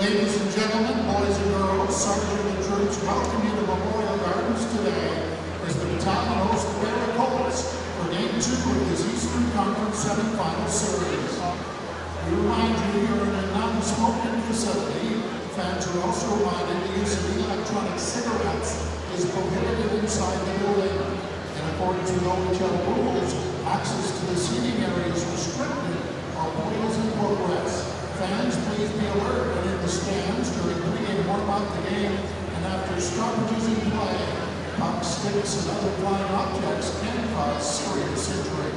Ladies and gentlemen, boys and girls, sergeant and troops, welcome you to Memorial Gardens today as the battalion hosts the Barrie Colts for Game 2 of this Eastern Conference semifinal series. We remind you you're in a non-smoking facility. Fans are also reminded the use of electronic cigarettes is prohibited inside the building. In accordance with OHL rules, access to the seating area is restricted while play is in progress. Fans, please be alert when in the stands during pregame warm-up the game and after stoppages in play. Pucks, sticks, and other flying objects can cause serious injury.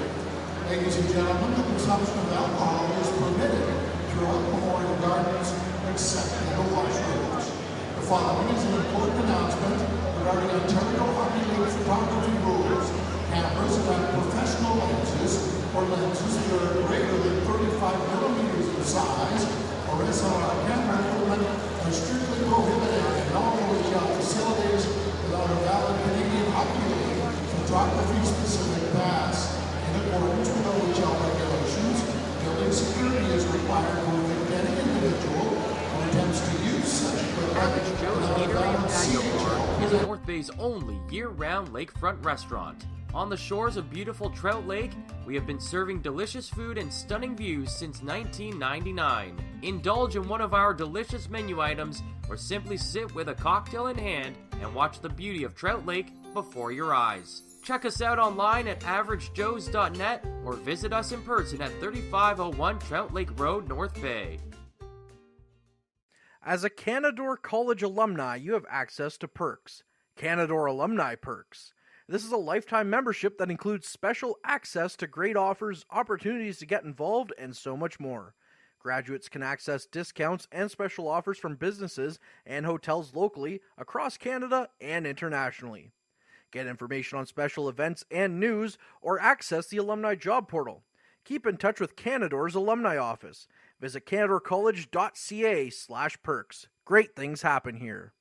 Ladies and gentlemen, the consumption of alcohol is permitted throughout Memorial Gardens except in the washrooms. The following is an important announcement regarding Ontario Hockey League photography rules. Cameras that have professional lenses or lenses that are greater than 35 millimeters in size or SLR camera equipment are strictly prohibited in all OHL facilities without a valid Canadian Hockey League photography-specific pass. In accordance with OHL regulations, building security is required to evict any individual who attempts to use such equipment. Average Joe's Eatery and Patio Bar is North Bay's only year-round lakefront restaurant. On the shores of beautiful Trout Lake, we have been serving delicious food and stunning views since 1999. Indulge in one of our delicious menu items or simply sit with a cocktail in hand and watch the beauty of Trout Lake before your eyes. Check us out online at averagejoes.net or visit us in person at 3501 Trout Lake Road, North Bay. As a Canadore College alumni, you have access to perks. Canadore Alumni Perks. This is a lifetime membership that includes special access to great offers, opportunities to get involved, and so much more. Graduates can access discounts and special offers from businesses and hotels locally, across Canada, and internationally. Get information on special events and news, or access the alumni job portal. Keep in touch with Canadore's alumni office. Visit canadorecollege.ca/perks. Great things happen here.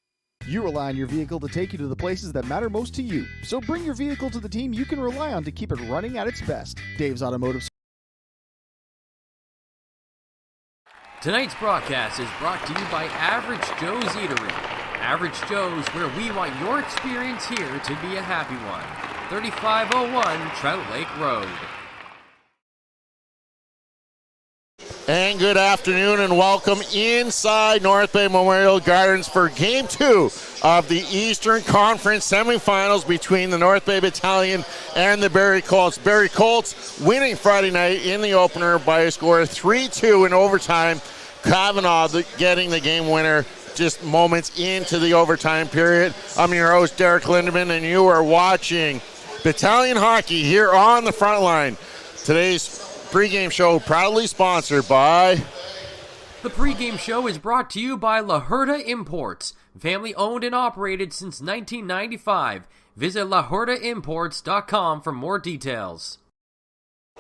You rely on your vehicle to take you to the places that matter most to you. So bring your vehicle to the team you can rely on to keep it running at its best. Dave's Automotive. Tonight's broadcast is brought to you by Average Joe's Eatery. Average Joe's, where we want your experience here to be a happy one. 3501 Trout Lake Road. And good afternoon and welcome inside North Bay Memorial Gardens for Game 2 of the Eastern Conference semifinals between the North Bay Battalion and the Barrie Colts. Barrie Colts winning Friday night in the opener by a score of 3-2 in overtime. Kavanaugh getting the game winner just moments into the overtime period. I'm your host, Derek Lindeman, and you are watching Battalion Hockey here on the front line. Today's pregame show proudly sponsored by... The pregame show is brought to you by La Herda Imports, family owned and operated since 1995. Visit laherdaimports.com for more details.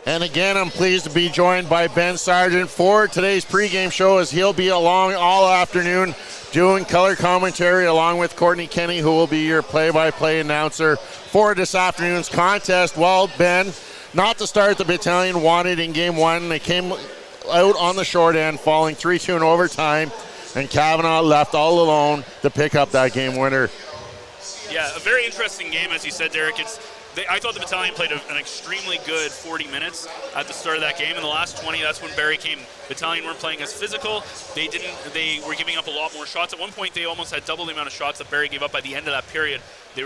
And again, I'm pleased to be joined by Ben Sargent for today's pregame show, as he'll be along all afternoon doing color commentary along with Courtney Kenny, who will be your play-by-play announcer for this afternoon's contest. Well, Ben, not to start the battalion wanted in Game 1. They came out on the short end, falling 3-2 in overtime, and Kavanaugh left all alone to pick up that game winner. Yeah, a very interesting game, as you said, Derek. I thought the battalion played an extremely good 40 minutes at the start of that game. In the last 20, that's when Barrie came. Battalion weren't playing as physical. They were giving up a lot more shots. At one point, they almost had double the amount of shots that Barrie gave up by the end of that period. They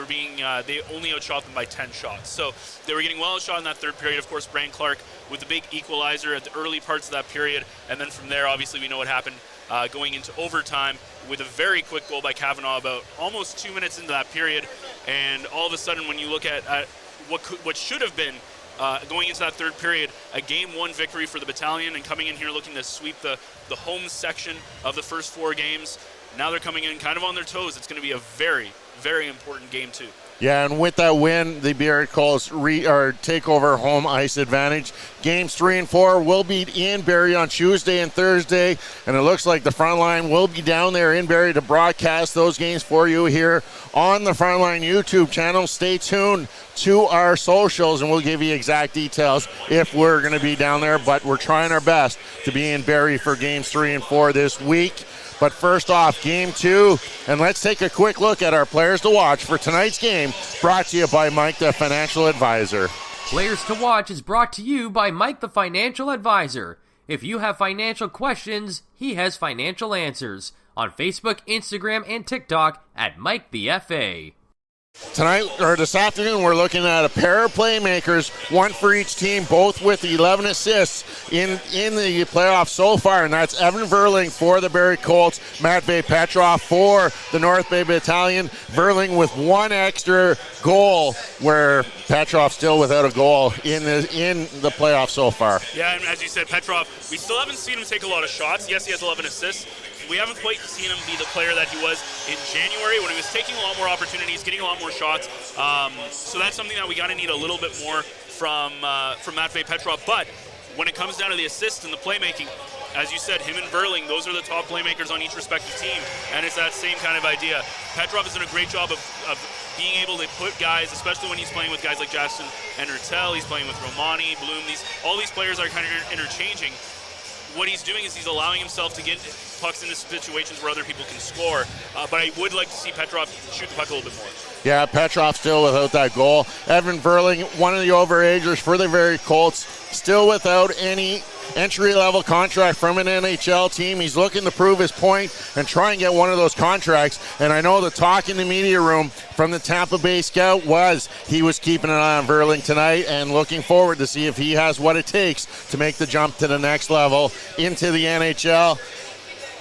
only outshot them by 10 shots. So they were getting well outshot in that third period. Of course, Brian Clark with the big equalizer at the early parts of that period. And then from there, obviously, we know what happened going into overtime with a very quick goal by Kavanaugh about almost 2 minutes into that period. And all of a sudden, when you look at what should have been going into that third period, a Game 1 victory for the battalion, and coming in here looking to sweep the home section of the first 4 games, now they're coming in kind of on their toes. It's going to be a very, very important Game 2. Yeah, and with that win, the Barrie Colts take over home ice advantage. Games 3 and 4 will be in Barrie on Tuesday and Thursday, and it looks like the front line will be down there in Barrie to broadcast those games for you here on the Frontline YouTube channel. Stay tuned to our socials, and we'll give you exact details if we're going to be down there, but we're trying our best to be in Barrie for games 3 and 4 this week. But first off, game 2, and let's take a quick look at our players to watch for tonight's game, brought to you by Mike, the financial advisor. Players to Watch is brought to you by Mike the Financial Advisor. If you have financial questions, he has financial answers. On Facebook, Instagram, and TikTok at Mike the FA. Tonight, or this afternoon, we're looking at a pair of playmakers, one for each team, both with 11 assists in the playoffs so far, and that's Evan Verling for the Barrie Colts, Matvey Petrov for the North Bay Battalion. Verling with one extra goal, where Petrov still without a goal in the playoffs so far. Yeah, and as you said, Petrov, we still haven't seen him take a lot of shots. Yes, he has 11 assists. We haven't quite seen him be the player that he was in January when he was taking a lot more opportunities, getting a lot more shots. So that's something that we got to need a little bit more from Matvey Petrov. But when it comes down to the assists and the playmaking, as you said, him and Verling, those are the top playmakers on each respective team, and it's that same kind of idea. Petrov has done a great job of being able to put guys, especially when he's playing with guys like Jackson and Ertel, he's playing with Romani, Bloom, all these players are kind of interchanging. What he's doing is he's allowing himself to get pucks into situations where other people can score. But I would like to see Petrov shoot the puck a little bit more. Yeah, Petrov still without that goal. Evan Verling, one of the overagers for the Barrie Colts, still without any entry-level contract from an NHL team. He's looking to prove his point and try and get one of those contracts. And I know the talk in the media room from the Tampa Bay scout was he was keeping an eye on Verling tonight and looking forward to see if he has what it takes to make the jump to the next level into the NHL.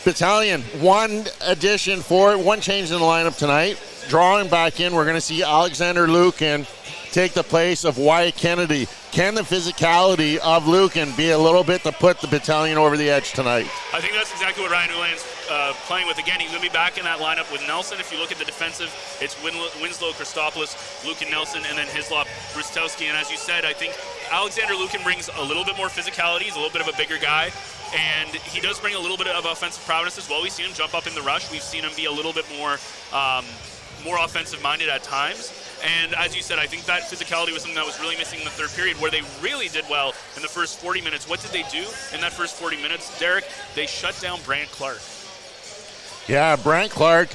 Battalion, one change in the lineup tonight. Drawing back in, we're going to see Alexander Lukin take the place of Wyatt Kennedy. Can the physicality of Lukin be a little bit to put the Battalion over the edge tonight? I think that's exactly what Ryan Ulan's playing with. Again, he's going to be back in that lineup with Nelson. If you look at the defensive, it's Winslow, Christopoulos, Lukin, Nelson, and then Hislop, Brustowski. And as you said, I think Alexander Lukin brings a little bit more physicality. He's a little bit of a bigger guy. And he does bring a little bit of offensive prowess as well. We've seen him jump up in the rush. We've seen him be a little bit more offensive-minded at times. And as you said, I think that physicality was something that was really missing in the third period, where they really did well in the first 40 minutes. What did they do in that first 40 minutes, Derek? They shut down Brant Clark. Yeah, Brant Clark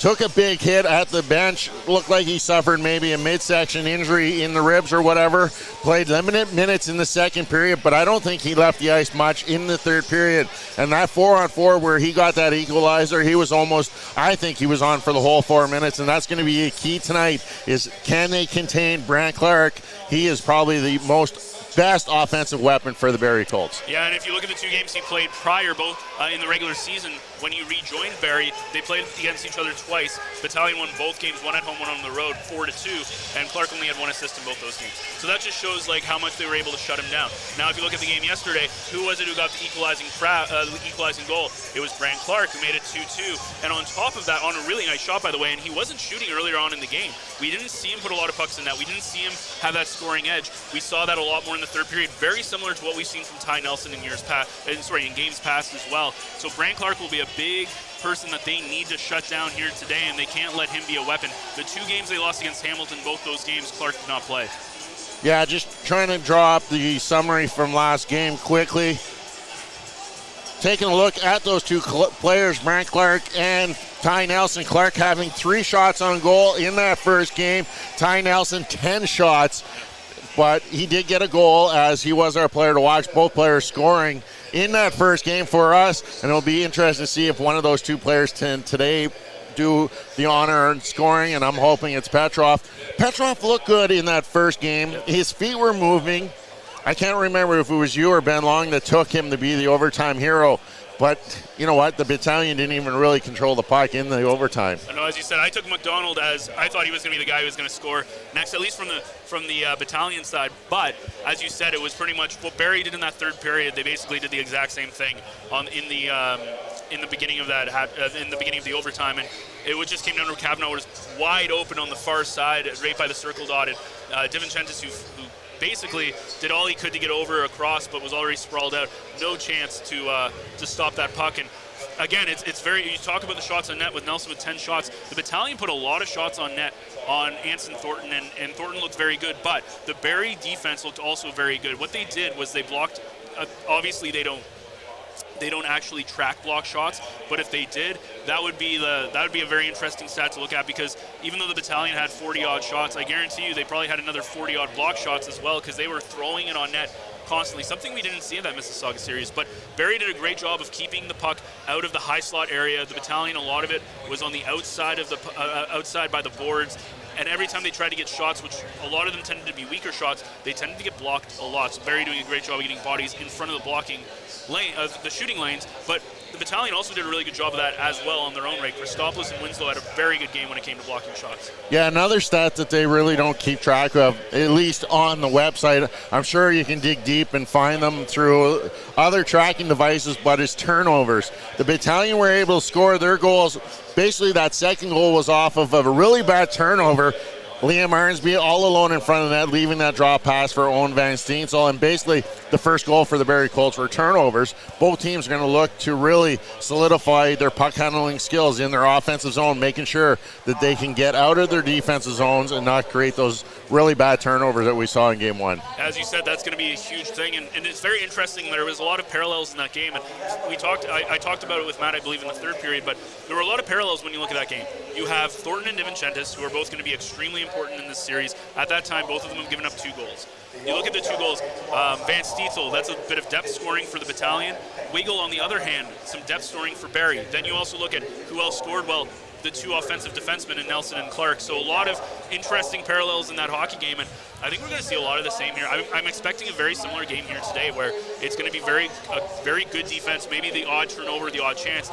took a big hit at the bench. Looked like he suffered maybe a midsection injury in the ribs or whatever. Played limited minutes in the second period, but I don't think he left the ice much in the third period. And that 4-on-4 where he got that equalizer, I think he was on for the whole 4 minutes, and that's going to be a key tonight, is can they contain Brant Clark? He is probably the best offensive weapon for the Barrie Colts. Yeah, and if you look at the two games he played prior, both in the regular season, when he rejoined Barrie, they played against each other twice. Battalion won both games, one at home, one on the road, 4-2, and Clark only had one assist in both those games. So that just shows how much they were able to shut him down. Now, if you look at the game yesterday, who was it who got the equalizing goal? It was Brant Clark, who made it 2-2. And on top of that, on a really nice shot, by the way, and he wasn't shooting earlier on in the game. We didn't see him put a lot of pucks in that. We didn't see him have that scoring edge. We saw that a lot more in the third period, very similar to what we've seen from Ty Nelson in games past as well. So Brant Clark will be a big person that they need to shut down here today, and they can't let him be a weapon. The two games they lost against Hamilton, both those games, Clark did not play. Yeah, just trying to draw up the summary from last game quickly. Taking a look at those two players, Brant Clark and Ty Nelson. Clark having 3 shots on goal in that first game. Ty Nelson, 10 shots. But he did get a goal, as he was our player to watch. Both players scoring in that first game for us. And it'll be interesting to see if one of those two players today do the honor and scoring, and I'm hoping it's Petrov. Petrov looked good in that first game. His feet were moving. I can't remember if it was you or Ben Long that took him to be the overtime hero. But you know what? The Battalion didn't even really control the puck in the overtime. I know, as you said, I took McDonald as I thought he was going to be the guy who was going to score next, at least from the Battalion side. But as you said, it was pretty much what Barrie did in that third period. They basically did the exact same thing in the beginning of the overtime, and it just came down to Kavanaugh was wide open on the far side, right by the circle dotted. DiVincentis, who basically did all he could to get over across, but was already sprawled out. No chance to stop that puck. And again, it's very. You talk about the shots on net with Nelson with 10 shots. The Battalion put a lot of shots on net on Anson Thornton, and Thornton looked very good. But the Barrie defense looked also very good. What they did was they blocked. Obviously, they don't They don't actually track block shots, but if they did, that would be a very interesting stat to look at, because even though the battalion had 40-odd shots, I guarantee you they probably had another 40-odd block shots as well, because they were throwing it on net constantly, something we didn't see in that Mississauga series. But Barrie did a great job of keeping the puck out of the high slot area. The battalion, a lot of it was on the outside of the outside by the boards. And every time they tried to get shots, which a lot of them tended to be weaker shots, they tended to get blocked a lot. So Barrie doing a great job of getting bodies in front of the blocking lane, the shooting lanes. But the battalion also did a really good job of that as well on their own rate. Christopoulos and Winslow had a very good game when it came to blocking shots. Yeah, another stat that they really don't keep track of, at least on the website, I'm sure you can dig deep and find them through other tracking devices, but it's turnovers. The battalion were able to score their goals. Basically, that second goal was off of a really bad turnover. Liam Arnsby all alone in front of the net, leaving that drop pass for Owen Van Steensel. And basically, the first goal for the Barrie Colts were turnovers. Both teams are going to look to really solidify their puck handling skills in their offensive zone, making sure that they can get out of their defensive zones and not create those really bad turnovers that we saw in Game 1. As you said, that's going to be a huge thing, and it's very interesting. There was a lot of parallels in that game, and I talked about it with Matt, I believe, in the third period, but there were a lot of parallels when you look at that game. You have Thornton and Divinchentis, who are both going to be extremely important in this series. At that time, both of them have given up 2 goals. You look at the 2 goals, Van Steensel, that's a bit of depth scoring for the battalion. Wiggle, on the other hand, some depth scoring for Barrie. Then you also look at who else scored. Well, the 2 offensive defensemen in Nelson and Clark. So a lot of interesting parallels in that hockey game, and I think we're going to see a lot of the same here. I'm expecting a very similar game here today, where it's going to be a very good defense, maybe the odd turnover, the odd chance.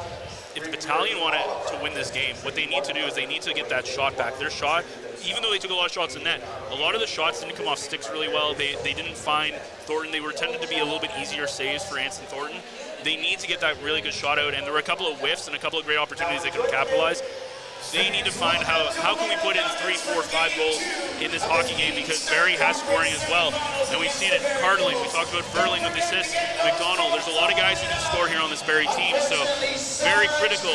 If the battalion wanted to win this game, what they need to do is they need to get that shot back. Their shot, even though they took a lot of shots in net, a lot of the shots didn't come off sticks really well. They didn't find Thornton. They were tended to be a little bit easier saves for Anson Thornton. They need to get that really good shot out, and there were a couple of whiffs and a couple of great opportunities they could capitalize. They need to find how can we put in 3, 4, 5 goals in this hockey game, because Barrie has scoring as well. And we've seen it. Cardling, we talked about Furling with assists, McDonald. There's a lot of guys who can score here on this Barrie team, so very critical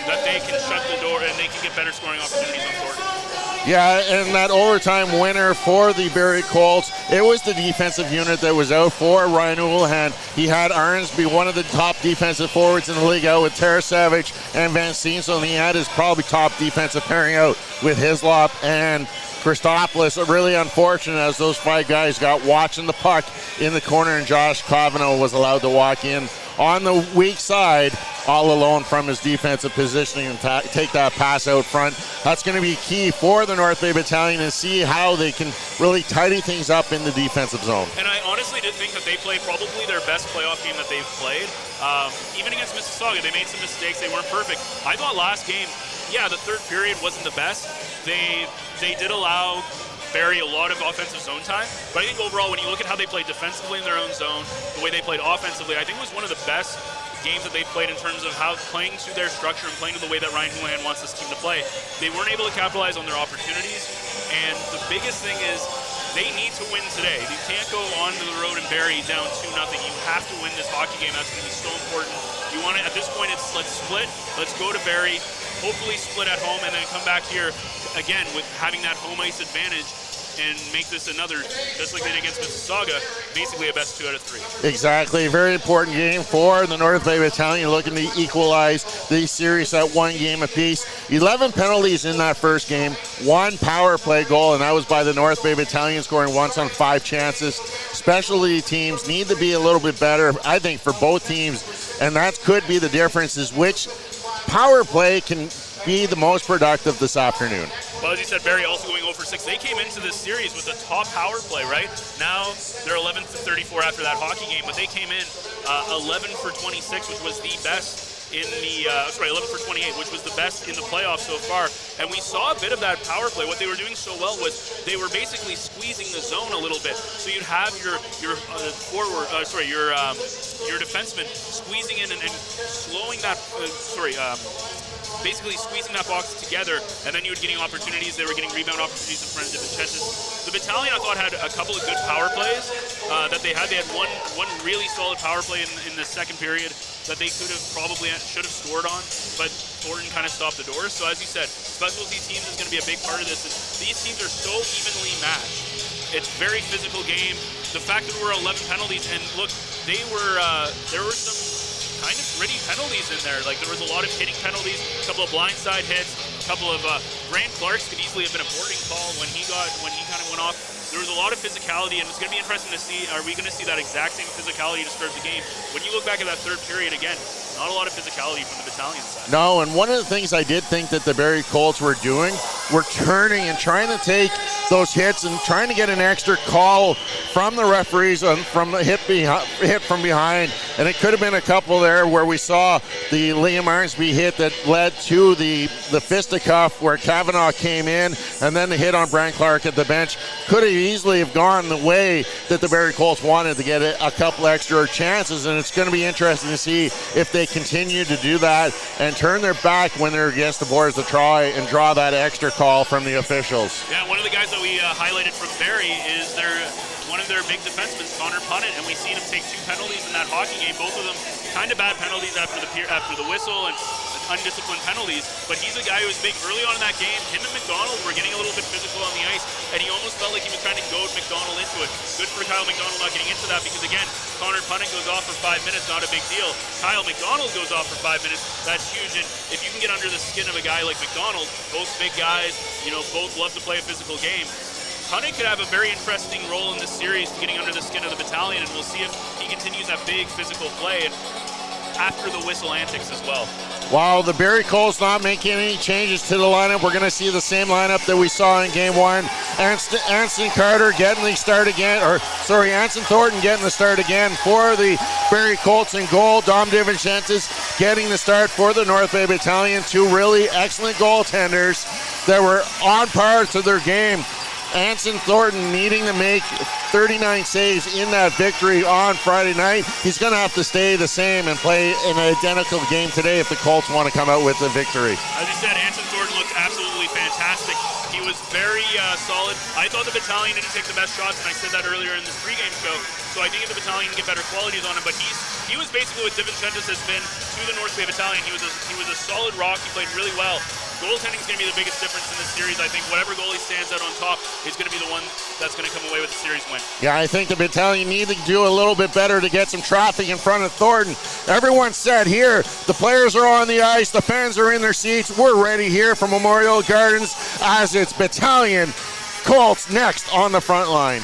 that they can shut the door and they can get better scoring opportunities on Thornton. Yeah, and that overtime winner for the Barrie Colts, it was the defensive unit that was out for Ryan Houlihan. He had Arnsby, one of the top defensive forwards in the league, out with Tarasevich and Van Steensel, and he had his probably top defensive pairing out with Hislop and Christopoulos. Really unfortunate, as those 5 guys got watching the puck in the corner, and Josh Covino was allowed to walk in on the weak side all alone from his defensive positioning and take that pass out front. That's going to be key for the North Bay Battalion, and see how they can really tidy things up in the defensive zone. And I honestly did think that they played probably their best playoff game that they've played. Even against Mississauga, they made some mistakes. They weren't perfect. I thought last game, yeah, the third period wasn't the best. They did allow Barrie a lot of offensive zone time, but I think overall, when you look at how they played defensively in their own zone, the way they played offensively, I think it was one of the best games that they've played in terms of how playing to their structure and playing to the way that Ryan Houlihan wants this team to play. They weren't able to capitalize on their opportunities, and the biggest thing is they need to win today. You can't go on to the road and Barrie down 2-0. You have to win this hockey game. That's going to be so important. You want to, at this point, it's let's split. Let's go to Barrie, hopefully split at home, and then come back here again with having that home ice advantage and make this another, just like they did against Mississauga, basically a best 2 out of 3. Exactly. Very important game for the North Bay Battalion, looking to equalize the series at 1 game apiece. 11 penalties in that first game, 1 power play goal, and that was by the North Bay Battalion, scoring once on 5 chances. Specialty teams need to be a little bit better, I think, for both teams, and that could be the difference, is which power play can be the most productive this afternoon. Well, as you said, Barrie also going 0 for 6. They came into this series with a top power play, right? Now they're 11 for 34 after that hockey game, but they came in 11 for 26, which was the best in the, 11 for 28, which was the best in the playoffs so far. And we saw a bit of that power play. What they were doing so well was they were basically squeezing the zone a little bit. So you'd have your defenseman squeezing in and slowing that, basically squeezing that box together, and then you were getting opportunities. They were getting rebound opportunities in front of Divinchentis. The battalion, I thought, had a couple of good power plays that they had. They had one really solid power play in the second period that they should have scored on, but Thornton kind of stopped the door. So as you said, specialty teams is going to be a big part of this. And these teams are so evenly matched. It's a very physical game. The fact that there were 11 penalties, and look, there were some kind of gritty penalties in there. Like, there was a lot of hitting penalties, a couple of blindside hits, a couple of Grant Clark's could easily have been a boarding call when he kind of went off. There was a lot of physicality, and it's going to be interesting to see, are we going to see that exact same physicality to start the game? When you look back at that third period, again, not a lot of physicality from the Battalion side. No, and one of the things I did think that the Barrie Colts were doing were turning and trying to take those hits and trying to get an extra call from the referees from the hit from behind. And it could have been a couple there where we saw the Liam Arnsby hit that led to the fisticuff where Kavanaugh came in, and then the hit on Brant Clark at the bench could have easily have gone the way that the Barrie Colts wanted to get a couple extra chances. And it's going to be interesting to see if they continue to do that and turn their back when they're against the boards to try and draw that extra call from the officials. Yeah, one of the guys that we highlighted from Barrie is one of their big defensemen, Connor Punnett, and we've seen him take 2 penalties in that hockey game, both of them kind of bad penalties after the whistle and undisciplined penalties, but he's a guy who was big early on in that game. Him and McDonald were getting a little bit physical on the ice, and he almost felt like he was trying to goad McDonald into it. Good for Kyle McDonald not getting into that, because again, Connor Punnett goes off for 5 minutes, not a big deal. Kyle McDonald goes off for 5 minutes, that's huge, and if you can get under the skin of a guy like McDonald, both big guys, both love to play a physical game. Punnett could have a very interesting role in this series, getting under the skin of the Battalion, and we'll see if he continues that big physical play after the whistle antics as well. While the Barrie Colts not making any changes to the lineup, we're going to see the same lineup that we saw in game 1. Anson Carter getting the start again, Anson Thornton getting the start again for the Barrie Colts in goal. Dom DiVincentis getting the start for the North Bay Battalion. 2 really excellent goaltenders that were on par to their game. Anson Thornton needing to make 39 saves in that victory on Friday night. He's going to have to stay the same and play an identical game today if the Colts want to come out with a victory. As you said, Anson Thornton looked absolutely fantastic. He was very solid. I thought the Battalion didn't take the best shots, and I said that earlier in this pregame show. So I think if the Battalion can get better qualities on him, but he was basically what DiVincentis has been to the North Bay Battalion. He was a solid rock. He played really well. Goaltending is going to be the biggest difference in this series. I think whatever goalie stands out on top is going to be the one that's going to come away with the series win. Yeah, I think the Battalion need to do a little bit better to get some traffic in front of Thornton. Everyone said here, the players are on the ice, the fans are in their seats. We're ready here for Memorial Gardens as it's Battalion Colts next on the front line.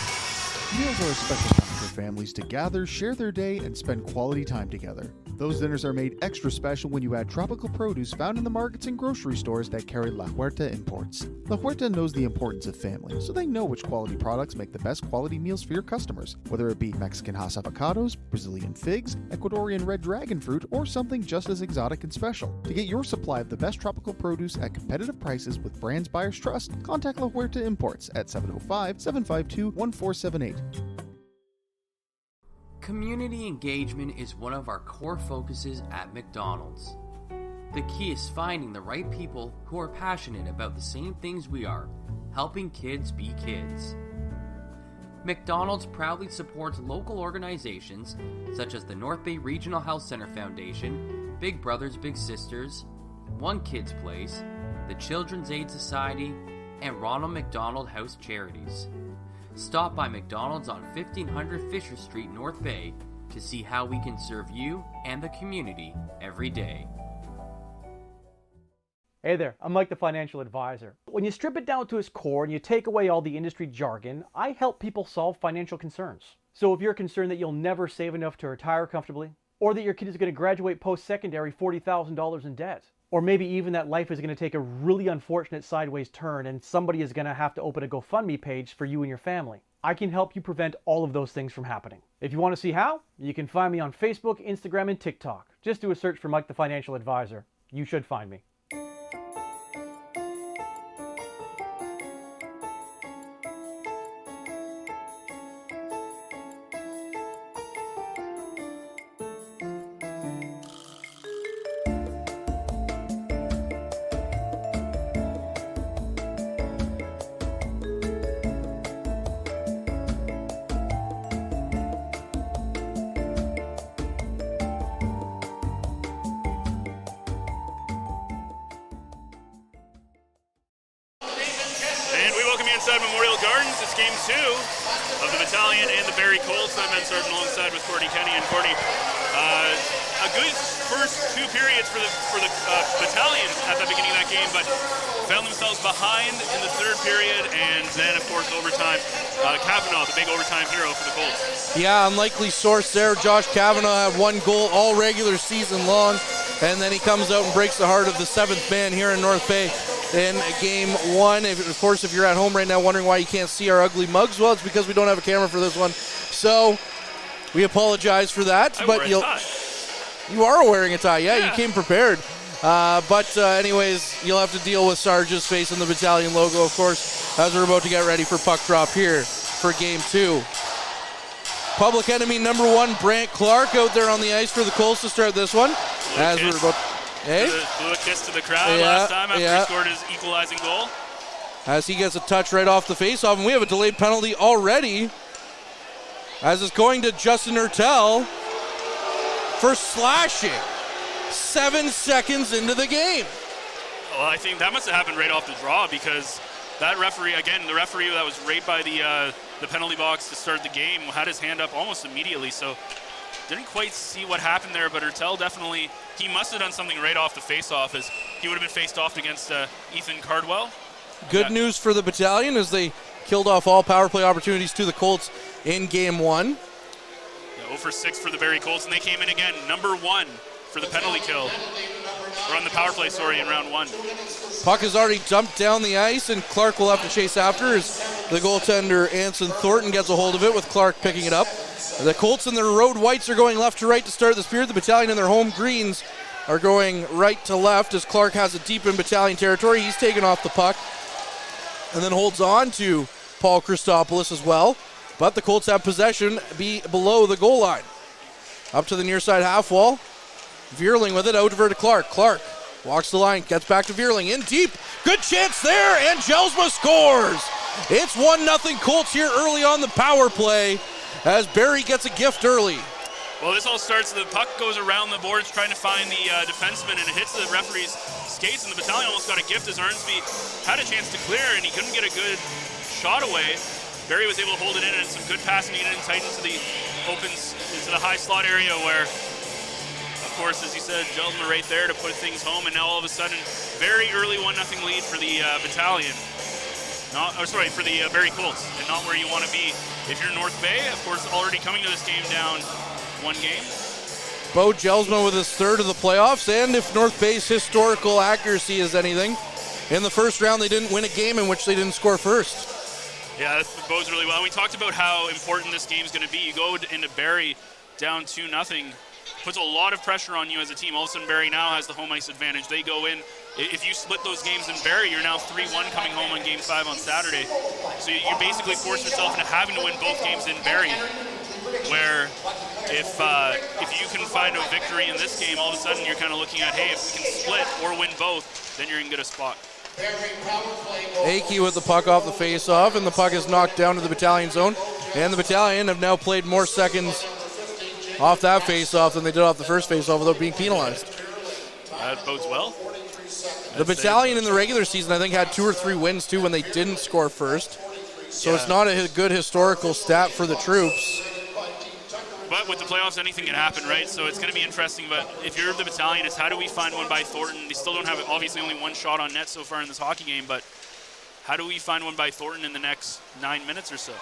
Meals are a special time for families to gather, share their day, and spend quality time together. Those dinners are made extra special when you add tropical produce found in the markets and grocery stores that carry La Huerta imports. La Huerta knows the importance of family, so they know which quality products make the best quality meals for your customers, whether it be Mexican Hass avocados, Brazilian figs, Ecuadorian red dragon fruit, or something just as exotic and special. To get your supply of the best tropical produce at competitive prices with brands buyers trust, contact La Huerta Imports at 705-752-1478. Community engagement is one of our core focuses at McDonald's. The key is finding the right people who are passionate about the same things we are, helping kids be kids. McDonald's proudly supports local organizations such as the North Bay Regional Health Center Foundation, Big Brothers Big Sisters, One Kids Place, the Children's Aid Society, and Ronald McDonald House Charities. Stop by McDonald's on 1500 Fisher Street, North Bay, to see how we can serve you and the community every day. Hey there, I'm Mike the Financial Advisor. When you strip it down to its core and you take away all the industry jargon, I help people solve financial concerns. So if you're concerned that you'll never save enough to retire comfortably, or that your kid is going to graduate post-secondary $40,000 in debt, or maybe even that life is going to take a really unfortunate sideways turn and somebody is going to have to open a GoFundMe page for you and your family, I can help you prevent all of those things from happening. If you want to see how, you can find me on Facebook, Instagram, and TikTok. Just do a search for Mike the Financial Advisor. You should find me. Memorial Gardens. It's game 2 of the Battalion and the Barrie Colts. I'm Ben Sargent alongside with Courtney Kenny. And Courtney, a good first 2 periods for the Battalion at the beginning of that game, but found themselves behind in the 3rd period, and then, of course, overtime. Kavanaugh, the big overtime hero for the Colts. Yeah, unlikely source there. Josh Kavanaugh had 1 goal all regular season long, and then he comes out and breaks the heart of the 7th man here in North Bay in game 1. Of course, if you're at home right now wondering why you can't see our ugly mugs, well, it's because we don't have a camera for this one. So we apologize for that. But you are wearing a tie. Yeah, you came prepared. Anyways, you'll have to deal with Sarge's face and the Battalion logo, of course, as we're about to get ready for puck drop here for game 2. Public enemy number 1, Brant Clark, out there on the ice for the Colts to start this one. Blew a kiss to the crowd last time after he scored his equalizing goal. As he gets a touch right off the faceoff, and we have a delayed penalty already, as it's going to Justin Ertel for slashing 7 seconds into the game. Well, I think that must have happened right off the draw, because that referee, again, the referee that was right by the penalty box to start the game, had his hand up almost immediately, so didn't quite see what happened there, but Ertel definitely, he must have done something right off the face-off, as he would have been faced off against Ethan Cardwell. Good news for the Battalion as they killed off all power play opportunities to the Colts in game 1. 0 for 6 for the Barrie Colts, and they came in again, number 1 for the penalty kill. Or on the power play, in round 1. Puck has already dumped down the ice, and Clark will have to chase after as the goaltender Anson Thornton gets a hold of it, with Clark picking it up. The Colts in their road whites are going left to right to start this period. The Battalion in their home greens are going right to left as Clark has it deep in Battalion territory. He's taken off the puck and then holds on to Paul Christopoulos as well. But the Colts have possession below the goal line. Up to the near side half wall. Vierling with it, over to Clark. Clark walks the line, gets back to Vierling, in deep. Good chance there, and Jelsma scores. It's 1-0 Colts here early on the power play as Barrie gets a gift early. Well, this all starts, the puck goes around the boards trying to find the defenseman, and it hits the referee's skates, and the Battalion almost got a gift as Arnsby had a chance to clear, and he couldn't get a good shot away. Barrie was able to hold it in, and some good passing needed and tight into the high slot area where, of course, as you said, Jelsma right there to put things home, and now all of a sudden, very early 1-0 lead for the Battalion. For the Barrie Colts, and not where you want to be. If you're North Bay, of course, already coming to this game down 1 game. Bo Jelsma with his 3rd of the playoffs, and if North Bay's historical accuracy is anything, in the first round they didn't win a game in which they didn't score first. Yeah, that bodes really well. We talked about how important this game's going to be. You go into Barrie down 2-0, puts a lot of pressure on you as a team. All of a sudden, Barrie now has the home ice advantage. They go in. If you split those games in Barrie, you're now 3-1 coming home on Game 5 on Saturday. So you basically force yourself into having to win both games in Barrie, where if you can find a victory in this game, all of a sudden you're kind of looking at, hey, if we can split or win both, then you're in a good spot. Akey with the puck off the face-off, and the puck is knocked down to the Battalion zone. And the Battalion have now played more seconds off that face-off than they did off the first face-off without being penalized. That bodes well. The Battalion in the regular season, I think, had 2 or 3 wins, too, when they didn't score first. So It's not a good historical stat for the troops. But with the playoffs, anything can happen, right? So it's going to be interesting. But if you're the Battalion, it's how do we find one by Thornton? They still don't have, obviously, only 1 shot on net so far in this hockey game. But how do we find one by Thornton in the next 9 minutes or so?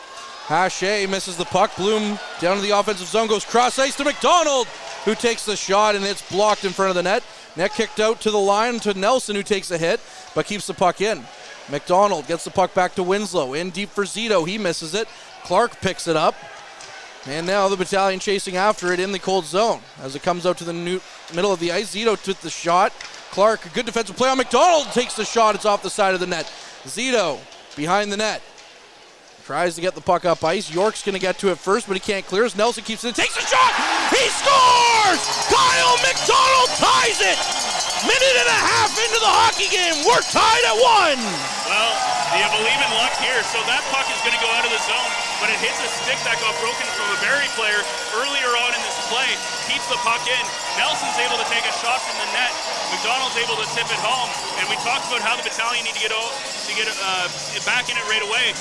Hache misses the puck. Bloom down to the offensive zone, goes cross ice to McDonald, who takes the shot, and it's blocked in front of the net. Net kicked out to the line to Nelson, who takes a hit, but keeps the puck in. McDonald gets the puck back to Winslow. In deep for Zito. He misses it. Clark picks it up. And now the Battalion chasing after it in the cold zone. As it comes out to the middle of the ice, Zito took the shot. Clark, a good defensive play on McDonald, takes the shot. It's off the side of the net. Zito behind the net. Tries to get the puck up ice. York's going to get to it first, but he can't clear as Nelson keeps it. Takes a shot! He scores! Kyle McDonald ties it! Minute and a half into the hockey game. We're tied at 1. Well, you believe in luck here. So that puck is going to go out of the zone, but it hits a stick that got broken from a Barrie player earlier on in this play. Keeps the puck in. Nelson's able to take a shot from the net. McDonald's able to tip it home. And we talked about how the Battalion need to get back in it right away.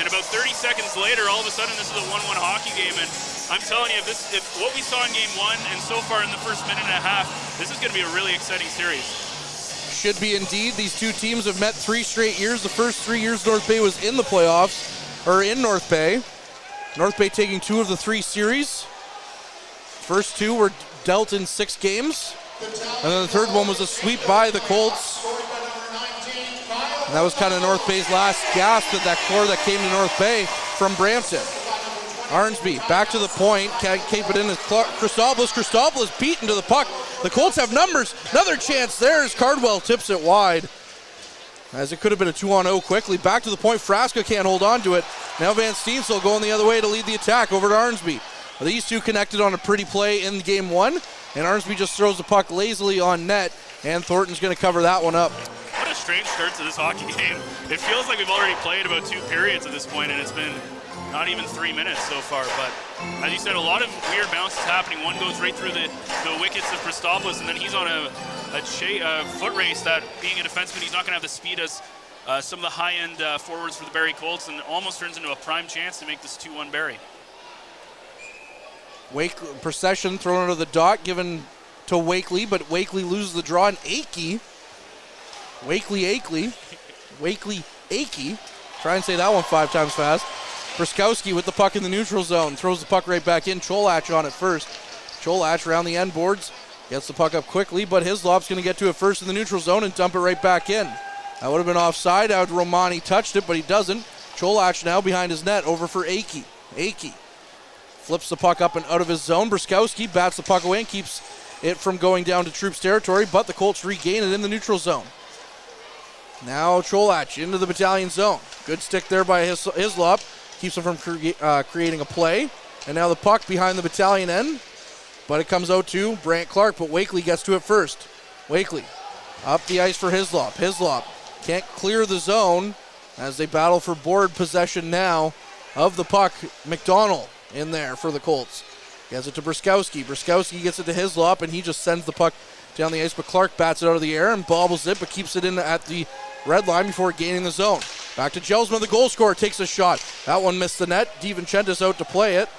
And about 30 seconds later, all of a sudden, this is a 1-1 hockey game. And I'm telling you, if what we saw in game one and so far in the first minute and a half, this is going to be a really exciting series. Should be indeed. These two teams have met 3 straight years. The first 3 years North Bay was in the playoffs, or in North Bay. North Bay taking 2 of the 3 series. First 2 were dealt in 6 games. And then the third one was a sweep by the Colts. And that was kind of North Bay's last gasp at that core that came to North Bay from Brampton. Arnsby back to the point, can't keep it in as Christopoulos beaten to the puck. The Colts have numbers, another chance there as Cardwell tips it wide. As it could have been a 2-on-0 quickly. Back to the point, Frasca can't hold on to it. Now Van Steensel going the other way to lead the attack over to Arnsby. These two connected on a pretty play in game 1, and Arnsby just throws the puck lazily on net, and Thornton's going to cover that one up. What a strange start to this hockey game. It feels like we've already played about 2 periods at this point, and it's been not even 3 minutes so far. But as you said, a lot of weird bounces happening. One goes right through the wickets of Christopoulos, and then he's on a foot race that, being a defenseman, he's not going to have the speed as some of the high-end forwards for the Barrie Colts, and almost turns into a prime chance to make this 2-1 Barrie. Procession thrown under the dot, given to Wakely, but Wakely loses the draw, and Wakely, try and say that one 5 times fast. Bruskowski with the puck in the neutral zone, throws the puck right back in. Cholach on it first. Cholach around the end boards, gets the puck up quickly, but Hislop's going to get to it first in the neutral zone and dump it right back in. That would have been offside. Out Romani touched it, but he doesn't. Cholach now behind his net, over for Akey. Akey flips the puck up and out of his zone. Bruskowski bats the puck away and keeps it from going down to Troops territory, but the Colts regain it in the neutral zone. Now Cholach into the Battalion zone. Good stick there by Hislop. Keeps him from creating a play. And now the puck behind the Battalion end, but it comes out to Brant Clark, but Wakely gets to it first. Wakely up the ice for Hislop. Hislop can't clear the zone as they battle for board possession now of the puck. McDonald in there for the Colts. Gets it to Bruskowski. Bruskowski gets it to Hislop, and he just sends the puck down the ice, but Clark bats it out of the air and bobbles it, but keeps it in at the red line before gaining the zone. Back to Jelsma, the goal scorer, takes a shot. That one missed the net. DiVincentis out to play it,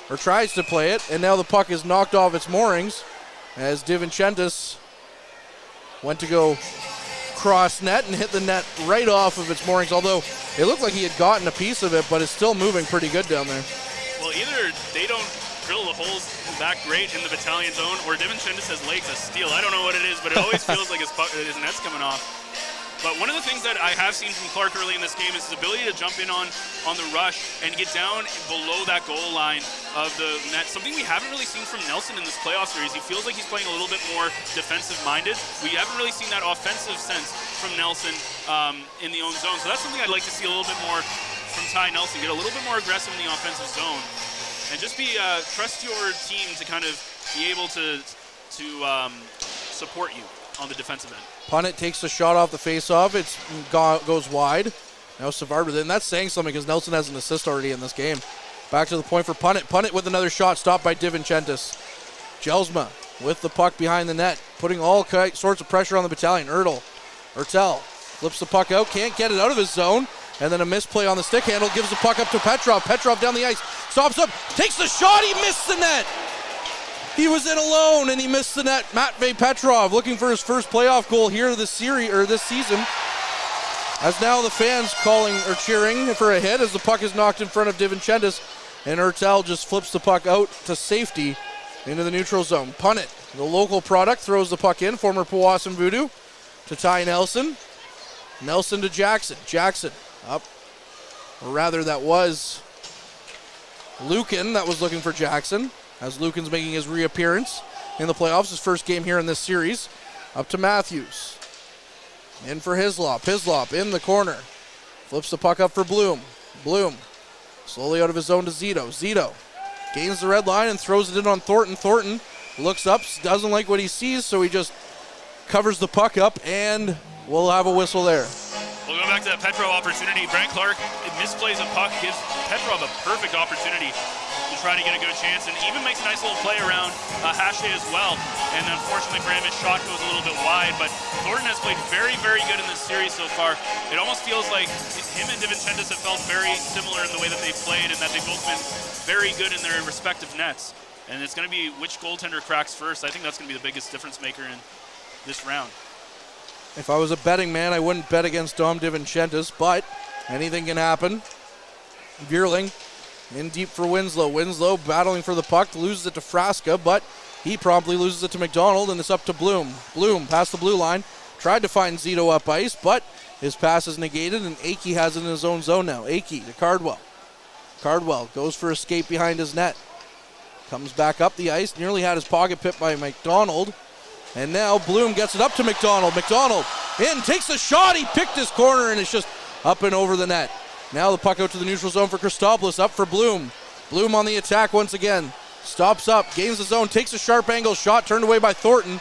or tries to play it, and now the puck is knocked off its moorings as DiVincentis went to go cross net and hit the net right off of its moorings, although it looked like he had gotten a piece of it, but it's still moving pretty good down there. Well, either they don't drill the holes that great in the Battalion zone, or DiVincentis has legs of steel. I don't know what it is, but it always feels like his net's coming off. But one of the things that I have seen from Clark early in this game is his ability to jump in on the rush and get down below that goal line of the net. Something we haven't really seen from Nelson in this playoff series. He feels like he's playing a little bit more defensive-minded. We haven't really seen that offensive sense from Nelson in the own zone. So that's something I'd like to see a little bit more from Ty Nelson. Get a little bit more aggressive in the offensive zone. And just trust your team to kind of be able to support you on the defensive end. Punnett takes the shot off the face-off. It goes wide. Now Savard with it, and that's saying something because Nelson has an assist already in this game. Back to the point for Punnett. Punnett with another shot, stopped by DiVincentis. Jelsma with the puck behind the net, putting all sorts of pressure on the Battalion. Ertel flips the puck out, can't get it out of his zone, and then a misplay on the stick handle, gives the puck up to Petrov. Petrov down the ice, stops up, takes the shot, he missed the net. He was in alone and he missed the net. Matvey Petrov looking for his first playoff goal here this season. As now the fans cheering for a hit as the puck is knocked in front of DiVincentis, and Ertel just flips the puck out to safety into the neutral zone. Punnett, the local product, throws the puck in. Former Powassan Voodoo to Ty Nelson. Nelson to Jackson. Jackson up. Or rather, that was Lucan that was looking for Jackson, as Lucan's making his reappearance in the playoffs, his first game here in this series. Up to Matthews. In for Hislop. Hislop in the corner. Flips the puck up for Bloom. Bloom slowly out of his zone to Zito. Zito gains the red line and throws it in on Thornton. Thornton looks up, doesn't like what he sees, so he just covers the puck up, and we'll have a whistle there. We'll go back to that Petrov opportunity. Brant Clark misplays a puck, gives Petrov a perfect opportunity to try to get a good chance, and even makes a nice little play around Hache as well. And unfortunately for him, his shot goes a little bit wide, but Thornton has played very, very good in this series so far. It almost feels like him and DiVincentis have felt very similar in the way that they've played, and that they've both been very good in their respective nets. And it's going to be which goaltender cracks first. I think that's going to be the biggest difference maker in this round. If I was a betting man, I wouldn't bet against Dom DiVincentis, but anything can happen. Vierling in deep for Winslow. Winslow battling for the puck, loses it to Frasca, but he promptly loses it to McDonald, and it's up to Bloom. Bloom past the blue line, tried to find Zito up ice, but his pass is negated, and Akey has it in his own zone now. Akey to Cardwell. Cardwell goes for a skate behind his net. Comes back up the ice, nearly had his pocket pipped by McDonald. And now Bloom gets it up to McDonald. McDonald in, takes the shot. He picked his corner, and it's just up and over the net. Now the puck out to the neutral zone for Christopoulos, up for Bloom. Bloom on the attack once again. Stops up, gains the zone, takes a sharp angle shot, turned away by Thornton.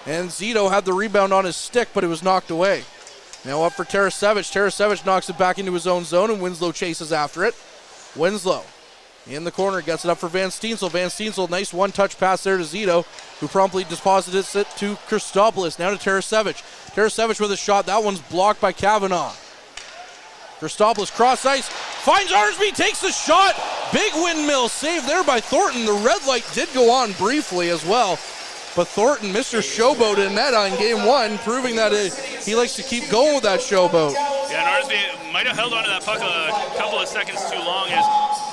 And Zito had the rebound on his stick, but it was knocked away. Now up for Tarasevich. Tarasevich knocks it back into his own zone, and Winslow chases after it. Winslow in the corner, gets it up for Van Steensel. Van Steensel, nice one-touch pass there to Zito, who promptly deposits it to Christopoulos. Now to Tarasevich. Tarasevich with a shot. That one's blocked by Kavanaugh. Christopoulos cross ice, finds Arnsby, takes the shot. Big windmill save there by Thornton. The red light did go on briefly as well, but Thornton, Mr. Showboat in net on game one, proving that he likes to keep going with that showboat. Yeah, and Arnsby might have held on to that puck a couple of seconds too long, as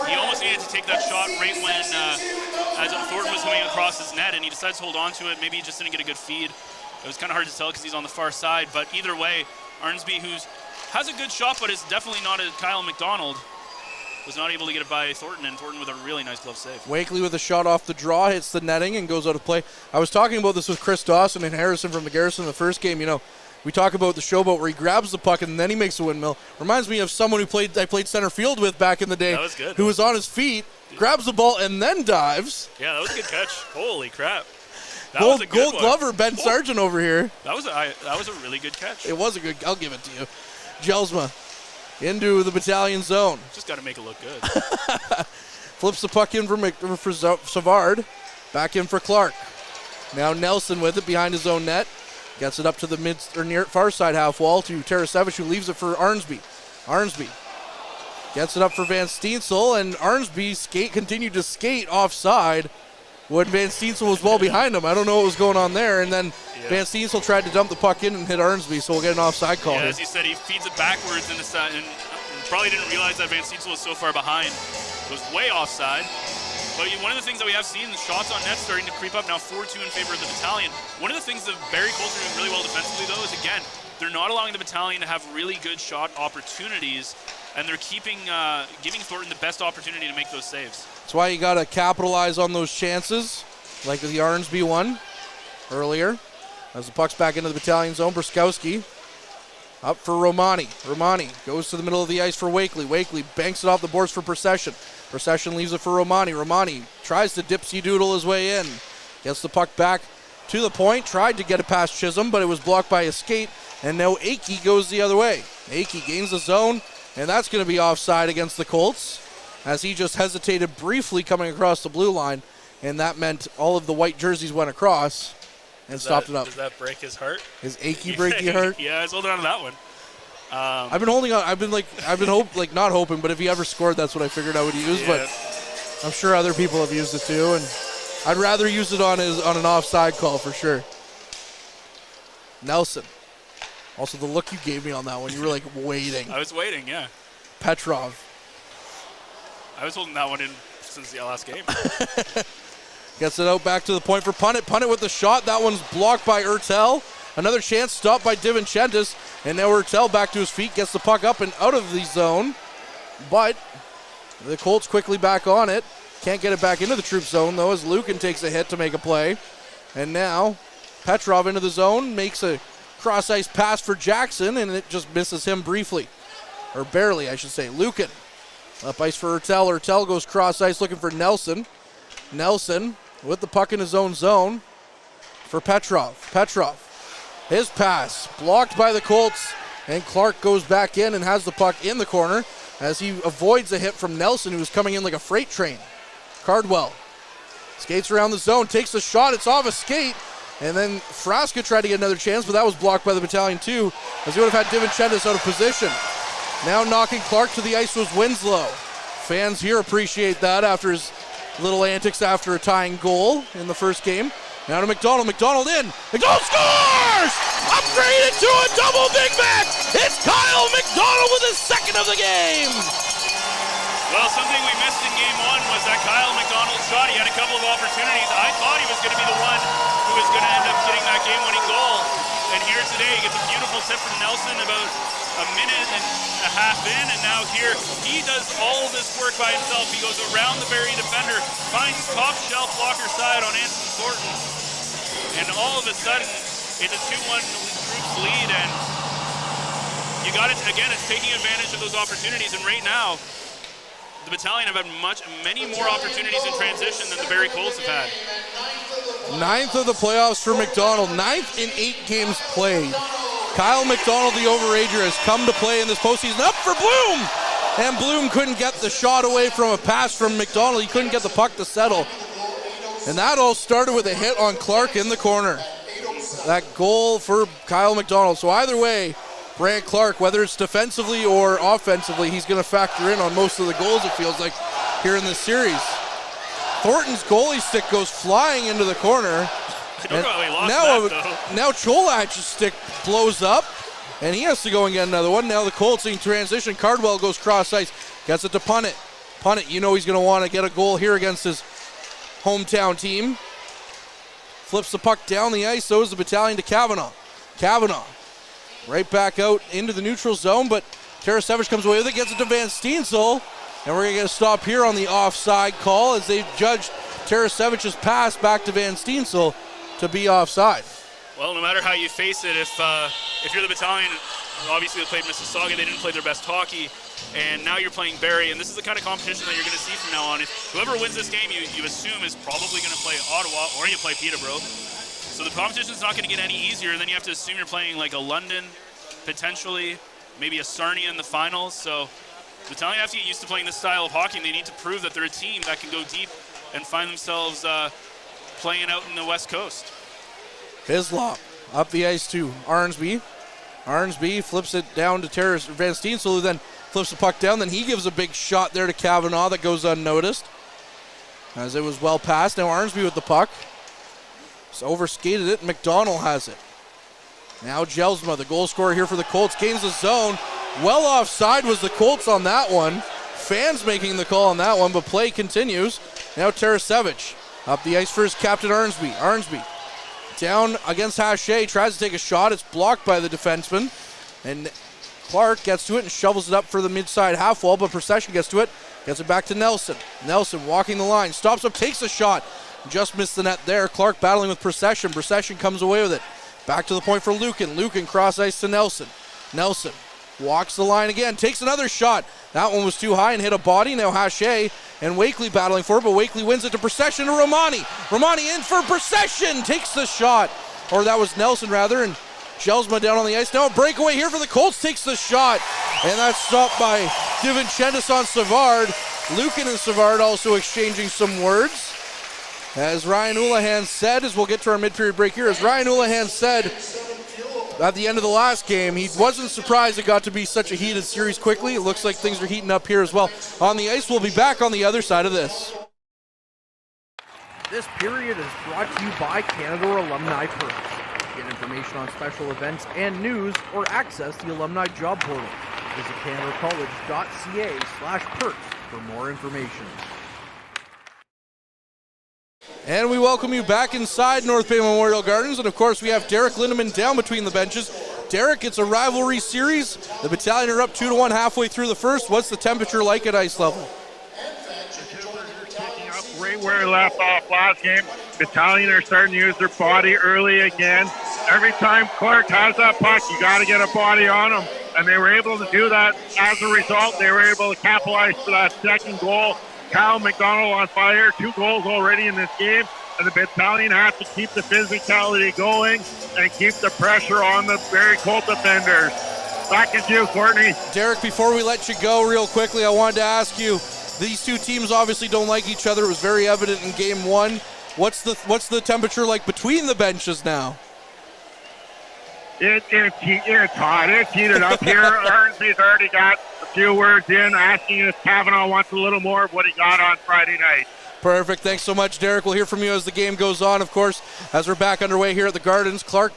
he almost needed to take that shot right when as Thornton was coming across his net, and he decides to hold on to it. Maybe he just didn't get a good feed. It was kind of hard to tell because he's on the far side, but either way, Arnsby, who has a good shot but is definitely not a Kyle McDonald, was not able to get it by Thornton, and Thornton with a really nice glove save. Wakely with a shot off the draw, hits the netting and goes out of play. I was talking about this with Chris Dawson and Harrison from the Garrison in the first game. You know, we talk about the showboat where he grabs the puck and then he makes a windmill. Reminds me of someone I played center field with back in the day. That was good. Who was on his feet, grabs the ball, and then dives. Yeah, that was a good catch. Holy crap. That was a good Gold one. Glover, Ben Sargent over here. That was a really good catch. It was a good, I'll give it to you. Jelsma into the Battalion zone. Just got to make it look good. Flips the puck in for Savard. Back in for Clark. Now Nelson with it behind his own net. Gets it up to the mid or near far side half wall to Tarasevich, who leaves it for Arnsby. Arnsby gets it up for Van Steensel, and Arnsby continued to skate offside when Van Steensel was well behind him. I don't know what was going on there, and then Van Steensel tried to dump the puck in and hit Arnsby, so we'll get an offside call here. As he said, he feeds it backwards in the side, and probably didn't realize that Van Steensel was so far behind. It was way offside. But one of the things that we have seen, the shots on net starting to creep up now, 4-2 in favor of the Battalion. One of the things the Barrie Colts are doing really well defensively, though, is, again, they're not allowing the Battalion to have really good shot opportunities, and they're giving Thornton the best opportunity to make those saves. That's why you got to capitalize on those chances, like the Arnsby one earlier. As the puck's back into the Battalion zone, Bruskowski up for Romani. Romani goes to the middle of the ice for Wakely. Wakely banks it off the boards for Procession. Procession leaves it for Romani. Romani tries to dipsy doodle his way in. Gets the puck back to the point. Tried to get it past Chisholm, but it was blocked by a skate. And now Akey goes the other way. Akey gains the zone, and that's going to be offside against the Colts, as he just hesitated briefly coming across the blue line, and that meant all of the white jerseys went across and stopped it up. Does that break his heart? Is Akey break your heart? Yeah, I was holding on to that one. I've been holding on. I've been not hoping, but if he ever scored, that's what I figured I would use. Yeah. But I'm sure other people have used it too, and I'd rather use it on an offside call for sure. Nelson. Also, the look you gave me on that one, you were like waiting. I was waiting, yeah. Petrov. I was holding that one in since the last game. Gets it out back to the point for Punnett. Punnett with the shot. That one's blocked by Ertel. Another chance stopped by DiVincentis. And now Ertel back to his feet. Gets the puck up and out of the zone. But the Colts quickly back on it. Can't get it back into the troop zone, though, as Lucan takes a hit to make a play. And now Petrov into the zone. Makes a cross-ice pass for Jackson, and it just misses him briefly. Or barely, I should say. Lucan. Up ice for Ertel. Ertel goes cross-ice looking for Nelson. Nelson with the puck in his own zone for Petrov. Petrov. His pass blocked by the Colts, and Clark goes back in and has the puck in the corner as he avoids a hit from Nelson, who's coming in like a freight train. Cardwell skates around the zone, takes the shot. It's off a skate, and then Frasca tried to get another chance, but that was blocked by the Battalion too, as he would have had DiVincentis out of position. Now knocking Clark to the ice was Winslow. Fans here appreciate that after his little antics after a tying goal in the first game. Now to McDonald. McDonald in. McDonald scores! Upgraded to a double Big Mac! It's Kyle McDonald with his second of the game! Well, something we missed in game one was that Kyle McDonald shot. He had a couple of opportunities. I thought he was going to be the one who was going to end up getting that game-winning goal. And here today, he gets a beautiful tip from Nelson about a minute and a half in, and now here he does all this work by himself. He goes around the Barrie defender, finds top shelf blocker side on Anson Thornton, and all of a sudden, it's a 2-1 Troops lead, and you got it again. It's taking advantage of those opportunities, and right now, the Battalion have had many more opportunities in transition than the Barrie Colts have had. 9th of the playoffs for McDonald, 9th in 8 games played. Kyle McDonald, the overager, has come to play in this postseason. Up for Bloom! And Bloom couldn't get the shot away from a pass from McDonald. He couldn't get the puck to settle. And that all started with a hit on Clark in the corner. That goal for Kyle McDonald. So either way, Brant Clark, whether it's defensively or offensively, he's going to factor in on most of the goals, it feels like, here in this series. Thornton's goalie stick goes flying into the corner. I don't know how he lost that, though. Now Cholach's stick blows up, and he has to go and get another one. Now the Colts in transition. Cardwell goes cross ice, gets it to Punnett. Punnett, you know he's going to want to get a goal here against his hometown team. Flips the puck down the ice, so is the Battalion to Kavanaugh. Kavanaugh right back out into the neutral zone, but Tarasevich comes away with it, gets it to Van Steensel, and we're going to get a stop here on the offside call as they've judged Tarasevich's pass back to Van Steensel to be offside. Well, no matter how you face it, if you're the Battalion, obviously they played Mississauga, they didn't play their best hockey, and now you're playing Barrie, and this is the kind of competition that you're going to see from now on. If whoever wins this game, you assume is probably going to play Ottawa, or you play Peterborough. So the competition's not going to get any easier. Then you have to assume you're playing like a London, potentially, maybe a Sarnia in the finals. So the Battalion have to get used to playing this style of hockey, and they need to prove that they're a team that can go deep and find themselves playing out in the West Coast. Hislop up the ice to Arnsby. Arnsby flips it down to Van Steensel, who then flips the puck down. Then he gives a big shot there to Kavanaugh that goes unnoticed, as it was well passed. Now Arnsby with the puck. Just overskated it. McDonald has it. Now Jelsma, the goal scorer here for the Colts, gains the zone. Well offside was the Colts on that one. Fans making the call on that one, but play continues. Now Tarasevich up the ice for his captain Arnsby. Arnsby down against Hache, tries to take a shot. It's blocked by the defenseman. And Clark gets to it and shovels it up for the mid-side half wall, but Procession gets to it. Gets it back to Nelson. Nelson walking the line, stops up, takes a shot. Just missed the net there. Clark battling with Procession. Procession comes away with it. Back to the point for Lucan. Lucan cross ice to Nelson. Nelson walks the line again, takes another shot. That one was too high and hit a body. Now Hache and Wakely battling for it, but Wakely wins it to Procession to Romani. Romani in for Procession, takes the shot. Or that was Nelson rather, and Jelsma down on the ice. Now a breakaway here for the Colts, takes the shot. And that's stopped by DiVincentis on Savard. Lucan and Savard also exchanging some words. As Ryan Houlihan said, as we'll get to our mid-period break here, as Ryan Houlihan said at the end of the last game, he wasn't surprised it got to be such a heated series quickly. It looks like things are heating up here as well. On the ice, we'll be back on the other side of this. This period is brought to you by Canadore Alumni Perks. Get information on special events and news or access the alumni job portal. Visit canadorecollege.ca/perks for more information. And we welcome you back inside North Bay Memorial Gardens. And of course, we have Derek Lindemann down between the benches. Derek, it's a rivalry series. The Battalion are up 2-1 halfway through the first. What's the temperature like at ice level? Right where it left off last game. Battalion are starting to use their body early again. Every time Clark has that puck, you got to get a body on him. And they were able to do that. As a result, they were able to capitalize for that second goal. Kyle McDonald on fire, 2 goals already in this game, and the Battalion has to keep the physicality going and keep the pressure on the Barrie Colt defenders. Back at you, Courtney. Derek, before we let you go real quickly, I wanted to ask you, these two teams obviously don't like each other. It was very evident in game 1. What's the temperature like between the benches now? It's hot. It's heated up here. Arnsby's already got a few words in, asking if Kavanaugh wants a little more of what he got on Friday night. Perfect. Thanks so much, Derek. We'll hear from you as the game goes on, of course, as we're back underway here at the Gardens. Clark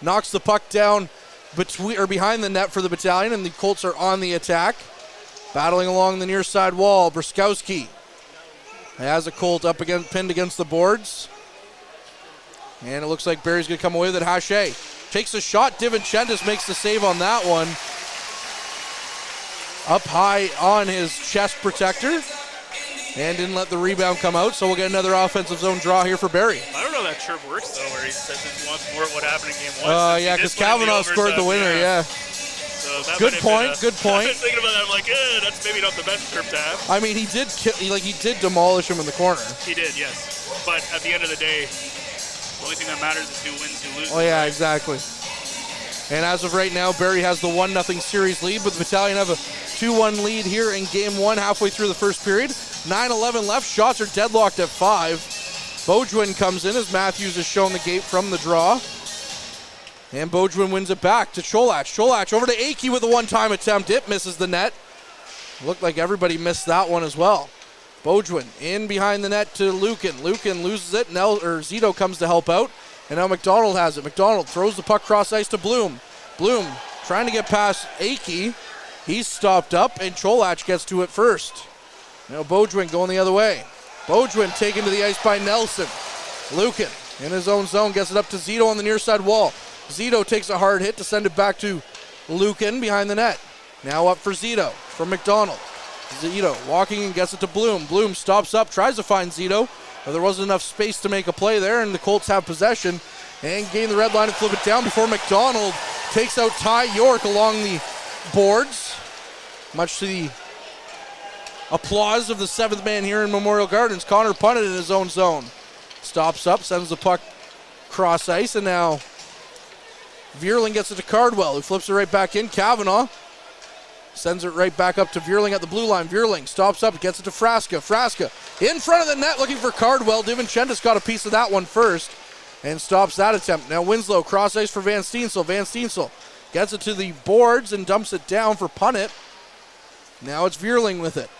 knocks the puck down behind the net for the Battalion, and the Colts are on the attack. Battling along the near side wall, Bruskowski has a Colt up against, pinned against the boards. And it looks like Barrie's going to come away with it. Hache takes a shot. DiVincentis makes the save on that one. Up high on his chest protector. And didn't let the rebound come out, so we'll get another offensive zone draw here for Barrie. I don't know how that chirp works, though, where he says he wants more of what happened in game one. Yeah, because Kavanaugh scored the winner, yeah. So Good point. I was thinking about that, I'm like, that's maybe not the best chirp to have. I mean, he did demolish him in the corner. He did, yes. But at the end of the day, the only thing that matters is who wins, who loses. Oh, yeah, right? exactly. And as of right now, Barrie has the 1-0 series lead, but the Battalion have a 2-1 lead here in game one, halfway through the first period. 9:11 left. Shots are deadlocked at 5. Beaudouin comes in as Matthews has shown the gate from the draw. And Beaudouin wins it back to Cholach. Cholach over to Akey with a one-time attempt. It misses the net. Looked like everybody missed that one as well. Beaudouin in behind the net to Lucan. Lucan loses it. Zito comes to help out. And now McDonald has it. McDonald throws the puck cross ice to Bloom. Bloom trying to get past Akey. He's stopped up, and Cholach gets to it first. Now Beaudouin going the other way. Beaudouin taken to the ice by Nelson. Lucan in his own zone gets it up to Zito on the near side wall. Zito takes a hard hit to send it back to Lucan behind the net. Now up for Zito from McDonald. Zito walking and gets it to Bloom. Bloom stops up, tries to find Zito, but there wasn't enough space to make a play there, and the Colts have possession and gain the red line and flip it down before McDonald takes out Ty York along the boards, much to the applause of the seventh man here in Memorial Gardens. Connor punted in his own zone. Stops up, sends the puck cross ice, and now Vierling gets it to Cardwell, who flips it right back in. Kavanaugh sends it right back up to Vierling at the blue line. Vierling stops up, gets it to Frasca. Frasca in front of the net looking for Cardwell. DiVincentis got a piece of that one first and stops that attempt. Now Winslow cross ice for Van Steensel. Van Steensel gets it to the boards and dumps it down for Punnett. Now it's Vierling with it.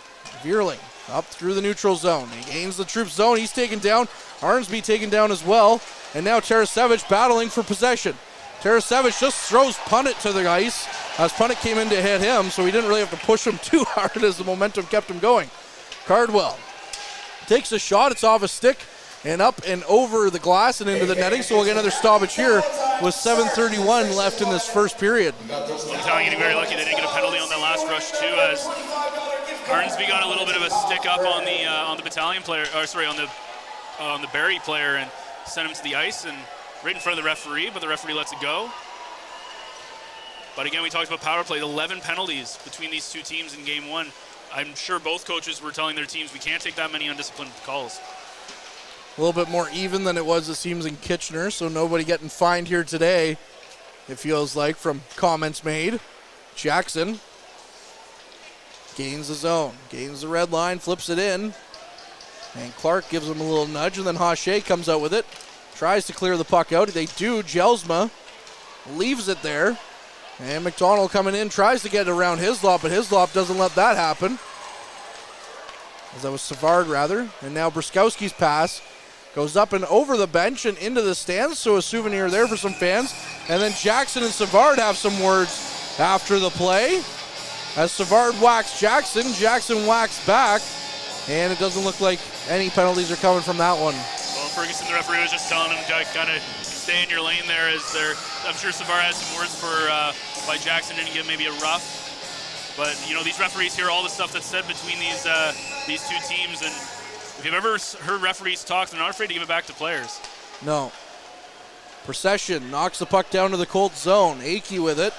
Vierling up through the neutral zone. He gains the Troops zone. He's taken down. Arnsby taken down as well. And now Tarasevich battling for possession. Tarasevich just throws Punnett to the ice as Punnett came in to hit him, so he didn't really have to push him too hard as the momentum kept him going. Cardwell takes a shot. It's off a stick and up and over the glass and into the netting, so we'll get another stoppage here with 7:31 left in this first period. Battalion getting very lucky they didn't get a penalty on that last rush too, as Arnsby got a little bit of a stick up on the Battalion player, on the Barrie player, and sent him to the ice and right in front of the referee, but the referee lets it go. But again, we talked about power play. 11 penalties between these two teams in game one. I'm sure both coaches were telling their teams we can't take that many undisciplined calls. A little bit more even than it was, it seems, in Kitchener, so nobody getting fined here today, it feels like, from comments made. Jackson gains the zone, gains the red line, flips it in, and Clark gives him a little nudge, and then Hache comes out with it, tries to clear the puck out. They do. Jelsma leaves it there, and McDonald coming in, tries to get around Hislop, but Hislop doesn't let that happen. As that was Savard, rather. And now Bruskowski's pass goes up and over the bench and into the stands, so a souvenir there for some fans. And then Jackson and Savard have some words after the play. As Savard whacks Jackson, Jackson whacks back, and it doesn't look like any penalties are coming from that one. Well, Ferguson, the referee, was just telling him to kind of stay in your lane there. I'm sure Savard has some words for why Jackson didn't give maybe a rough. But, you know, these referees hear all the stuff that's said between these two teams, and if you've ever heard referees talk, they're not afraid to give it back to players. No. Procession knocks the puck down to the Colts zone. Akey with it.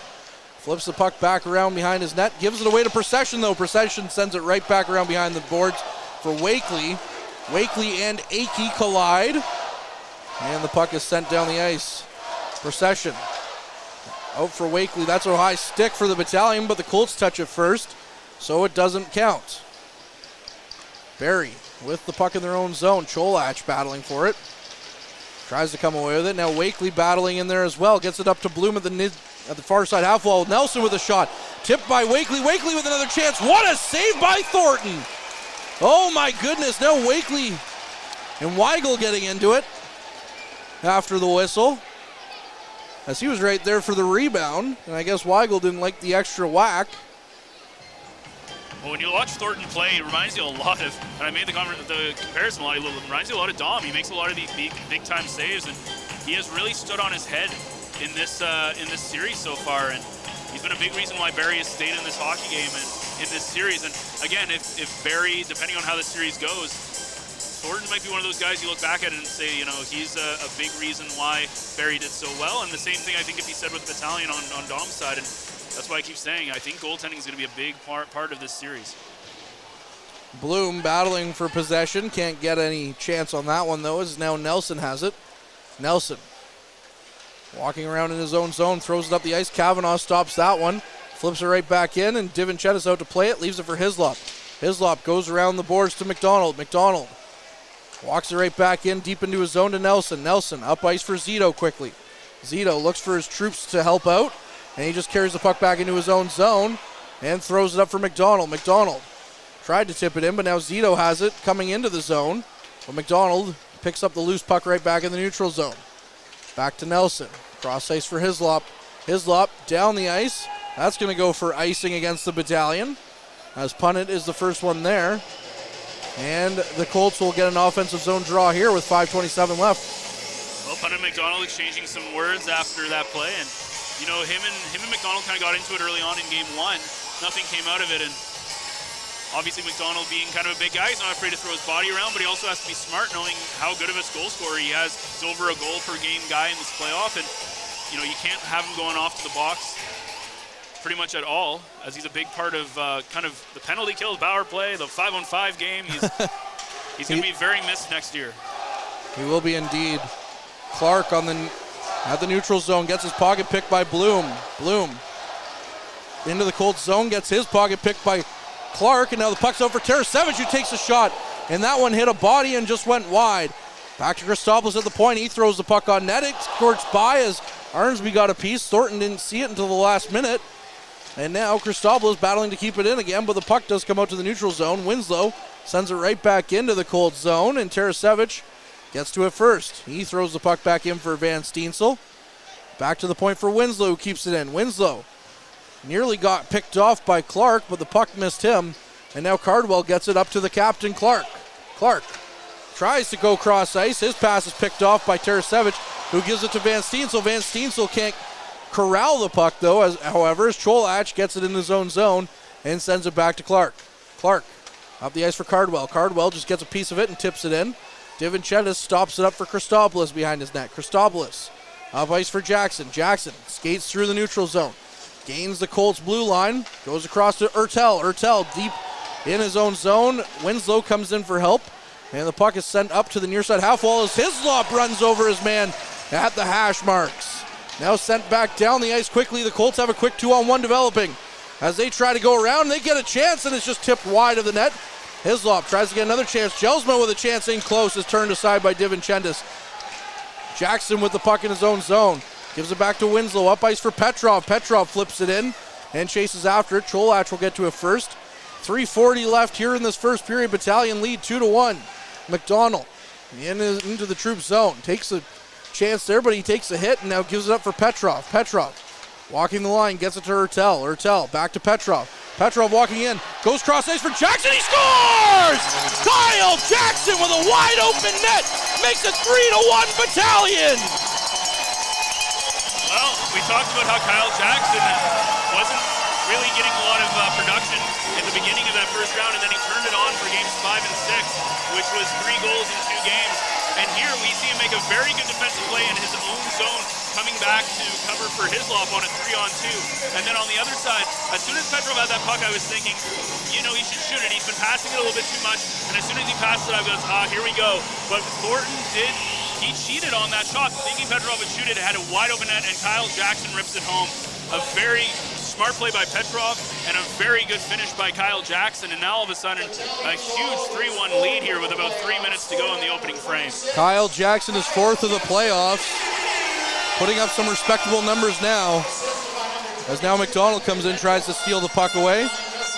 Flips the puck back around behind his net. Gives it away to Procession, though. Procession sends it right back around behind the boards for Wakely. Wakely and Akey collide. And the puck is sent down the ice. Procession out for Wakely. That's a high stick for the Battalion, but the Colts touch it first, so it doesn't count. Barrie with the puck in their own zone. Cholach battling for it. Tries to come away with it. Now Wakely battling in there as well. Gets it up to Bloom at the far side half wall. Nelson with a shot. Tipped by Wakely. Wakely with another chance. What a save by Thornton. Oh my goodness, now Wakely and Weigel getting into it after the whistle. As he was right there for the rebound, and I guess Weigel didn't like the extra whack. Well, when you watch Thornton play, it reminds you a lot of, and I made the comparison a lot, it reminds you a lot of Dom. He makes a lot of these big-time saves, and he has really stood on his head in this series so far, and he's been a big reason why Barrie has stayed in this hockey game and in this series. And again, if Barrie, depending on how the series goes, Thornton might be one of those guys you look back at and say, he's a big reason why Barrie did so well. And the same thing I think could be said with the Battalion on Dom's side. And that's why I keep saying I think goaltending is going to be a big part of this series. Bloom battling for possession. Can't get any chance on that one, though, as now Nelson has it. Nelson walking around in his own zone, throws it up the ice. Kavanaugh stops that one. Flips it right back in, and Divinchettis out to play it. Leaves it for Hislop. Hislop goes around the boards to McDonald. McDonald walks it right back in, deep into his zone to Nelson. Nelson up ice for Zito quickly. Zito looks for his troops to help out, and he just carries the puck back into his own zone and throws it up for McDonald. McDonald tried to tip it in, but now Zito has it coming into the zone. But McDonald picks up the loose puck right back in the neutral zone. Back to Nelson. Cross ice for Hislop. Hislop down the ice. That's going to go for icing against the Battalion, as Punnett is the first one there. And the Colts will get an offensive zone draw here with 5:27 left. Well, Punnett and McDonald exchanging some words after that play, and him and McDonald kind of got into it early on in game one. Nothing came out of it, and obviously McDonald being kind of a big guy, he's not afraid to throw his body around, but he also has to be smart knowing how good of a goal scorer he has. He's over a goal per game guy in this playoff, and you can't have him going off to the box pretty much at all, as he's a big part of kind of the penalty kills, power play, the 5-on-5 game. He's going to be very missed next year. He will be indeed. Clark at the neutral zone gets his pocket picked by Bloom. Bloom into the Colts zone, gets his pocket picked by Clark, and now the puck's out for Tarasevic, who takes a shot, and that one hit a body and just went wide. Back to Christopoulos at the point. He throws the puck on net. It squirts by as Arnsby got a piece. Thornton didn't see it until the last minute. And now Christopoulos battling to keep it in again, but the puck does come out to the neutral zone. Winslow sends it right back into the Colts zone, and Tarasevic gets to it first. He throws the puck back in for Van Steensel. Back to the point for Winslow, who keeps it in. Winslow nearly got picked off by Clark, but the puck missed him. And now Cardwell gets it up to the captain, Clark. Clark tries to go cross ice. His pass is picked off by Tarasevic, who gives it to Van Steensel. Van Steensel can't corral the puck, though, however, as Cholach gets it in his own zone and sends it back to Clark. Clark up the ice for Cardwell. Cardwell just gets a piece of it and tips it in. Divinchettis stops it up for Christopoulos behind his net. Christopoulos up ice for Jackson. Jackson skates through the neutral zone. Gains the Colts blue line. Goes across to Ertel. Ertel deep in his own zone. Winslow comes in for help. And the puck is sent up to the near side half wall as Hislop runs over his man at the hash marks. Now sent back down the ice quickly. The Colts have a quick 2-on-1 developing. As they try to go around, they get a chance, and it's just tipped wide of the net. Hislop tries to get another chance. Gelsman with a chance in close is turned aside by Divinchettis. Jackson with the puck in his own zone. Gives it back to Winslow. Up ice for Petrov. Petrov flips it in and chases after it. Cholach will get to it first. 3:40 left here in this first period. Battalion lead 2-1. McDonald into the troop zone. Takes a chance there, but he takes a hit and now gives it up for Petrov. Petrov walking the line, gets it to Ertel. Ertel back to Petrov. Petrov walking in, goes cross ice for Jackson. He scores! Kyle Jackson with a wide open net makes it 3-1 Battalion. Well, we talked about how Kyle Jackson wasn't really getting a lot of production at the beginning of that first round, and then he turned it on for games 5 and 6, which was 3 goals in 2 games. And here we see him make a very good defensive play in his own zone, coming back to cover for Hislop on a 3-on-2. And then on the other side, as soon as Petrov had that puck, I was thinking, he should shoot it. He's been passing it a little bit too much. And as soon as he passed it, I was, here we go. But Thornton he cheated on that shot, thinking Petrov would shoot it. It had a wide open net, and Kyle Jackson rips it home. A very smart play by Petrov and a very good finish by Kyle Jackson, and now all of a sudden a huge 3-1 lead here with about 3 minutes to go in the opening frame. Kyle Jackson is 4th of the playoffs, putting up some respectable numbers now. As now McDonald comes in, tries to steal the puck away.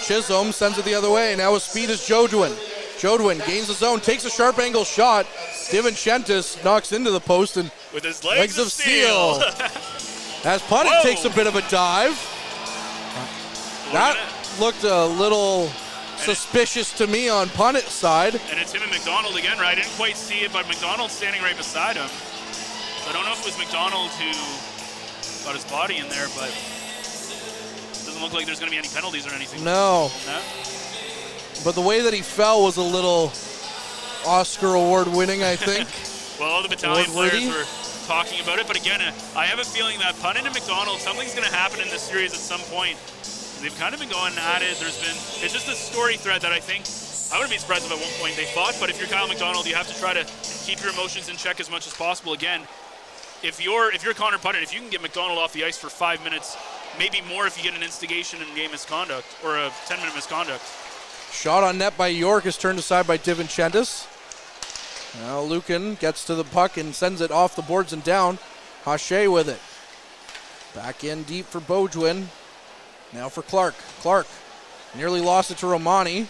Chisholm sends it the other way. Now with speed is Jodoin. Jodwin gains the zone, takes a sharp angle shot. DiVincentis knocks into the post and with his legs of steel. As Punnett takes a bit of a dive. That looked a little suspicious to me on Punnett's side. And it's him and McDonald again, right? I didn't quite see it, but McDonald's standing right beside him. So I don't know if it was McDonald who got his body in there, but it doesn't look like there's going to be any penalties or anything. No. But the way that he fell was a little Oscar Award winning, I think. Well, all the battalion players were talking about it, but again, I have a feeling that Punnett and McDonald, something's going to happen in this series at some point. They've kind of been going at it. It's just a story thread that I think, I wouldn't be surprised if at one point they fought, but if you're Kyle McDonald, you have to try to keep your emotions in check as much as possible. Again, if you're Connor Punnett, if you can get McDonald off the ice for 5 minutes, maybe more if you get an instigation and game misconduct, or a 10-minute misconduct. Shot on net by York is turned aside by DiVincentis. Now Lucan gets to the puck and sends it off the boards and down. Hache with it. Back in deep for Beaudouin. Now for Clark. Clark nearly lost it to Romani,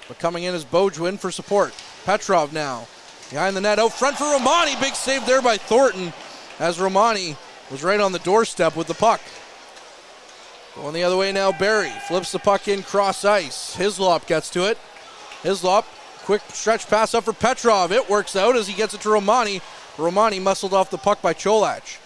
but coming in is Beaudouin for support. Petrov now behind the net, out front for Romani. Big save there by Thornton as Romani was right on the doorstep with the puck. Going the other way now, Barrie flips the puck in cross ice. Hislop gets to it. Hislop, quick stretch pass up for Petrov. It works out as he gets it to Romani. Romani muscled off the puck by Cholach.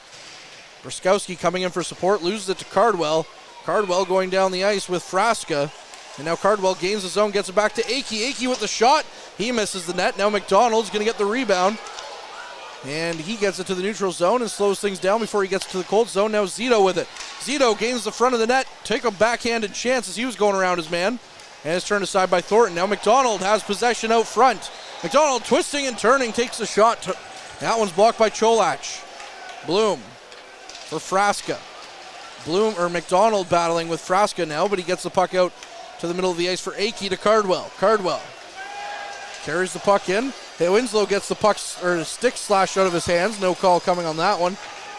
Bruskowski coming in for support, loses it to Cardwell. Cardwell going down the ice with Frasca. And now Cardwell gains the zone, gets it back to Akey. Akey with the shot. He misses the net. Now McDonald's going to get the rebound. And he gets it to the neutral zone and slows things down before he gets to the cold zone. Now Zito with it. Zito gains the front of the net. Take a backhanded chance as he was going around his man. And it's turned aside by Thornton. Now McDonald has possession out front. McDonald twisting and turning, takes the shot. That one's blocked by Cholach. Bloom for Frasca. McDonald battling with Frasca now, but he gets the puck out to the middle of the ice for Akey to Cardwell. Cardwell carries the puck in. Hey, Winslow gets the puck or stick slashed out of his hands. No call coming on that one.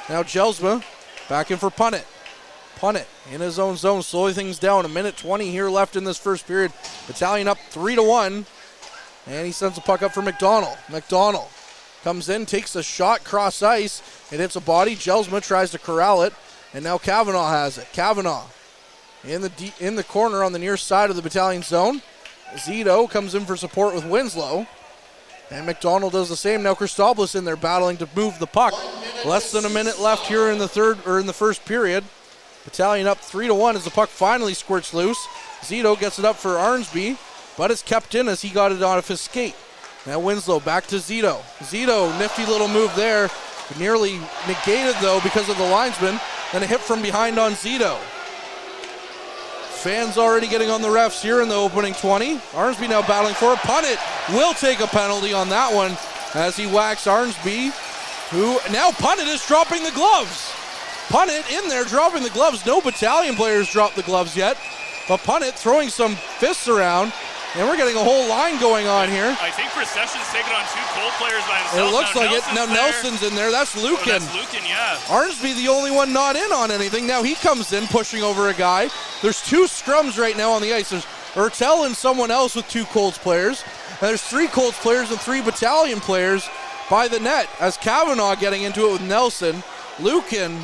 Now Jelsma back in for Punnett. Punnett in his own zone, slowing things down. 1:20 here left in this first period. Battalion up 3-1. And he sends the puck up for McDonald. McDonald comes in, takes a shot cross ice. It hits a body. Jelsma tries to corral it. And now Kavanaugh has it. Kavanaugh in the corner on the near side of the battalion zone. Zito comes in for support with Winslow. And McDonald does the same. Now Christopoulos in there battling to move the puck. Less than a minute left here in the first period. Battalion up 3-1 as the puck finally squirts loose. Zito gets it up for Arnsby, but it's kept in as he got it off his skate. Now Winslow back to Zito. Zito, nifty little move there. Nearly negated though because of the linesman. Then a hit from behind on Zito. Fans already getting on the refs here in the opening 20. Arnsby now battling for it. Punnett will take a penalty on that one as he whacks Arnsby, who now Punnett is dropping the gloves. Punnett in there dropping the gloves. No battalion players dropped the gloves yet, but Punnett throwing some fists around. And we're getting a whole line going on here. I think Procession's taking on 2 Colt players by himself. It looks like it. Now Nelson's in there. That's Lucan. Oh, that's Lucan, yeah. Arnsby the only one not in on anything. Now he comes in pushing over a guy. There's 2 scrums right now on the ice. There's Ertel and someone else with 2 Colts players. And there's 3 Colts players and 3 battalion players by the net. As Kavanaugh getting into it with Nelson. Lucan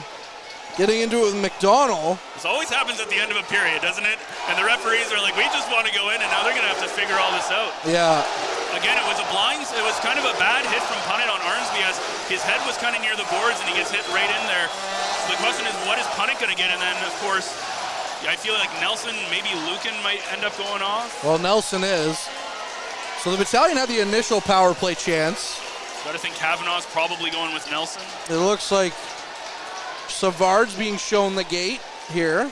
getting into it with McDonald. This always happens at the end of a period, doesn't it? And the referees are like, we just want to go in, and now they're going to have to figure all this out. Yeah. Again, it was kind of a bad hit from Punnett on Arnsby as his head was kind of near the boards and he gets hit right in there. So the question is, what is Punnett going to get? And then, of course, I feel like Nelson, maybe Lucan might end up going off. Well, Nelson is. So the battalion had the initial power play chance. Got to think Kavanaugh's probably going with Nelson. It looks like Savard's being shown the gate here.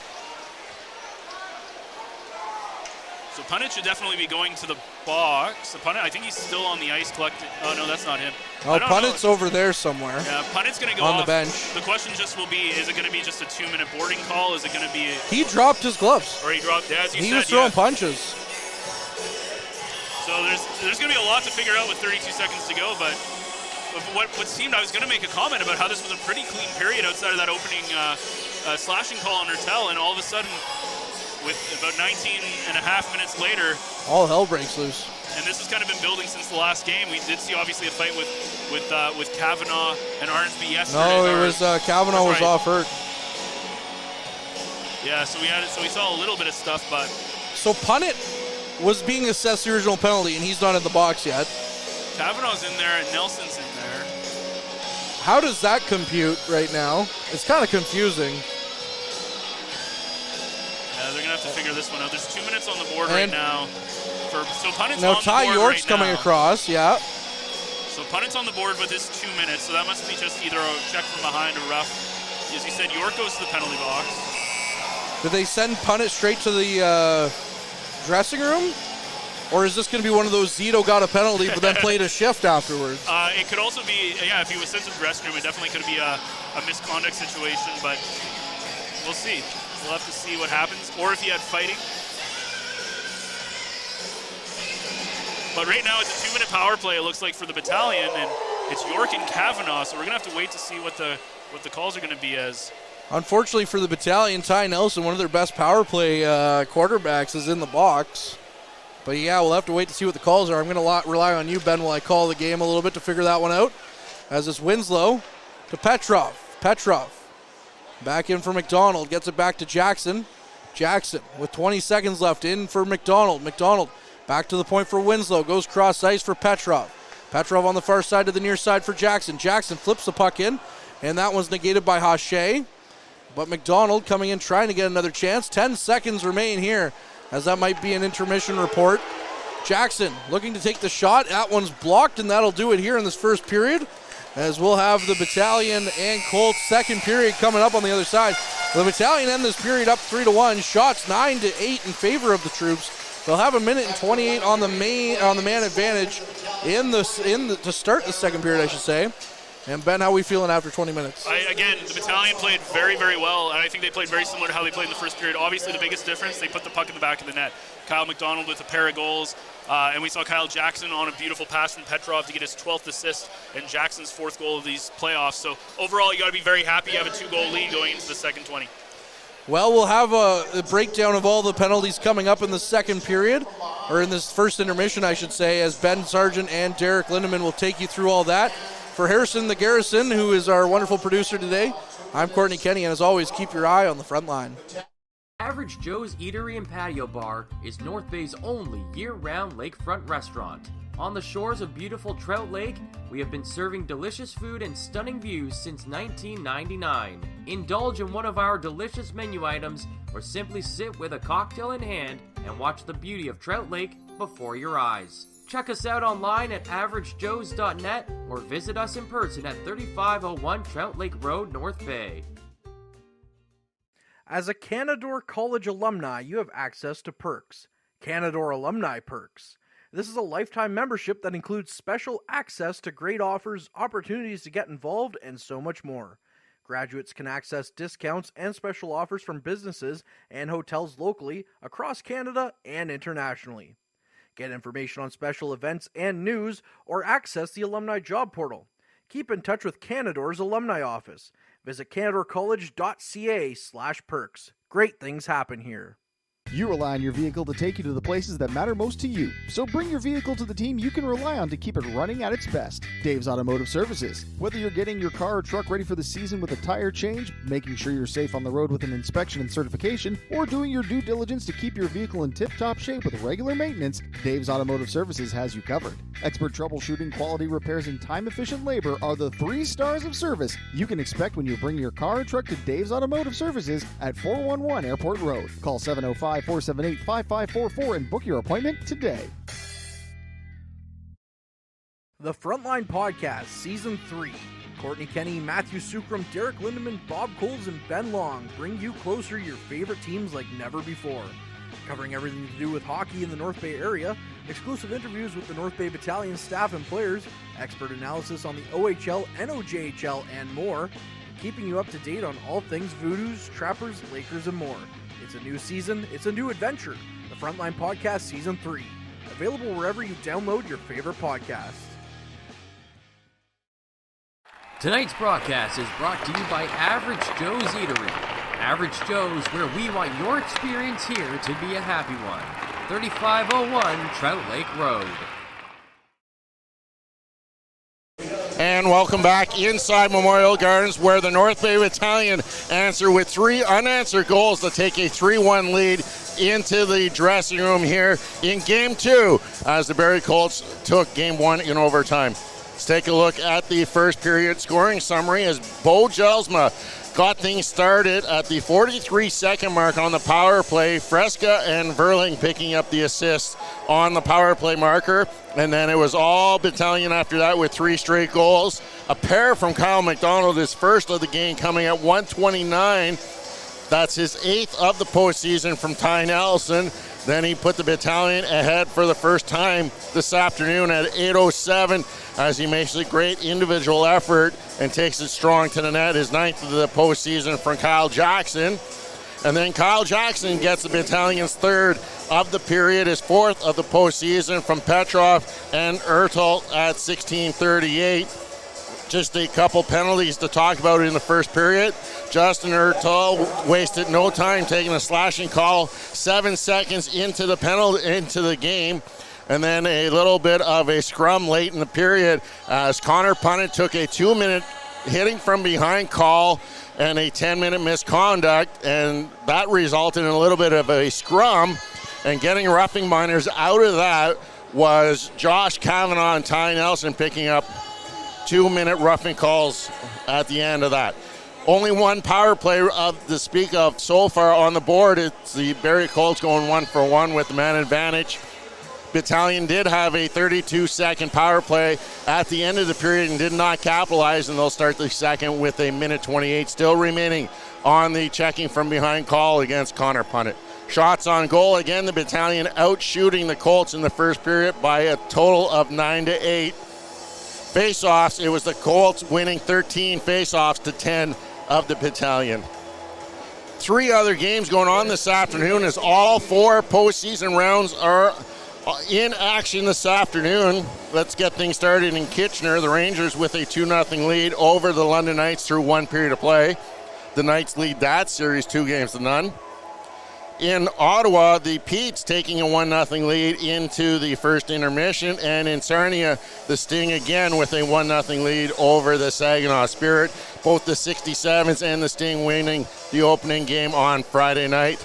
So Punnett should definitely be going to the box. So Punnett, I think he's still on the ice collecting. Oh, no, that's not him. Oh, Punnett's over there somewhere. Yeah, Punnett's going to go on off. The bench. The question just will be, is it going to be just a 2-minute boarding call? Is it going to be... He dropped his gloves. Or he dropped, yeah, as you said. He was throwing punches. So there's going to be a lot to figure out with 32 seconds to go, but what seemed, I was going to make a comment about how this was a pretty clean period outside of that opening slashing call on Ertel, and all of a sudden, with about 19 and a half minutes later, all hell breaks loose. and this has kind of been building since the last game. We did see obviously a fight with Kavanaugh and Arnsby yesterday. No, it was Kavanaugh was off hurt. Yeah, so we saw a little bit of stuff, but so Punnett was being assessed the original penalty, and he's not in the box yet. Kavanaugh's in there and Nelson's in there. How does that compute right now? It's kind of confusing. Yeah, they're gonna have to figure this one out. There's 2 minutes on the board right now. So Punnett's now on Ty the board York's right coming now. across, yeah. So Punnett's on the board with his 2 minutes, so that must be just either a check from behind or rough. As you said, York goes to the penalty box. Did they send Punnett straight to the dressing room? Or is this going to be one of those Zito got a penalty but then played a shift afterwards? It could also be, yeah, if he was sent to the dressing room, it definitely could be a misconduct situation, but we'll see. We'll have to see what happens, or if he had fighting. But right now it's a 2-minute power play, it looks like, for the Battalion, and it's York and Kavanaugh, so we're going to have to wait to see what the calls are going to be as. Unfortunately for the Battalion, Ty Nelson, one of their best power play quarterbacks, is in the box. But yeah, we'll have to wait to see what the calls are. I'm going to rely on you, Ben, while I call the game a little bit to figure that one out. As it's Winslow to Petrov. Petrov back in for McDonald. Gets it back to Jackson. Jackson with 20 seconds left in for McDonald. McDonald back to the point for Winslow. Goes cross ice for Petrov. Petrov on the far side to the near side for Jackson. Jackson flips the puck in, and that one's negated by Hache. But McDonald coming in trying to get another chance. 10 seconds remain here, as that might be an intermission report. Jackson looking to take the shot. That one's blocked, and that'll do it here in this first period, as we'll have the Battalion and Colts second period coming up on the other side. The Battalion end this period up 3-1. Shots 9-8 in favor of the troops. They'll have a minute and 28 on the man advantage to start the second period, I should say. And Ben, how are we feeling after 20 minutes? Again, the Battalion played very, very well, and I think they played very similar to how they played in the first period. Obviously, the biggest difference, they put the puck in the back of the net. Kyle McDonald with a pair of goals, and we saw Kyle Jackson on a beautiful pass from Petrov to get his 12th assist and Jackson's 4th goal of these playoffs. So overall, you got to be very happy you have a 2-goal lead going into the second 20. Well, we'll have a breakdown of all the penalties coming up in the second period, or in this first intermission, I should say, as Ben Sargent and Derek Lindemann will take you through all that. For Harrison the Garrison, who is our wonderful producer today, I'm Courtney Kenny, and as always, keep your eye on the front line. Average Joe's Eatery and Patio Bar is North Bay's only year-round lakefront restaurant. On the shores of beautiful Trout Lake, we have been serving delicious food and stunning views since 1999. Indulge in one of our delicious menu items, or simply sit with a cocktail in hand and watch the beauty of Trout Lake before your eyes. Check us out online at averagejoes.net or visit us in person at 3501 Trout Lake Road, North Bay. As a Canadore College alumni, you have access to perks. Canadore Alumni Perks. This is a lifetime membership that includes special access to great offers, opportunities to get involved, and so much more. Graduates can access discounts and special offers from businesses and hotels locally, across Canada, and internationally. Get information on special events and news, or access the alumni job portal. Keep in touch with Canadore's alumni office. Visit canadorecollege.ca/perks. Great things happen here. You rely on your vehicle to take you to the places that matter most to you. So bring your vehicle to the team you can rely on to keep it running at its best. Dave's Automotive Services. Whether you're getting your car or truck ready for the season with a tire change, making sure you're safe on the road with an inspection and certification, or doing your due diligence to keep your vehicle in tip-top shape with regular maintenance, Dave's Automotive Services has you covered. Expert troubleshooting, quality repairs, and time-efficient labor are the 3 stars of service you can expect when you bring your car or truck to Dave's Automotive Services at 411 Airport Road. Call 705-478-5544 and book your appointment today. The Frontline Podcast, Season 3. Courtney Kenny, Matthew Sukram, Derek Lindemann, Bob Coles, and Ben Long bring you closer to your favorite teams like never before. Covering everything to do with hockey in the North Bay area, exclusive interviews with the North Bay Battalion staff and players, expert analysis on the OHL, NOJHL, and more, keeping you up to date on all things Voodoos, Trappers, Lakers, and more. It's a new season, it's a new adventure. The Frontline Podcast Season 3. Available wherever you download your favorite podcasts. Tonight's broadcast is brought to you by Average Joe's Eatery. Average Joe's, where we want your experience here to be a happy one. 3501 Trout Lake Road. And welcome back inside Memorial Gardens, where the North Bay Battalion answer with 3 unanswered goals to take a 3-1 lead into the dressing room here in Game 2 as the Barrie Colts took Game 1 in overtime. Let's take a look at the first period scoring summary as Bo Jelsma got things started at the 43-second mark on the power play. Fresca and Verling picking up the assist on the power play marker. And then it was all Battalion after that with 3 straight goals. A pair from Kyle McDonald, his first of the game, coming at 1:29. That's his 8th of the postseason from Ty Nelson. Then he put the Battalion ahead for the first time this afternoon at 8:07 as he makes a great individual effort and takes it strong to the net. His 9th of the postseason from Kyle Jackson. And then Kyle Jackson gets the Battalion's 3rd of the period, his 4th of the postseason from Petrov and Ertel at 16:38. Just a couple penalties to talk about in the first period. Justin Ertel wasted no time taking a slashing call 7 seconds into the game. And then a little bit of a scrum late in the period as Connor Punnett took a 2-minute hitting from behind call and a 10-minute misconduct, and that resulted in a little bit of a scrum. And getting roughing minors out of that was Josh Kavanaugh and Ty Nelson picking up 2-minute roughing calls at the end of that. Only one power play to speak of so far on the board. It's the Barrie Colts going 1-for-1 with the man advantage. Battalion did have a 32-second power play at the end of the period and did not capitalize, and they'll start the second with a minute 28 still remaining on the checking from behind call against Connor Punnett. Shots on goal, again, the Battalion out shooting the Colts in the first period by a total of 9-8. Face-offs, it was the Colts winning 13 face-offs to 10 of the Battalion. 3 other games going on this afternoon as all 4 postseason rounds are in action this afternoon. Let's get things started in Kitchener. The Rangers with a 2-0 lead over the London Knights through 1 period of play. The Knights lead that series 2-0. In Ottawa, the Petes taking a 1-0 lead into the first intermission. And in Sarnia, the Sting again with a 1-0 lead over the Saginaw Spirit. Both the 67s and the Sting winning the opening game on Friday night.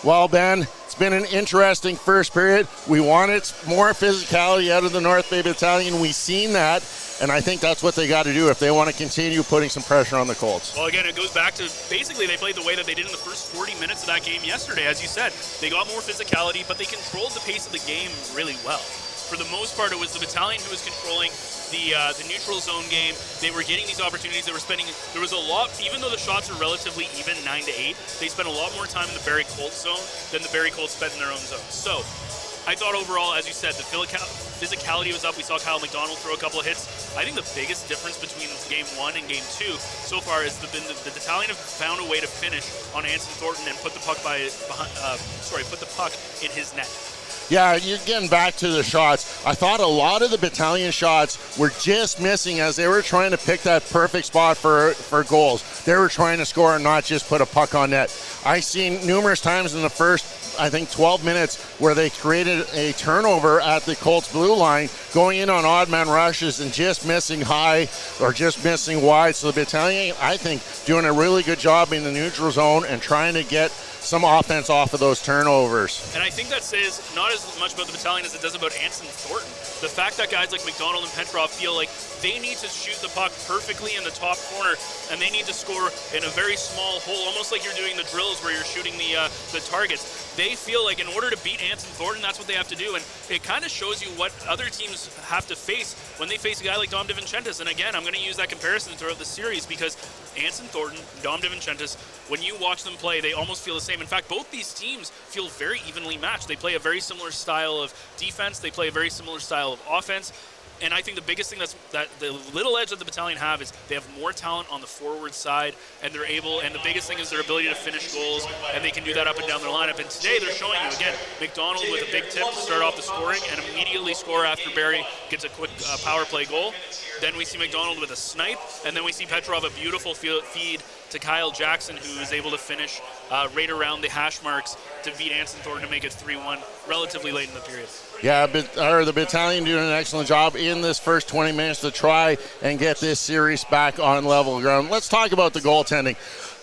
Well, Ben, it's been an interesting first period. We wanted more physicality out of the North Bay Battalion. We've seen that, and I think that's what they got to do if they want to continue putting some pressure on the Colts. Well, again, it goes back to basically they played the way that they did in the first 40 minutes of that game yesterday. As you said, they got more physicality, but they controlled the pace of the game really well. For the most part, it was the Battalion who was controlling the neutral zone game. They were getting these opportunities. They were spending, there was a lot, even though the shots are relatively even, 9-8, they spent a lot more time in the Barrie Colts zone than the Barrie Colts spent in their own zone. So I thought overall, as you said, the physicality was up. We saw Kyle McDonald throw a couple of hits. I think the biggest difference between Game 1 and Game 2 so far is the Battalion have found a way to finish on Anson Thornton and put the puck put the puck in his net. Yeah, you're getting back to the shots. I thought a lot of the Battalion shots were just missing as they were trying to pick that perfect spot for goals. They were trying to score and not just put a puck on net. I've seen numerous times in the first, I think, 12 minutes where they created a turnover at the Colts blue line, going in on odd man rushes and just missing high or just missing wide. So the Battalion, I think, doing a really good job in the neutral zone and trying to get some offense off of those turnovers. And I think that says not as much about the Battalion as it does about Anson Thornton. The fact that guys like McDonald and Petrov feel like they need to shoot the puck perfectly in the top corner, and they need to score in a very small hole, almost like you're doing the drills where you're shooting the targets. They feel like in order to beat Anson Thornton, that's what they have to do, and it kind of shows you what other teams have to face when they face a guy like Dom DiVincentis. And again, I'm going to use that comparison throughout the series because Anson Thornton, Dom DiVincentis, when you watch them play, they almost feel the same. In fact, both these teams feel very evenly matched. They play a very similar style of defense. They play a very similar style of offense. And I think the biggest thing that the little edge that the Battalion have is they have more talent on the forward side, and they're able, and the biggest thing is their ability to finish goals, and they can do that up and down their lineup. And today they're showing you, again, McDonald with a big tip to start off the scoring and immediately score after Barrie gets a quick power play goal. Then we see McDonald with a snipe, and then we see Petrov a beautiful feed to Kyle Jackson, who is able to finish right around the hash marks to beat Anson Thornton to make it 3-1 relatively late in the period. Yeah, the Battalion doing an excellent job in this first 20 minutes to try and get this series back on level ground. Let's talk about the goaltending.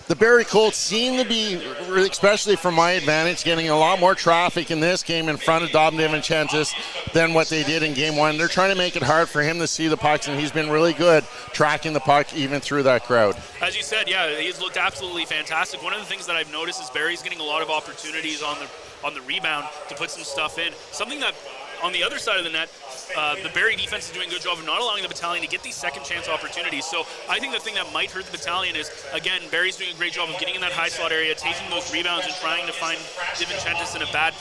The Barrie Colts seem to be, especially from my advantage, getting a lot more traffic in this game in front of Dom DiVincentis than what they did in Game 1. They're trying to make it hard for him to see the pucks, and he's been really good tracking the puck even through that crowd. As you said, yeah, he's looked absolutely fantastic. One of the things that I've noticed is Barrie's getting a lot of opportunities on the rebound to put some stuff in. Something that on the other side of the net, the Barrie defense is doing a good job of not allowing the Battalion to get these second chance opportunities. So I think the thing that might hurt the Battalion is, again, Barrie's doing a great job of getting in that high slot area, taking those rebounds and trying to find DiVincentis in a bad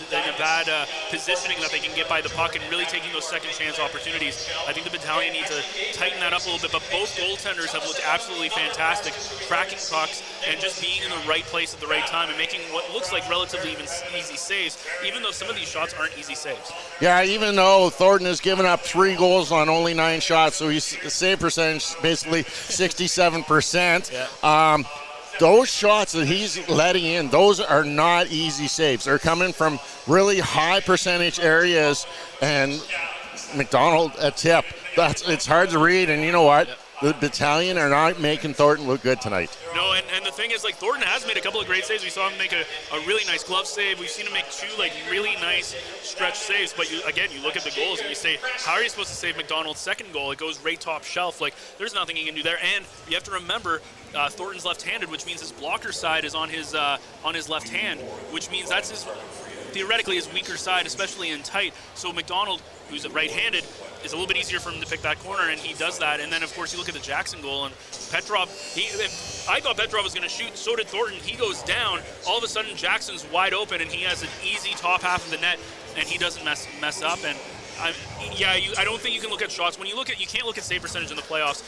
positioning that they can get by the puck and really taking those second chance opportunities. I think the Battalion needs to tighten that up a little bit, but both goaltenders have looked absolutely fantastic, tracking pucks and just being in the right place at the right time and making what looks like relatively even easy saves, even though some of these shots aren't easy saves. Yeah, even though Thornton has given up 3 goals on only 9 shots, so his save percentage basically 67%. Yeah. Those shots that he's letting in, those are not easy saves. They're coming from really high percentage areas, and McDonald a tip. It's hard to read, and you know what? Yep. The Battalion are not making Thornton look good tonight. No, and the thing is, like, Thornton has made a couple of great saves. We saw him make a really nice glove save. We've seen him make 2 really nice stretch saves. But you look at the goals and you say, how are you supposed to save McDonald's second goal? It goes right top shelf. Like, there's nothing he can do there. And you have to remember, Thornton's left-handed, which means his blocker side is on his left hand, which means that's theoretically his weaker side, especially in tight. So McDonald, who's right-handed, is a little bit easier for him to pick that corner, and he does that. And then, of course, you look at the Jackson goal, and Petrov, I thought Petrov was going to shoot, so did Thornton. He goes down. All of a sudden, Jackson's wide open, and he has an easy top half of the net, and he doesn't mess up. And I don't think you can look at shots. When you can't look at save percentage in the playoffs.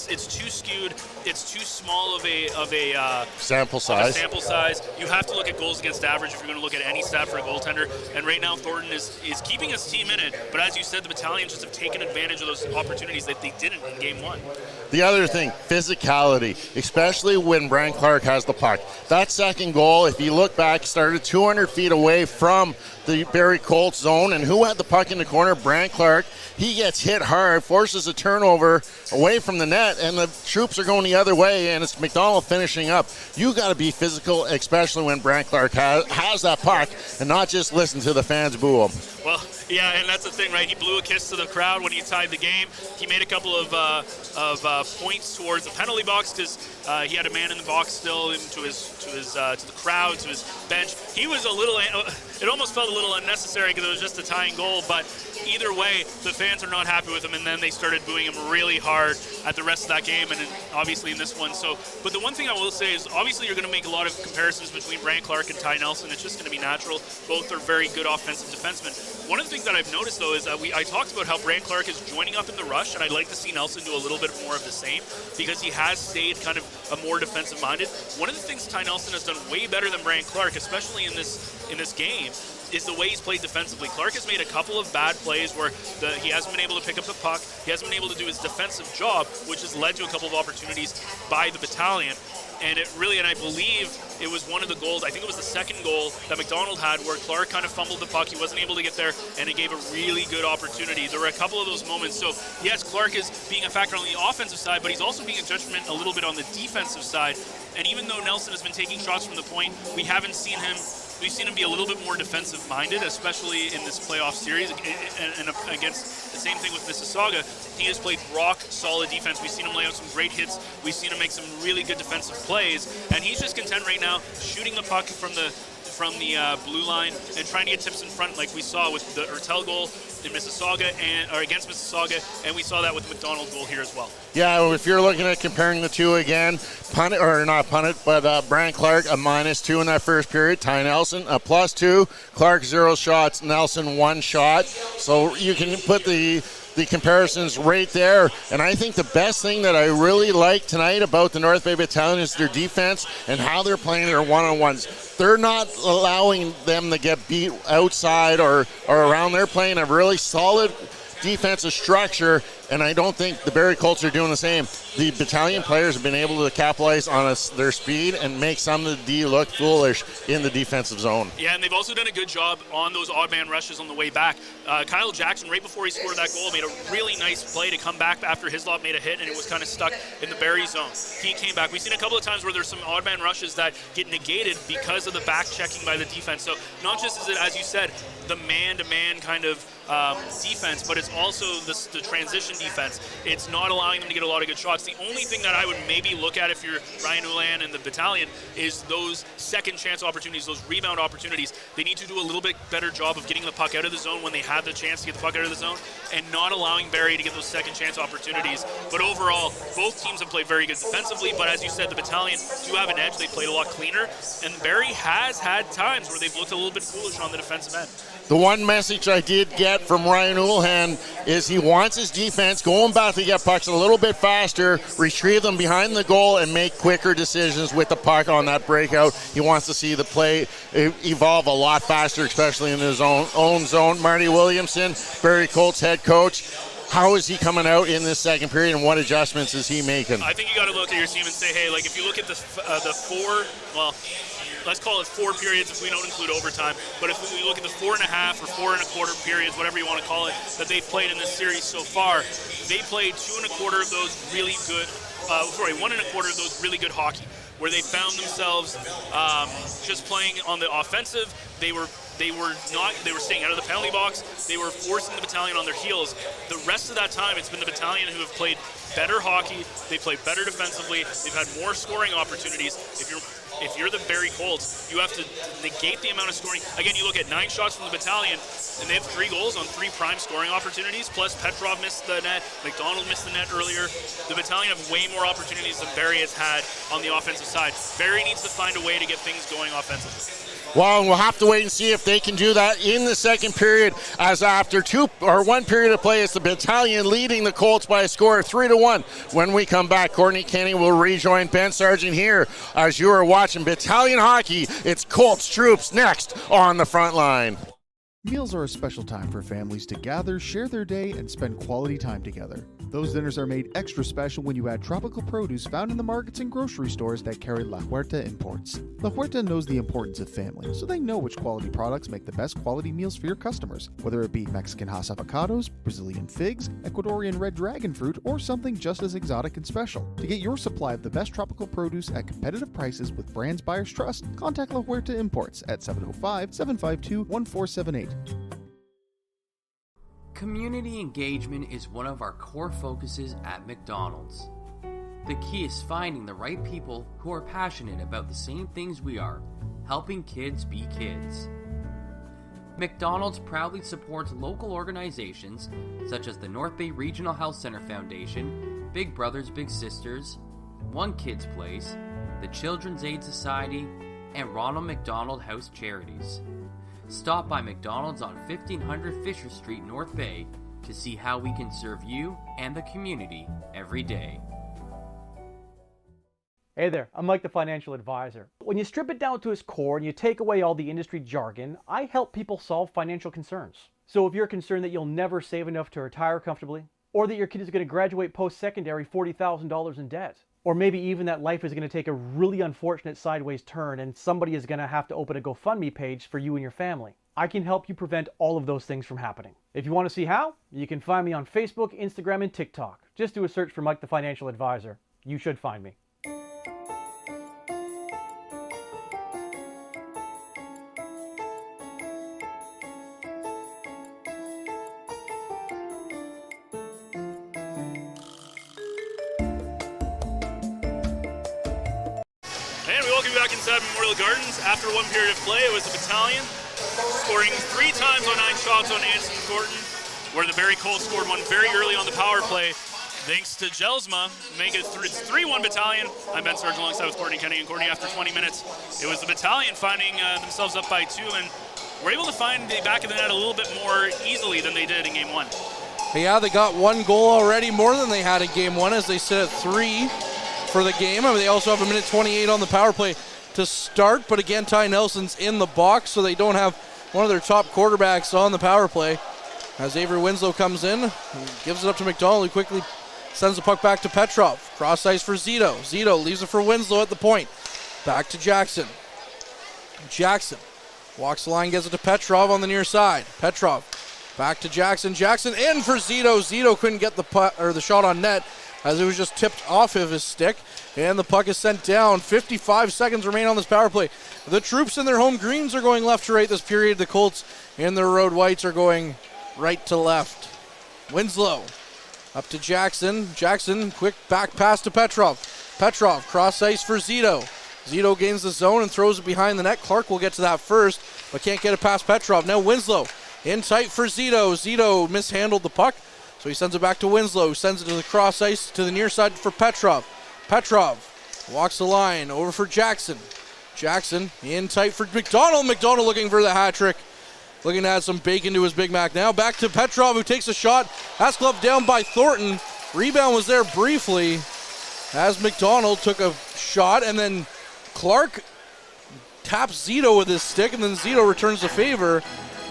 It's too skewed. It's too small of a sample size. You have to look at goals against average if you're going to look at any stat for a goaltender. And right now, Thornton is keeping his team in it. But as you said, the Battalions just have taken advantage of those opportunities that they didn't in Game 1. The other thing, physicality, especially when Brian Clark has the puck. That second goal, if you look back, started 200 feet away from the Barrie Colts zone, and who had the puck in the corner? Brian Clark. He gets hit hard, forces a turnover away from the net, and the troops are going the other way, and it's McDonald finishing up. You got to be physical, especially when Brian Clark has that puck, and not just listen to the fans boo him. Well, yeah, and that's the thing, right? He blew a kiss to the crowd when he tied the game. He made a couple of points towards the penalty box because he had a man in the box still, to the crowd, to his bench. He was a little. It almost felt a little unnecessary because it was just a tying goal, but either way, the fans are not happy with him, and then they started booing him really hard at the rest of that game, and obviously in this one. So, but the one thing I will say is, obviously, you're going to make a lot of comparisons between Brian Clark and Ty Nelson. It's just going to be natural. Both are very good offensive defensemen. One of the things that I've noticed, though, is that I talked about how Brian Clark is joining up in the rush, and I'd like to see Nelson do a little bit more of the same because he has stayed kind of a more defensive-minded. One of the things Ty Nelson has done way better than Brian Clark, especially in this game, is the way he's played defensively. Clark has made a couple of bad plays where he hasn't been able to pick up the puck. He hasn't been able to do his defensive job, which has led to a couple of opportunities by the Battalion. And I believe it was one of the goals, I think it was the second goal that McDonald had where Clark kind of fumbled the puck. He wasn't able to get there, and it gave a really good opportunity. There were a couple of those moments. So, yes, Clark is being a factor on the offensive side, but he's also being a judgment a little bit on the defensive side. And even though Nelson has been taking shots from the point, we've seen him be a little bit more defensive-minded, especially in this playoff series. And against the same thing with Mississauga, he has played rock-solid defense. We've seen him lay out some great hits. We've seen him make some really good defensive plays. And he's just content right now shooting the puck from the blue line and trying to get tips in front, like we saw with the Ertel goal in Mississauga against Mississauga, and we saw that with the McDonald goal here as well. Yeah, if you're looking at comparing the two again, Brian Clark a -2 in that first period, Ty Nelson a +2, Clark 0 shots, Nelson 1 shot. So you can put the comparisons right there. And I think the best thing that I really like tonight about the North Bay Battalion is their defense and how they're playing their one-on-ones. They're not allowing them to get beat outside or around. They're playing a really solid defensive structure, and I don't think the Barrie Colts are doing the same. The Battalion players have been able to capitalize on their speed and make some of the D look foolish in the defensive zone. Yeah, and they've also done a good job on those odd man rushes on the way back. Kyle Jackson, right before he scored that goal, made a really nice play to come back after Hislop made a hit and it was kind of stuck in the Barrie zone. He came back. We've seen a couple of times where there's some odd man rushes that get negated because of the back checking by the defense. So not just is it, as you said, the man-to-man kind of defense, but it's also the transition defense. It's not allowing them to get a lot of good shots. The only thing that I would maybe look at if you're Ryan Ulan and the Battalion is those second chance opportunities, those rebound opportunities. They need to do a little bit better job of getting the puck out of the zone when they have the chance to get the puck out of the zone and not allowing Barrie to get those second chance opportunities. But overall, both teams have played very good defensively, but as you said, the Battalion do have an edge. They played a lot cleaner, and Barrie has had times where they've looked a little bit foolish on the defensive end. The one message I did get from Ryan Ullhan is he wants his defense going back to get pucks a little bit faster, retrieve them behind the goal, and make quicker decisions with the puck on that breakout. He wants to see the play evolve a lot faster, especially in his own zone. Marty Williamson, Barrie Colts head coach. How is he coming out in this second period, and what adjustments is he making? I think you got to look at your team and say, hey, like if you look at the four, well, let's call it 4 periods if we don't include overtime. But if we look at the 4.5 or 4 1/4 periods, whatever you want to call it, that they've played in this series so far, they played 2 1/4 of those really good, 1 1/4 of those really good hockey, where they found themselves just playing on the offensive. They were staying out of the penalty box. They were forcing the Battalion on their heels. The rest of that time, it's been the Battalion who have played better hockey. They played better defensively. They've had more scoring opportunities. If you're the Barrie Colts, you have to negate the amount of scoring. Again, you look at 9 shots from the Battalion, and they have 3 goals on 3 prime scoring opportunities, plus Petrov missed the net, McDonald missed the net earlier. The Battalion have way more opportunities than Barrie has had on the offensive side. Barrie needs to find a way to get things going offensively. Well, we'll have to wait and see if they can do that in the second period, as after 1 period of play, it's the Battalion leading the Colts by a score of 3-1. When we come back, Courtney Kenny will rejoin Ben Sargent here as you are watching Battalion Hockey. It's Colts Troops next on the front line. Meals are a special time for families to gather, share their day, and spend quality time together. Those dinners are made extra special when you add tropical produce found in the markets and grocery stores that carry La Huerta imports. La Huerta knows the importance of family, so they know which quality products make the best quality meals for your customers, whether it be Mexican Hass avocados, Brazilian figs, Ecuadorian red dragon fruit, or something just as exotic and special. To get your supply of the best tropical produce at competitive prices with brands buyers trust, contact La Huerta Imports at 705-752-1478. Community engagement is one of our core focuses at McDonald's. The key is finding the right people who are passionate about the same things we are, helping kids be kids. McDonald's proudly supports local organizations such as the North Bay Regional Health Center Foundation, Big Brothers Big Sisters, One Kids Place, the Children's Aid Society, and Ronald McDonald House Charities. Stop by McDonald's on 1500 Fisher Street, North Bay, to see how we can serve you and the community every day. Hey there, I'm Mike the Financial Advisor. When you strip it down to its core and you take away all the industry jargon, I help people solve financial concerns. So if you're concerned that you'll never save enough to retire comfortably, or that your kid is going to graduate post-secondary $40,000 in debt, or maybe even that life is going to take a really unfortunate sideways turn and somebody is going to have to open a GoFundMe page for you and your family, I can help you prevent all of those things from happening. If you want to see how, you can find me on Facebook, Instagram, and TikTok. Just do a search for Mike the Financial Advisor. You should find me. Inside Memorial Gardens. After 1 period of play, it was the Battalion scoring 3 times on 9 shots on Anson Thornton, where the Barrie Colts scored one very early on the power play. Thanks to Jelsma, make it 3-1 Battalion. I'm Ben Sargent alongside with Courtney Kenny. And Courtney, after 20 minutes, it was the Battalion finding themselves up by 2 and were able to find the back of the net a little bit more easily than they did in Game 1. Yeah, they got 1 goal already, more than they had in Game 1, as they sit at 3 for the game. I mean, they also have 1:28 on the power play to start, but again, Ty Nelson's in the box, so they don't have one of their top quarterbacks on the power play. as Avery Winslow comes in, and gives it up to McDonald, who quickly sends the puck back to Petrov. Cross ice for Zito. Zito leaves it for Winslow at the point. Back to Jackson. Jackson walks the line, gives it to Petrov on the near side. Petrov back to Jackson. Jackson in for Zito. Zito couldn't get the shot on net as it was just tipped off of his stick. And the puck is sent down. 55 seconds remain on this power play. The troops in their home greens are going left to right this period. The Colts in their road whites are going right to left. Winslow up to Jackson. Jackson, quick back pass to Petrov. Petrov, cross ice for Zito. Zito gains the zone and throws it behind the net. Clark will get to that first, but can't get it past Petrov. Now Winslow in tight for Zito. Zito mishandled the puck, so he sends it back to Winslow. Sends it to the cross ice to the near side for Petrov. Petrov walks the line over for Jackson. Jackson in tight for McDonald. McDonald looking for the hat trick. Looking to add some bacon to his Big Mac now. Back to Petrov, who takes a shot. That's gloved down by Thornton. Rebound was there briefly as McDonald took a shot, and then Clark taps Zito with his stick, and then Zito returns the favor,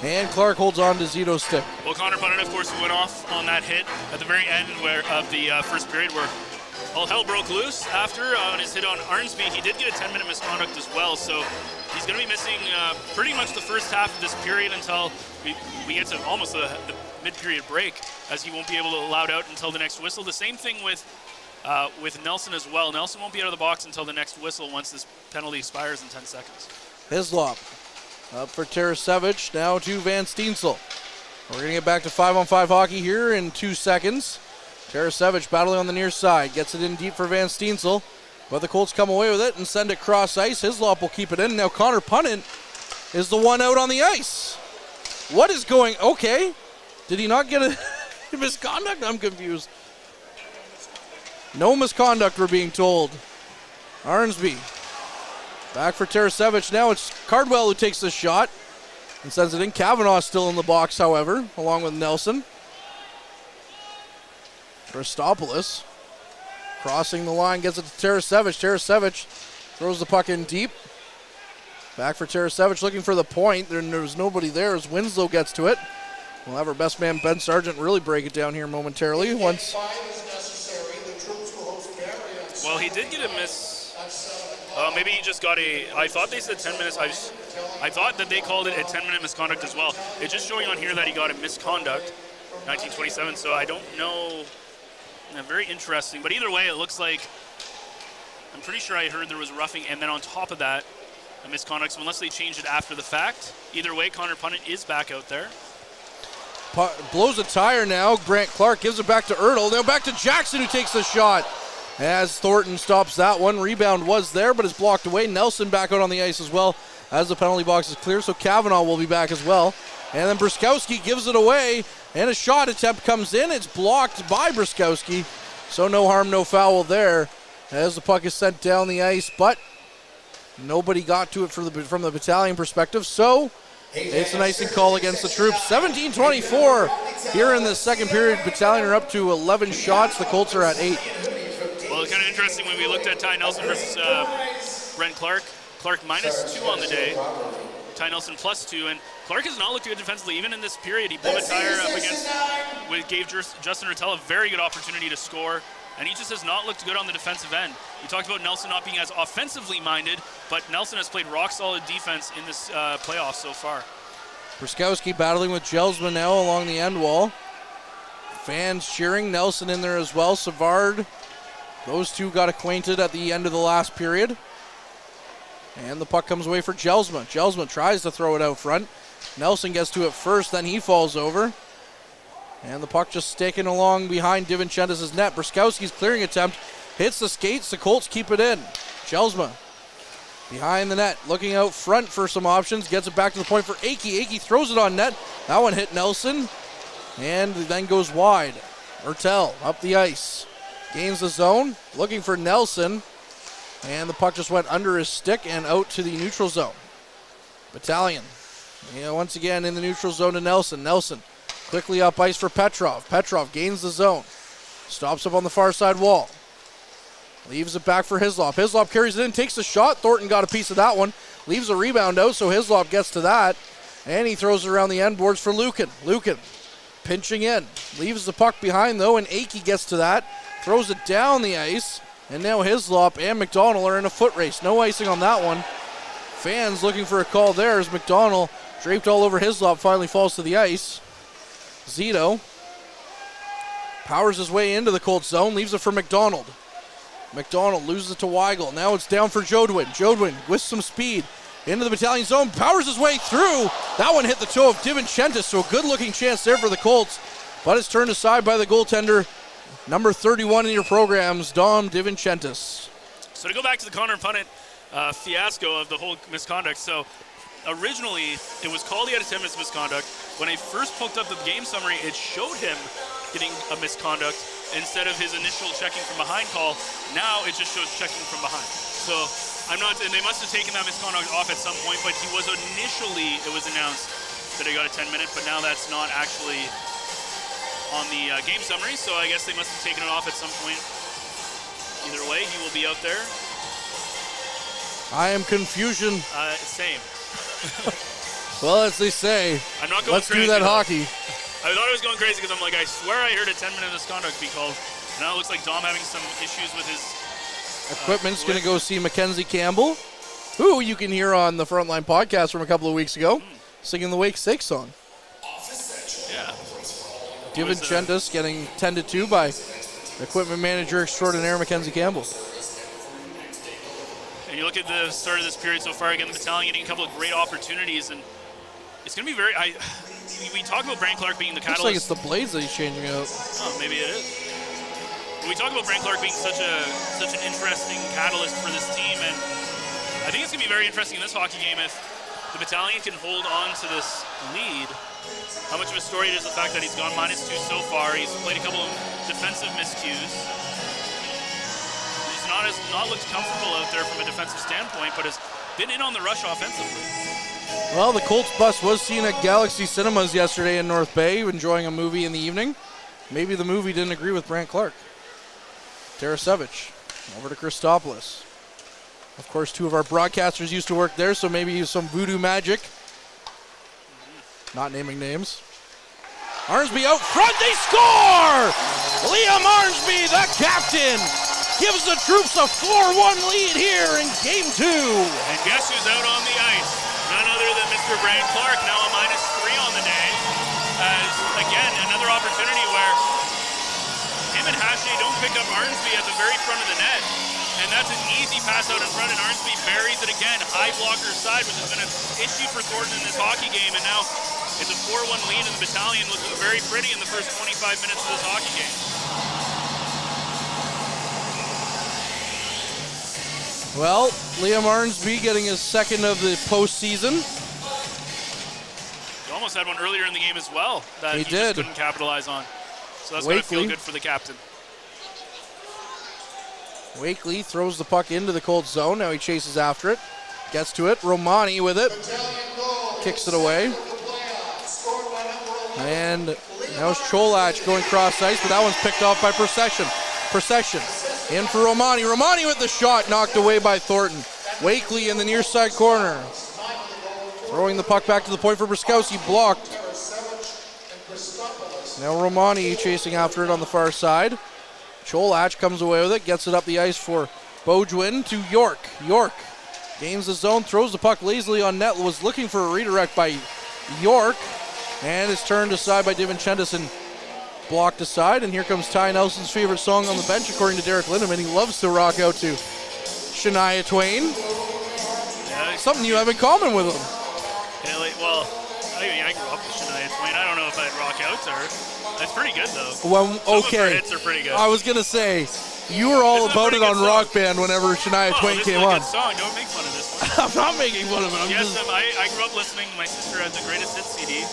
and Clark holds on to Zito's stick. Well, Connor Punnett, of course, went off on that hit at the very end of the first period where all hell broke loose. After on his hit on Arnsby, he did get a 10-minute misconduct as well, so he's going to be missing pretty much the first half of this period until we get to almost the mid-period break, as he won't be able to allow it out until the next whistle. The same thing with Nelson as well. Nelson won't be out of the box until the next whistle once this penalty expires in 10 seconds. Hislop up for Tarasevic, now to Van Steensel. We're going to get back to 5-on-5 hockey here in 2 seconds. Tarasevic battling on the near side, gets it in deep for Van Steensel, but the Colts come away with it and send it cross ice. Hislop will keep it in. Now Connor Punnett is the one out on the ice. What is going, okay. Did he not get a misconduct? I'm confused. No misconduct, we're being told. Arnsby back for Tarasevic. Now it's Cardwell who takes the shot and sends it in. Kavanaugh still in the box, however, along with Nelson. Christopoulos crossing the line, gets it to Tarasevic. Tarasevic throws the puck in deep. Back for Tarasevic, looking for the point. There's nobody there as Winslow gets to it. We'll have our best man, Ben Sargent, really break it down here momentarily. Once. Well, he did get a miss. Maybe he just got I thought they said 10 minutes. I thought that they called it a 10-minute misconduct as well. It's just showing on here that he got a misconduct, 1927, so I don't know. Very interesting. But either way, it looks like, I'm pretty sure I heard there was roughing, and then on top of that, a misconduct. So unless they changed it after the fact, either way, Connor Punnett is back out there. Blows a tire now. Grant Clark gives it back to Ertl. Now back to Jackson, who takes the shot. As Thornton stops that one. Rebound was there, but is blocked away. Nelson back out on the ice as well as the penalty box is clear, so Kavanaugh will be back as well. And then Bruskowski gives it away, and a shot attempt comes in. It's blocked by Bruskowski, so no harm, no foul there as the puck is sent down the ice, but nobody got to it from the Battalion perspective, so it's an icing call against the troops. 17-24 here in the second period. Battalion are up to 11 shots. The Colts are at 8. Well, it's kind of interesting when we looked at Ty Nelson versus Brent Clark. Clark -2 on the day. Ty Nelson +2, and Clark has not looked good defensively. Even in this period, he blew a tire up against, gave Justin Rattel a very good opportunity to score, and he just has not looked good on the defensive end. We talked about Nelson not being as offensively minded, but Nelson has played rock-solid defense in this playoff so far. Bruskowski battling with Jelsma now along the end wall. Fans cheering. Nelson in there as well. Savard. Those two got acquainted at the end of the last period. And the puck comes away for Jelsma. Jelsma tries to throw it out front. Nelson gets to it first, then he falls over. And the puck just sticking along behind DiVincentis' net. Bruskowski's clearing attempt hits the skates. The Colts keep it in. Jelsma behind the net, looking out front for some options. Gets it back to the point for Akey. Akey throws it on net. That one hit Nelson. And then goes wide. Ertel up the ice. Gains the zone, looking for Nelson. And the puck just went under his stick and out to the neutral zone. Battalion, once again in the neutral zone to Nelson. Nelson quickly up ice for Petrov. Petrov gains the zone. Stops up on the far side wall. Leaves it back for Hislop. Hislop carries it in, takes the shot. Thornton got a piece of that one. Leaves a rebound out, so Hislop gets to that. And he throws it around the end boards for Lucan. Lucan pinching in. Leaves the puck behind, though, and Akey gets to that. Throws it down the ice. And now Hislop and McDonald are in a foot race. No icing on that one. Fans looking for a call there as McDonald, draped all over Hislop, finally falls to the ice. Zito powers his way into the Colts zone, leaves it for McDonald. McDonald loses it to Weigel. Now it's down for Jodwin. Jodwin with some speed into the Battalion zone, powers his way through. That one hit the toe of DiVincentis, so a good-looking chance there for the Colts, but it's turned aside by the goaltender, number 31 in your programs, Dom DiVincentis. So to go back to the Connor Punnett fiasco of the whole misconduct, so originally it was called he had a 10 minutes misconduct. When I first poked up the game summary, it showed him getting a misconduct instead of his initial checking from behind call. Now it just shows checking from behind. So I'm not, and they must have taken that misconduct off at some point, but he was initially, it was announced that he got a 10 minute, but now that's not actually on the game summary, so I guess they must have taken it off at some point. Either way, he will be out there. I am confusion. Same. Well, as they say, I'm not going let's crazy, do that though. hockey. I thought I was going crazy because I'm like, I swear I heard a 10-minute misconduct be called. Now it looks like Dom having some issues with his Equipment's going to go see Mackenzie Campbell, who you can hear on the Frontline podcast from a couple of weeks ago, singing the Wake 6 song. Yeah. DiVincentis getting tended to by equipment manager extraordinaire Mackenzie Campbell. And you look at the start of this period so far, again, the Battalion getting a couple of great opportunities, and it's going to be very... we talk about Brant Clark being the catalyst. Looks like it's the blades that he's changing out. Oh, maybe it is. But we talk about Brant Clark being such an interesting catalyst for this team, and I think it's going to be very interesting in this hockey game if the Battalion can hold on to this lead. How much of a story it is the fact that he's gone -2 so far. He's played a couple of defensive miscues. He's not looked comfortable out there from a defensive standpoint, but has been in on the rush offensively. Well, the Colts bus was seen at Galaxy Cinemas yesterday in North Bay, enjoying a movie in the evening. Maybe the movie didn't agree with Brant Clark. Tarasevich over to Christopoulos. Of course, two of our broadcasters used to work there, so maybe some voodoo magic. Not naming names. Arnsby out front, they score! Liam Arnsby, the captain, gives the troops a 4-1 lead here in Game 2. And guess who's out on the ice? None other than Mr. Brant Clark, now a -3 on the day. As, again, another opportunity where him and Hache don't pick up Arnsby at the very front of the net. And that's an easy pass out in front, and Arnsby buries it again. High blocker side, which has been an issue for Thornton in this hockey game. And now it's a 4-1 lead, and the Battalion looks very pretty in the first 25 minutes of this hockey game. Well, Liam Arnsby getting his second of the postseason. He almost had one earlier in the game as well that he did. just couldn't capitalize on. So that's going to feel good for the captain. Wakely throws the puck into the Colts zone. Now he chases after it. Gets to it. Romani with it. Kicks it away. And now it's Cholach going cross ice, but that one's picked off by Procession. In for Romani. Romani with the shot, knocked away by Thornton. Wakely in the near side corner. Throwing the puck back to the point for Bruskowski. Blocked. Now Romani chasing after it on the far side. Cholach comes away with it, gets it up the ice for Beaudoin to York. York gains the zone, throws the puck lazily on net, was looking for a redirect by York, and is turned aside by DiVincentis and blocked aside. And here comes Ty Nelson's favorite song on the bench, according to Derek Lindemann. He loves to rock out to Shania Twain. Yeah, something you have in common with him. Yeah, well, I grew up with Shania Twain. I don't know if I'd rock out to her. That's pretty good, though. Well, Some okay. of her hits are pretty good. I was going to say, you were all about it on Rock Band whenever Shania Twain came on. This is a good song. Don't make fun of this one. I'm not making fun of it. I grew up listening. My sister had the greatest hits CD.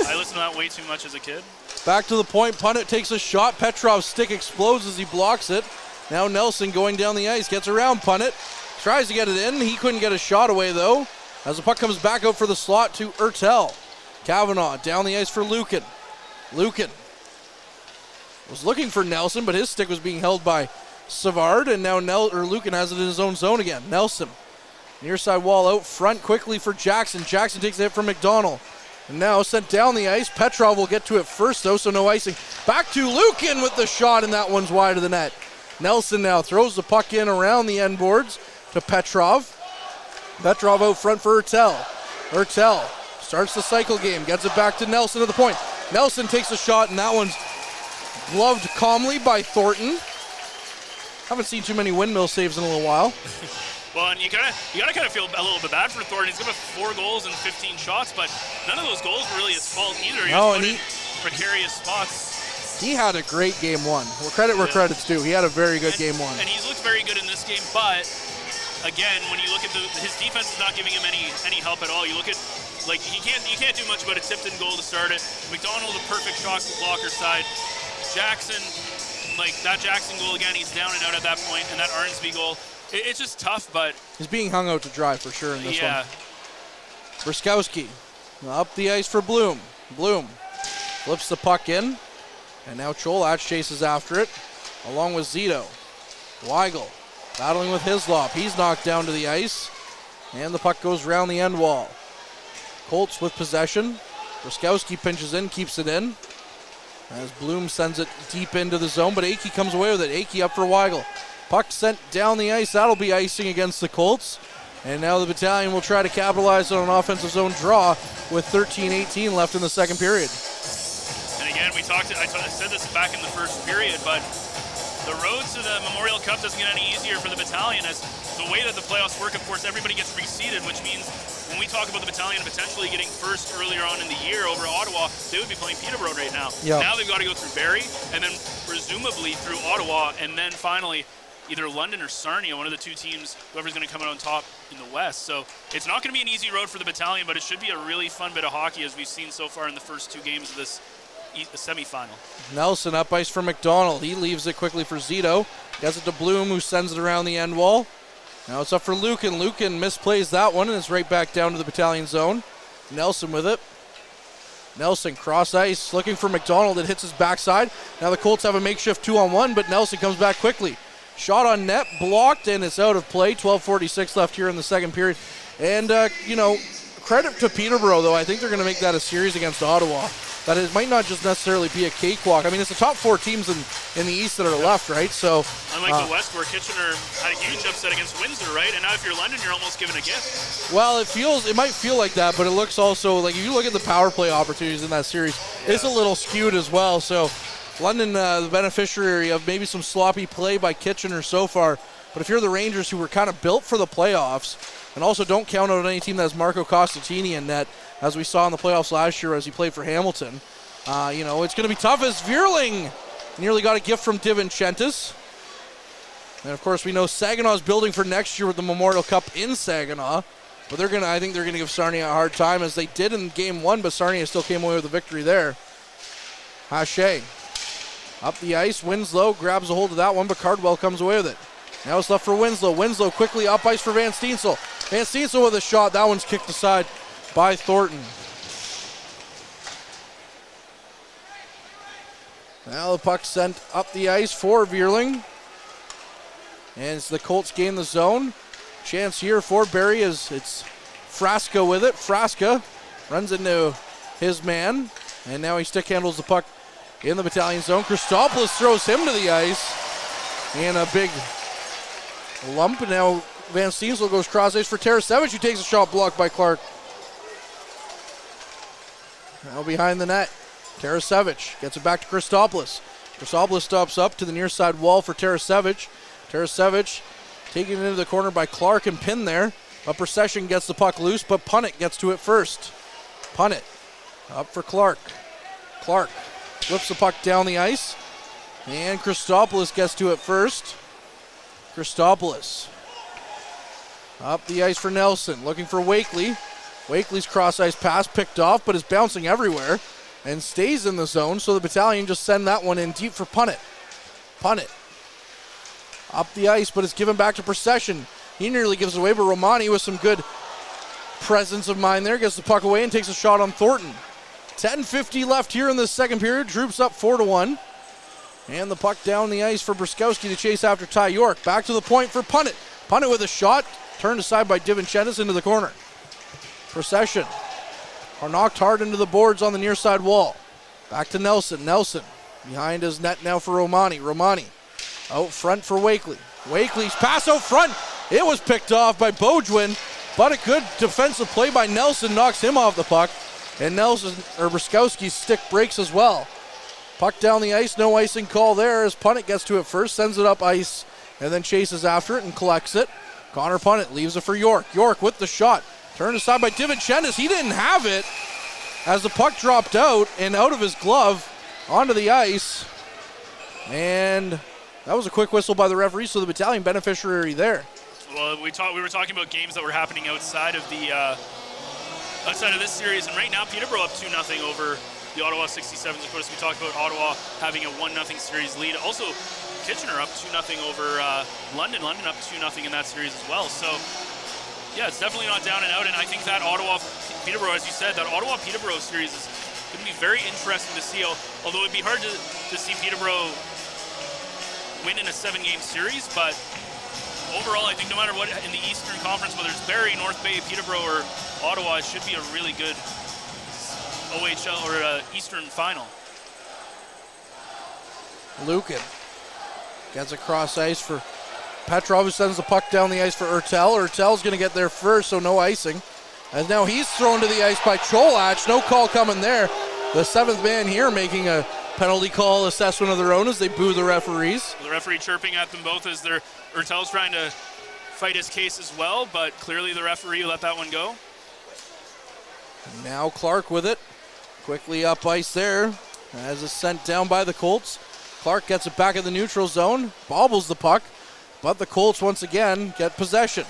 I listened to that way too much as a kid. Back to the point. Punnett takes a shot. Petrov's stick explodes as he blocks it. Now Nelson going down the ice. Gets around Punnett. Tries to get it in. He couldn't get a shot away, though. As the puck comes back out for the slot to Ertel. Kavanaugh down the ice for Lucan. Lucan was looking for Nelson, but his stick was being held by Savard, and now Lucan has it in his own zone again. Nelson, near side wall out front quickly for Jackson. Jackson takes a hit from McDonald. And now sent down the ice. Petrov will get to it first, though, so no icing. Back to Lukin with the shot, and that one's wide of the net. Nelson now throws the puck in around the end boards to Petrov. Petrov out front for Hertel. Hertel starts the cycle game, gets it back to Nelson at the point. Nelson takes a shot, and that one's gloved calmly by Thornton. Haven't seen too many windmill saves in a little while. Well, and you gotta kind of feel a little bit bad for Thornton. He's given 4 goals and 15 shots, but none of those goals were really his fault either. He was put in precarious spots. He had a great game 1. Credit where credit's due. He had a very good game 1. And he's looked very good in this game, but again, when you look at his defense is not giving him any help at all. You look at, like, you can't do much about a tipped-in goal to start it. McDonald, a perfect shot blocker side. Jackson, like that Jackson goal again, he's down and out at that point, and that Arnsby goal. It's just tough, but he's being hung out to dry for sure in this one. Yeah. Bruskowski up the ice for Bloom. Bloom flips the puck in, and now Cholach chases after it, along with Zito. Weigel battling with Hislop. He's knocked down to the ice, and the puck goes round the end wall. Colts with possession. Bruskowski pinches in, keeps it in, as Bloom sends it deep into the zone, but Akey comes away with it. Akey up for Weigel. Puck sent down the ice. That'll be icing against the Colts. And now the Battalion will try to capitalize on an offensive zone draw with 13-18 left in the second period. And again, I said this back in the first period, but the road to the Memorial Cup doesn't get any easier for the Battalion, as the way that the playoffs work, of course, everybody gets reseeded, which means when we talk about the Battalion potentially getting first earlier on in the year over Ottawa, they would be playing Peterborough right now. Yep. Now they've got to go through Barrie, and then presumably through Ottawa, and then finally either London or Sarnia, one of the two teams, whoever's going to come out on top in the West. So it's not going to be an easy road for the Battalion, but it should be a really fun bit of hockey, as we've seen so far in the first 2 games of this semifinal. Nelson up ice for McDonald. He leaves it quickly for Zito. Gets it to Bloom, who sends it around the end wall. Now it's up for Lukin. Lukin misplays that one, and it's right back down to the Battalion zone. Nelson with it. Nelson cross ice, looking for McDonald. It hits his backside. Now the Colts have a makeshift 2-on-1, but Nelson comes back quickly. Shot on net, blocked, and it's out of play. 12:46 left here in the second period. And, credit to Peterborough, though. I think they're going to make that a series against Ottawa. That it might not just necessarily be a cakewalk. I mean, it's the top 4 teams in the East that are left, right? So, unlike the West, where Kitchener had a huge upset against Windsor, right? And now if you're London, you're almost given a gift. Well, it might feel like that, but it looks also like, if you look at the power play opportunities in that series, it's a little skewed as well. So London, the beneficiary of maybe some sloppy play by Kitchener so far. But if you're the Rangers, who were kind of built for the playoffs, and also don't count out any team that has Marco Costantini in net, as we saw in the playoffs last year as he played for Hamilton, it's going to be tough, as Vierling nearly got a gift from DiVincentis. And of course, we know Saginaw's building for next year with the Memorial Cup in Saginaw. But I think they're going to give Sarnia a hard time, as they did in game 1, but Sarnia still came away with a victory there. Hache up the ice. Winslow grabs a hold of that one, but Cardwell comes away with it. Now it's left for Winslow. Winslow quickly up ice for Van Steensel. Van Steensel with a shot. That one's kicked aside by Thornton. Now the puck sent up the ice for Vierling. And it's the Colts gain the zone. Chance here for Barrie, as it's Frasca with it. Frasca runs into his man, and now he stick handles the puck in the Battalion zone. Christopoulos throws him to the ice, and a big lump. And now Van Steensel goes cross ice for Tarasevic, who takes a shot blocked by Clark. Now behind the net, Tarasevic gets it back to Christopoulos. Christopoulos stops up to the near side wall for Tarasevic. Tarasevic taken into the corner by Clark and pinned there. But Procession gets the puck loose, but Punnett gets to it first. Punnett up for Clark. Clark flips the puck down the ice, and Christopoulos gets to it first. Christopoulos up the ice for Nelson, looking for Wakely. Wakely's cross-ice pass picked off, but is bouncing everywhere and stays in the zone, so the Battalion just send that one in deep for Punnett. Punnett up the ice, but it's given back to Procession. He nearly gives it away, but Romani, with some good presence of mind there, gets the puck away and takes a shot on Thornton. 10:50 left here in the second period. Troops up 4-1. And the puck down the ice for Bruskowski to chase after Ty York. Back to the point for Punnett. Punnett with a shot, turned aside by DiVincentis into the corner. Procession are knocked hard into the boards on the near side wall. Back to Nelson. Nelson behind his net now for Romani. Romani out front for Wakely. Wakely's pass out front. It was picked off by Beaudwin, but a good defensive play by Nelson knocks him off the puck. And Bruskowski's stick breaks as well. Puck down the ice, no icing call there as Punnett gets to it first, sends it up ice, and then chases after it and collects it. Connor Punnett leaves it for York. York with the shot. Turned aside by DiVincentis. He didn't have it as the puck dropped out and out of his glove onto the ice. And that was a quick whistle by the referee, so the Battalion beneficiary there. Well, we were talking about games that were happening outside of this series, and right now Peterborough up 2-0 over the Ottawa 67s. Of course, we talked about Ottawa having a 1-0 series lead. Also, Kitchener up 2-0 over London. London up 2-0 in that series as well. So, yeah, it's definitely not down and out, and I think that Ottawa-Peterborough, as you said, that Ottawa-Peterborough series is going to be very interesting to see, although it'd be hard to see Peterborough win in a 7-game series, but overall, I think no matter what in the Eastern Conference, whether it's Barrie, North Bay, Peterborough, or Ottawa, it should be a really good OHL or Eastern final. Lukin gets across ice for Petrov, who sends the puck down the ice for Ertel. Ertel's going to get there first, so no icing. As now he's thrown to the ice by Cholach. No call coming there. The 7th man here making a penalty call assessment of their own as they boo the referees. The referee chirping at them both as Ertel's trying to fight his case as well, but clearly the referee let that one go. Now Clark with it. Quickly up ice there as it's sent down by the Colts. Clark gets it back in the neutral zone, bobbles the puck, but the Colts once again get possession.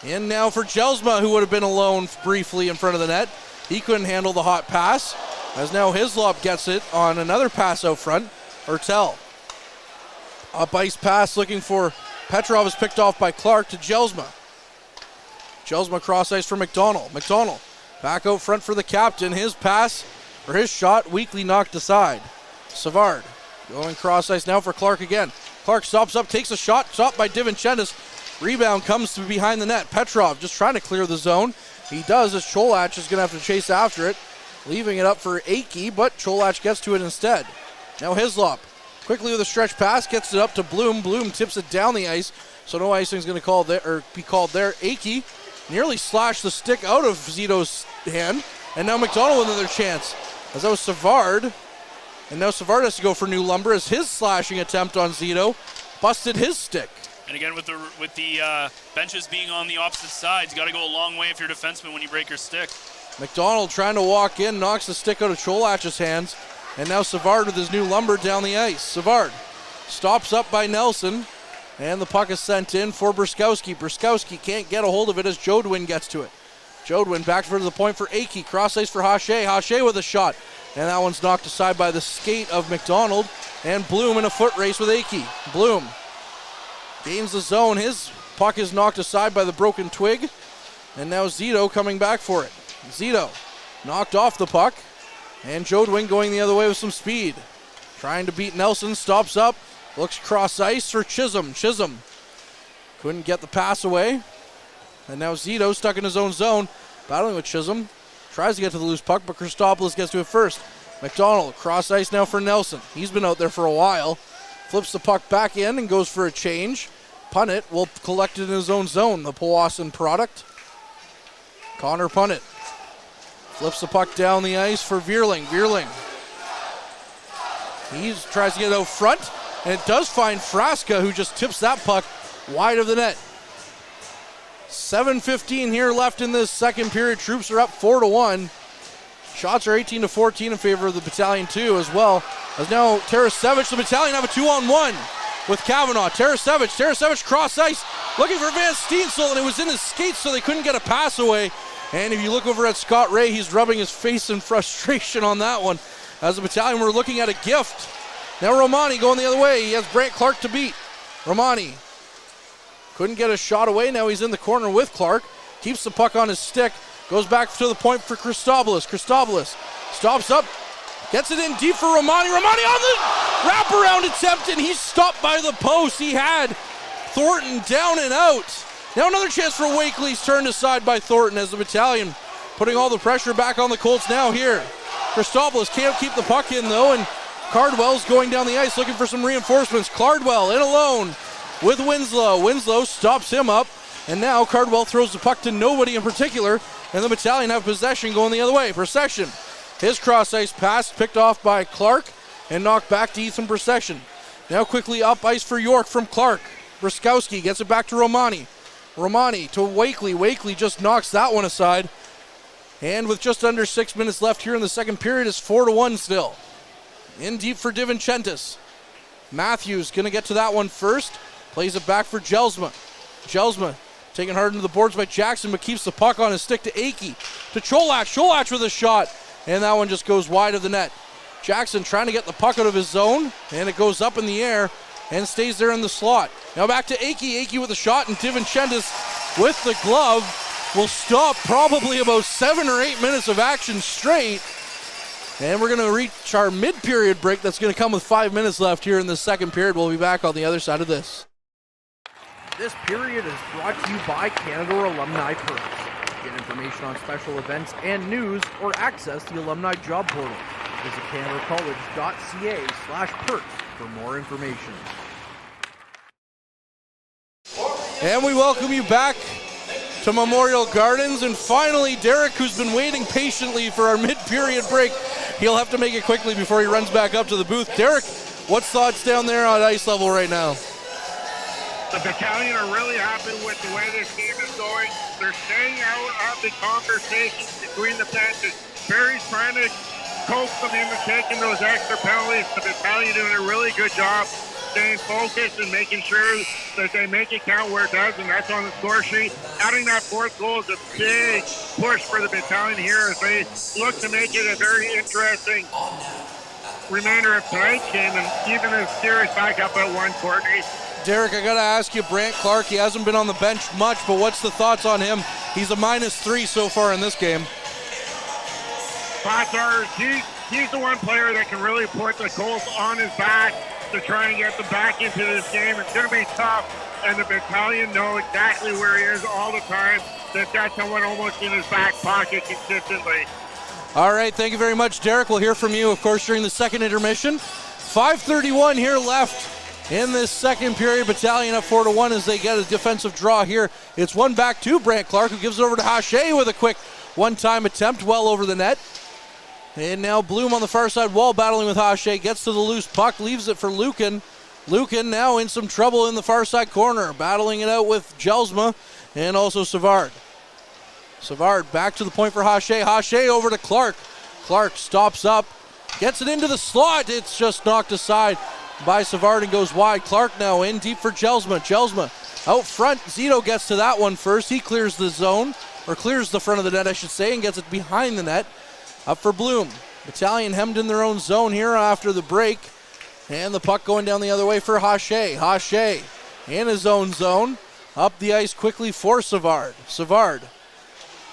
In now for Jelsma, who would have been alone briefly in front of the net. He couldn't handle the hot pass, as now Hislop gets it on another pass out front. Ertel. Up ice pass looking for Petrov is picked off by Clark to Jelsma. Jelsma cross ice for McDonald. McDonald back out front for the captain. His pass, or his shot, weakly knocked aside. Savard going cross ice now for Clark again. Clark stops up, takes a shot, stopped by DiVincentis. Rebound comes to behind the net. Petrov just trying to clear the zone. He does, as Cholach is going to have to chase after it, leaving it up for Akey, but Cholach gets to it instead. Now Hislop quickly with a stretch pass, gets it up to Bloom. Bloom tips it down the ice, so no icing is going to be called there. Akey nearly slashed the stick out of Zito's hand, and now McDonald with another chance. As that was Savard, and now Savard has to go for New Lumber as his slashing attempt on Zito busted his stick. And again, with the benches being on the opposite sides, you got to go a long way if you're a defenseman when you break your stick. McDonald trying to walk in, knocks the stick out of Cholach's hands, and now Savard with his New Lumber down the ice. Savard stops up by Nelson, and the puck is sent in for Bruskowski. Bruskowski can't get a hold of it as Jodwin gets to it. Jodwin back to the point for Akey, cross ice for Hache. Hache with a shot, and that one's knocked aside by the skate of McDonald, and Bloom in a foot race with Akey. Bloom gains the zone. His puck is knocked aside by the broken twig, and now Zito coming back for it. Zito knocked off the puck, and Jodwin going the other way with some speed. Trying to beat Nelson, stops up, looks cross ice for Chisholm. Chisholm couldn't get the pass away, and now Zito stuck in his own zone, battling with Chisholm. Tries to get to the loose puck, but Christopoulos gets to it first. McDonald, cross ice now for Nelson. He's been out there for a while. Flips the puck back in and goes for a change. Punnett will collect it in his own zone, the Powassan product. Connor Punnett flips the puck down the ice for Vierling. Vierling. He tries to get it out front, and it does find Frasca, who just tips that puck wide of the net. 7:15 here left in this second period. Troops are up 4-1. Shots are 18-14 in favor of the Battalion 2 as well. As now Tarasevich, the Battalion have a 2-on-1 with Kavanaugh. Tarasevich cross ice, looking for Van Steensel, and it was in his skates, so they couldn't get a pass away. And if you look over at Scott Ray, he's rubbing his face in frustration on that one. As the Battalion were looking at a gift. Now Romani going the other way. He has Brant Clark to beat. Romani couldn't get a shot away. Now he's in the corner with Clark. Keeps the puck on his stick. Goes back to the point for Christopoulos. Christopoulos stops up. Gets it in deep for Romani. Romani on the wraparound attempt, and he's stopped by the post. He had Thornton down and out. Now another chance for Wakely's turned aside by Thornton as the Battalion putting all the pressure back on the Colts now here. Christopoulos can't keep the puck in though, and Cardwell's going down the ice looking for some reinforcements. Cardwell in alone with Winslow. Winslow stops him up, and now Cardwell throws the puck to nobody in particular, and the Battalion have possession going the other way. Procession, his cross-ice pass picked off by Clark and knocked back to Ethan Procession. Now quickly up ice for York from Clark. Bruskowski gets it back to Romani. Romani to Wakely. Wakely just knocks that one aside. And with just under 6 minutes left here in the second period, it's 4-1 still. In deep for DiVincentis. Matthews going to get to that one first. Plays it back for Jelsma. Jelsma taken hard into the boards by Jackson, but keeps the puck on his stick to Akey. To Cholak. Cholak with a shot. And that one just goes wide of the net. Jackson trying to get the puck out of his zone. And it goes up in the air and stays there in the slot. Now back to Akey. Akey with a shot, and DiVincentis with the glove will stop probably about 7 or 8 minutes of action straight. And we're going to reach our mid-period break. That's going to come with 5 minutes left here in the second period. We'll be back on the other side of this. This period is brought to you by Canadore Alumni Perks. Get information on special events and news, or access the alumni job portal. Visit canadorecollege.ca/perks for more information. And we welcome you back to Memorial Gardens, and finally Derek, who's been waiting patiently for our mid-period break, he'll have to make it quickly before he runs back up to the booth. Derek, what's thoughts down there on ice level right now? The Battalion are really happy with the way this game is going. They're staying out of the conversations between the benches. Barrie's trying to coax them into taking those extra penalties. The Battalion doing a really good job staying focused and making sure that they make it count where it does, and that's on the score sheet. Adding that fourth goal is a big push for the Battalion here as they look to make it a very interesting remainder of tonight's game, and even a series back up at 1, Courtney. Derek, I got to ask you, Brant Clark, he hasn't been on the bench much, but what's the thoughts on him? He's a -3 so far in this game. Thoughts are he's the one player that can really put the Colts on his back to try and get them back into this game. It's going to be tough, and the Battalion know exactly where he is all the time. They've got someone almost in his back pocket consistently. All right, thank you very much, Derek. We'll hear from you, of course, during the second intermission. 5:31 here left in this second period. Battalion up 4-1 as they get a defensive draw here. It's one back to Brant Clark, who gives it over to Hache with a quick one-time attempt well over the net. And now Bloom on the far side wall battling with Hache. Gets to the loose puck, leaves it for Lucan. Lucan now in some trouble in the far side corner. Battling it out with Jelsma and also Savard. Savard back to the point for Hache. Hache over to Clark. Clark stops up, gets it into the slot. It's just knocked aside by Savard and goes wide. Clark now in deep for Jelsma. Jelsma out front. Zito gets to that one first. He clears the zone, or clears the front of the net, I should say, and gets it behind the net. Up for Bloom. Battalion hemmed in their own zone here after the break. And the puck going down the other way for Hache. Hache in his own zone. Up the ice quickly for Savard. Savard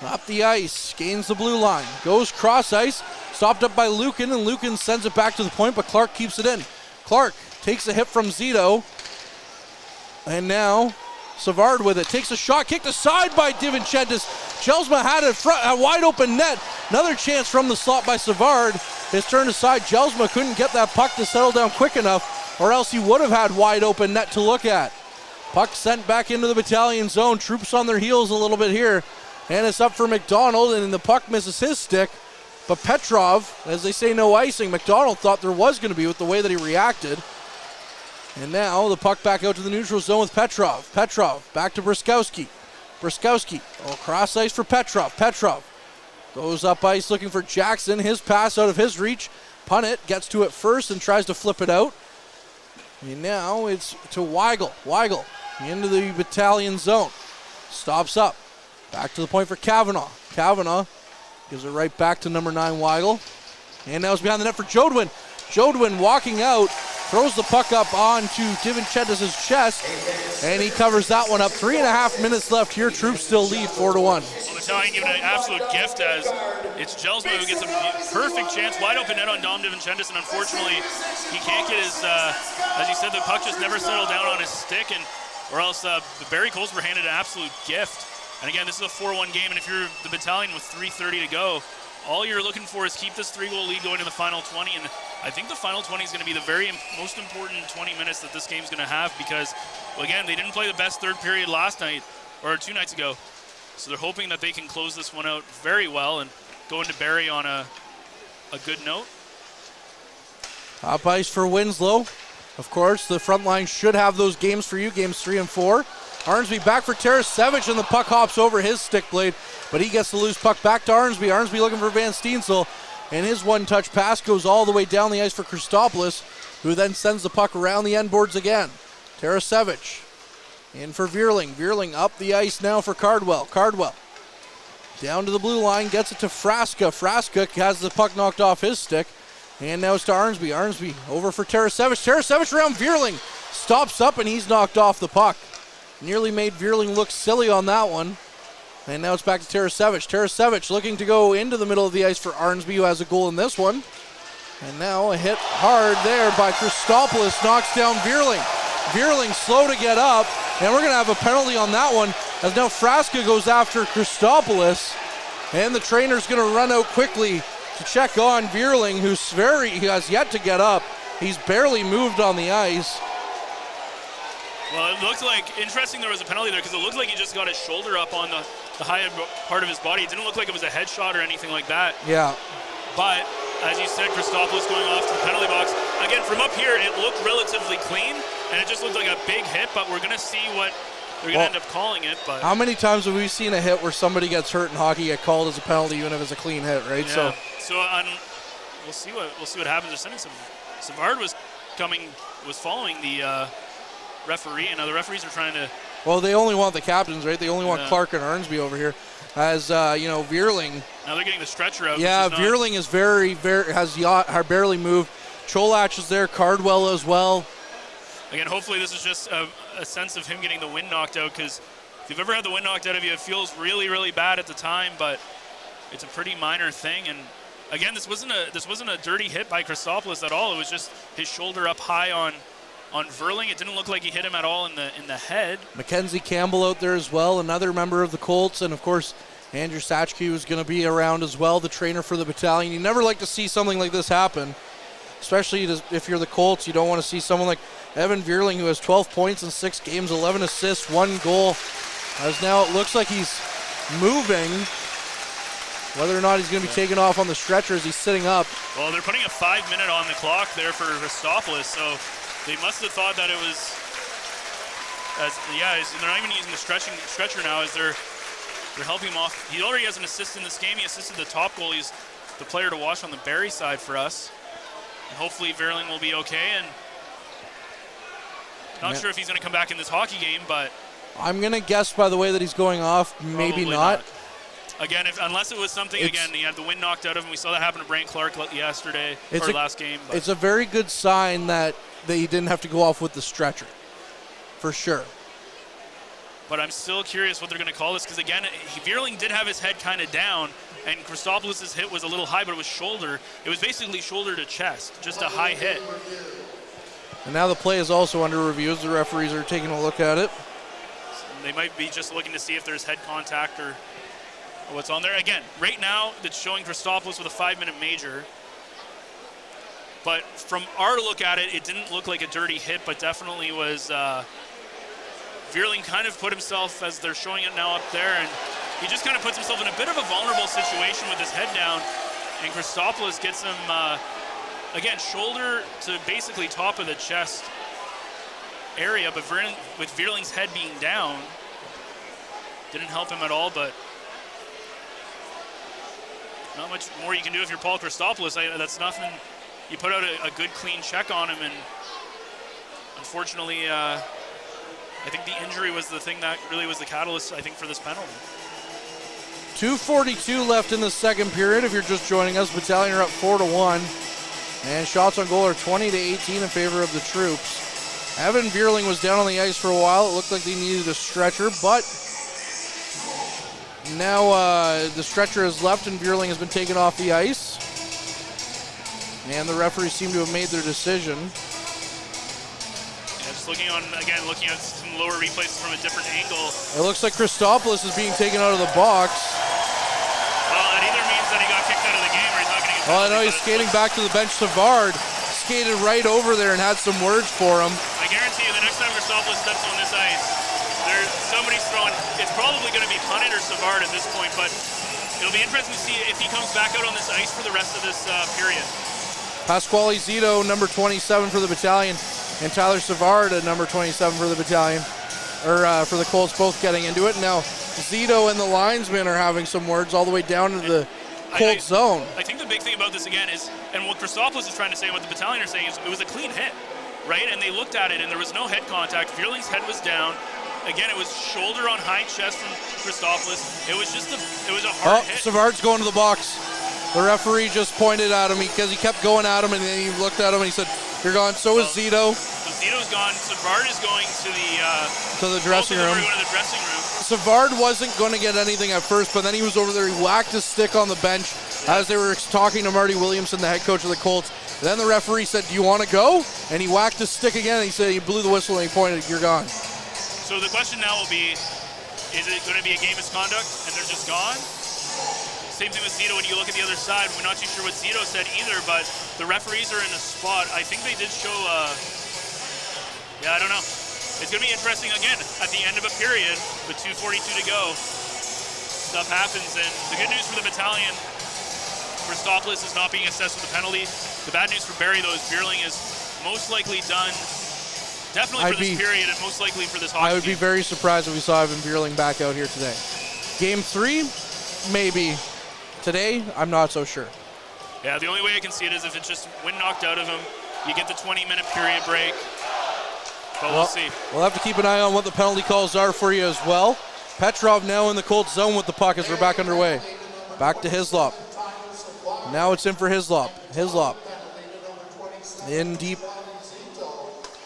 up the ice, gains the blue line. Goes cross ice. Stopped up by Lucan, and Lucan sends it back to the point, but Clark keeps it in. Clark takes a hit from Zito. And now Savard with it. Takes a shot, kicked aside by DiVincentis. Jelsma had a wide open net. Another chance from the slot by Savard. It's turned aside. Jelsma couldn't get that puck to settle down quick enough, or else he would have had wide open net to look at. Puck sent back into the Battalion zone. Troops on their heels a little bit here. And it's up for McDonald, and the puck misses his stick. But Petrov, as they say, no icing. McDonald thought there was going to be with the way that he reacted. And now the puck back out to the neutral zone with Petrov. Petrov back to Bruskowski. Bruskowski, cross ice for Petrov. Petrov goes up ice looking for Jackson. His pass out of his reach. Punnett gets to it first and tries to flip it out. And now it's to Weigel. Weigel into the Battalion zone. Stops up. Back to the point for Kavanaugh. Kavanaugh gives it right back to number 9, Weigel. And now it's behind the net for Jodwin. Jodwin walking out, throws the puck up onto DiVincentis' chest, and he covers that one up. 3.5 minutes left here. Troops still lead 4-1. Well, Battalion giving an absolute gift as it's Jelsma who gets a perfect chance. Wide open net on Dom DiVincentis, and unfortunately he can't get his, as you said, the puck just never settled down on his stick, or else the Barrie Colts were handed an absolute gift And again, this is a 4-1 game, and if you're the Battalion with 3:30 to go, all you're looking for is keep this 3-goal lead going to the final 20, and I think the final 20 is going to be the most important 20 minutes that this game's going to have because, well, again, they didn't play the best third period last night, or 2 nights ago, so they're hoping that they can close this one out very well and go into Barrie on a good note. Top ice for Winslow. Of course, the front line should have those games for you, games 3 and 4. Arnsby back for Tarasevic, and the puck hops over his stick blade, but he gets the loose puck back to Arnsby. Arnsby looking for Van Steensel, and his one-touch pass goes all the way down the ice for Christopoulos, who then sends the puck around the end boards again. Tarasevic in for Vierling. Vierling up the ice now for Cardwell. Cardwell down to the blue line, gets it to Frasca. Frasca has the puck knocked off his stick, and now it's to Arnsby. Arnsby over for Tarasevic. Tarasevic around Vierling. Stops up, and he's knocked off the puck. Nearly made Vierling look silly on that one. And now it's back to Tarasevic. Tarasevic looking to go into the middle of the ice for Arnsby, who has a goal in this one. And now a hit hard there by Christopoulos, knocks down Vierling. Vierling slow to get up, and we're going to have a penalty on that one, as now Frasca goes after Christopoulos, and the trainer's going to run out quickly to check on Vierling, he has yet to get up. He's barely moved on the ice. Well, it looked like, interesting there was a penalty there because it looked like he just got his shoulder up on the high part of his body. It didn't look like it was a headshot or anything like that. Yeah. But, as you said, Christopoulos going off to the penalty box. Again, from up here, it looked relatively clean, and it just looked like a big hit, but we're going to see what they're going to end up calling it. But how many times have we seen a hit where somebody gets hurt in hockey get called as a penalty even if it's a clean hit, right? Yeah. So we'll see what happens. They're sending Savard was following the referee, and now the referees are trying to. Well, they only want the captains, right? They only want Clark and Arnsby over here. As Vierling. Now they're getting the stretcher out. Yeah, Vierling is very has barely moved. Cholach is there, Cardwell as well. Again, hopefully this is just a sense of him getting the wind knocked out, because if you've ever had the wind knocked out of you, it feels really, really bad at the time, but it's a pretty minor thing. And again, this wasn't a dirty hit by Christopoulos at all. It was just his shoulder up high on Vierling. It didn't look like he hit him at all in the head. Mackenzie Campbell out there as well, another member of the Colts, and of course Andrew Satchke is going to be around as well, the trainer for the Battalion. You never like to see something like this happen, especially if you're the Colts. You don't want to see someone like Evan Vierling, who has 12 points in 6 games, 11 assists, 1 goal. As now it looks like he's moving. Whether or not he's going to be taken off on the stretcher as he's sitting up. Well, they're putting a 5-minute on the clock there for Christopoulos, so they must have thought that it was, they're not even using the stretcher now, as they're helping him off. He already has an assist in this game. He assisted the top goal. He's the player to watch on the Barrie side for us. And hopefully Vierling will be okay. And not sure if he's going to come back in this hockey game, but I'm going to guess by the way that he's going off, maybe not. Again, unless it was something, he had the wind knocked out of him. We saw that happen to Brian Clark yesterday, last game. But it's a very good sign that he didn't have to go off with the stretcher, for sure. But I'm still curious what they're going to call this, because again, Vierling did have his head kind of down, and Christopoulos' hit was a little high, but it was shoulder. It was basically shoulder to chest, just a high hit. And now the play is also under review as the referees are taking a look at it. They might be just looking to see if there's head contact or what's on there. Again, right now, it's showing Christopoulos with a 5-minute major. But from our look at it, it didn't look like a dirty hit, but definitely was. Vierling kind of put himself, as they're showing it now up there, and he just kind of puts himself in a bit of a vulnerable situation with his head down, and Christopoulos gets him, again, shoulder to basically top of the chest area, but with Vierling's head being down, didn't help him at all, but not much more you can do if you're Paul Christopoulos. That's nothing. You put out a good, clean check on him, and unfortunately, I think the injury was the thing that really was the catalyst, I think, for this penalty. 2:42 left in the second period. If you're just joining us, Battalion are up 4-1. And shots on goal are 20-18 in favor of the troops. Evan Vierling was down on the ice for a while. It looked like they needed a stretcher, but now the stretcher has left and Vierling has been taken off the ice. And the referees seem to have made their decision. just looking at some lower replays from a different angle. It looks like Christopoulos is being taken out of the box. Well, that either means that he got kicked out of the game or he's not going to get. Well, I know he's skating back to the bench. Savard skated right over there and had some words for him. I guarantee you, the next time Christopoulos steps on this ice, somebody's throwing. It's probably going to be Punnett or Savard at this point, but it'll be interesting to see if he comes back out on this ice for the rest of this period. Pasquale Zito, number 27 for the Battalion, and Tyler Savard at number 27 for the Battalion, or for the Colts, both getting into it. Now, Zito and the linesman are having some words all the way down to the Colts zone. I think the big thing about this again is, and what Christopoulos is trying to say and what the Battalion are saying is, it was a clean hit, right? And they looked at it and there was no head contact. Vierling's head was down. Again, it was shoulder on high chest from Christopoulos. It was just a hard hit. Savard's going to the box. The referee just pointed at him because he kept going at him, and then he looked at him and he said, "You're gone." So is Zito. So Zito's gone. Savard is going to the dressing room. Going to the dressing room. Savard wasn't going to get anything at first, but then he was over there. He whacked his stick on the bench as they were talking to Marty Williamson, the head coach of the Colts. Then the referee said, "Do you want to go?" And he whacked his stick again. And he said he blew the whistle and he pointed, "You're gone." So the question now will be, is it going to be a game misconduct and they're just gone? Same thing with Zito. When you look at the other side, we're not too sure what Zito said either, but the referees are in a spot. I think they did show, I don't know. It's going to be interesting again at the end of a period with 2:42 to go. Stuff happens, and the good news for the Battalion, Christopoulos is not being assessed with a penalty. The bad news for Barrie, though, is Vierling is most likely done. Definitely for this period and most likely for this hockey I would be very surprised if we saw Evan Vierling back out here today. Game 3, maybe. Today, I'm not so sure. Yeah, the only way I can see it is if it's just wind knocked out of him. You get the 20-minute period break. But we'll see. We'll have to keep an eye on what the penalty calls are for you as well. Petrov now in the Colts zone with the puck as we're back underway. Back to Hislop. Now it's in for Hislop. Hislop. In deep.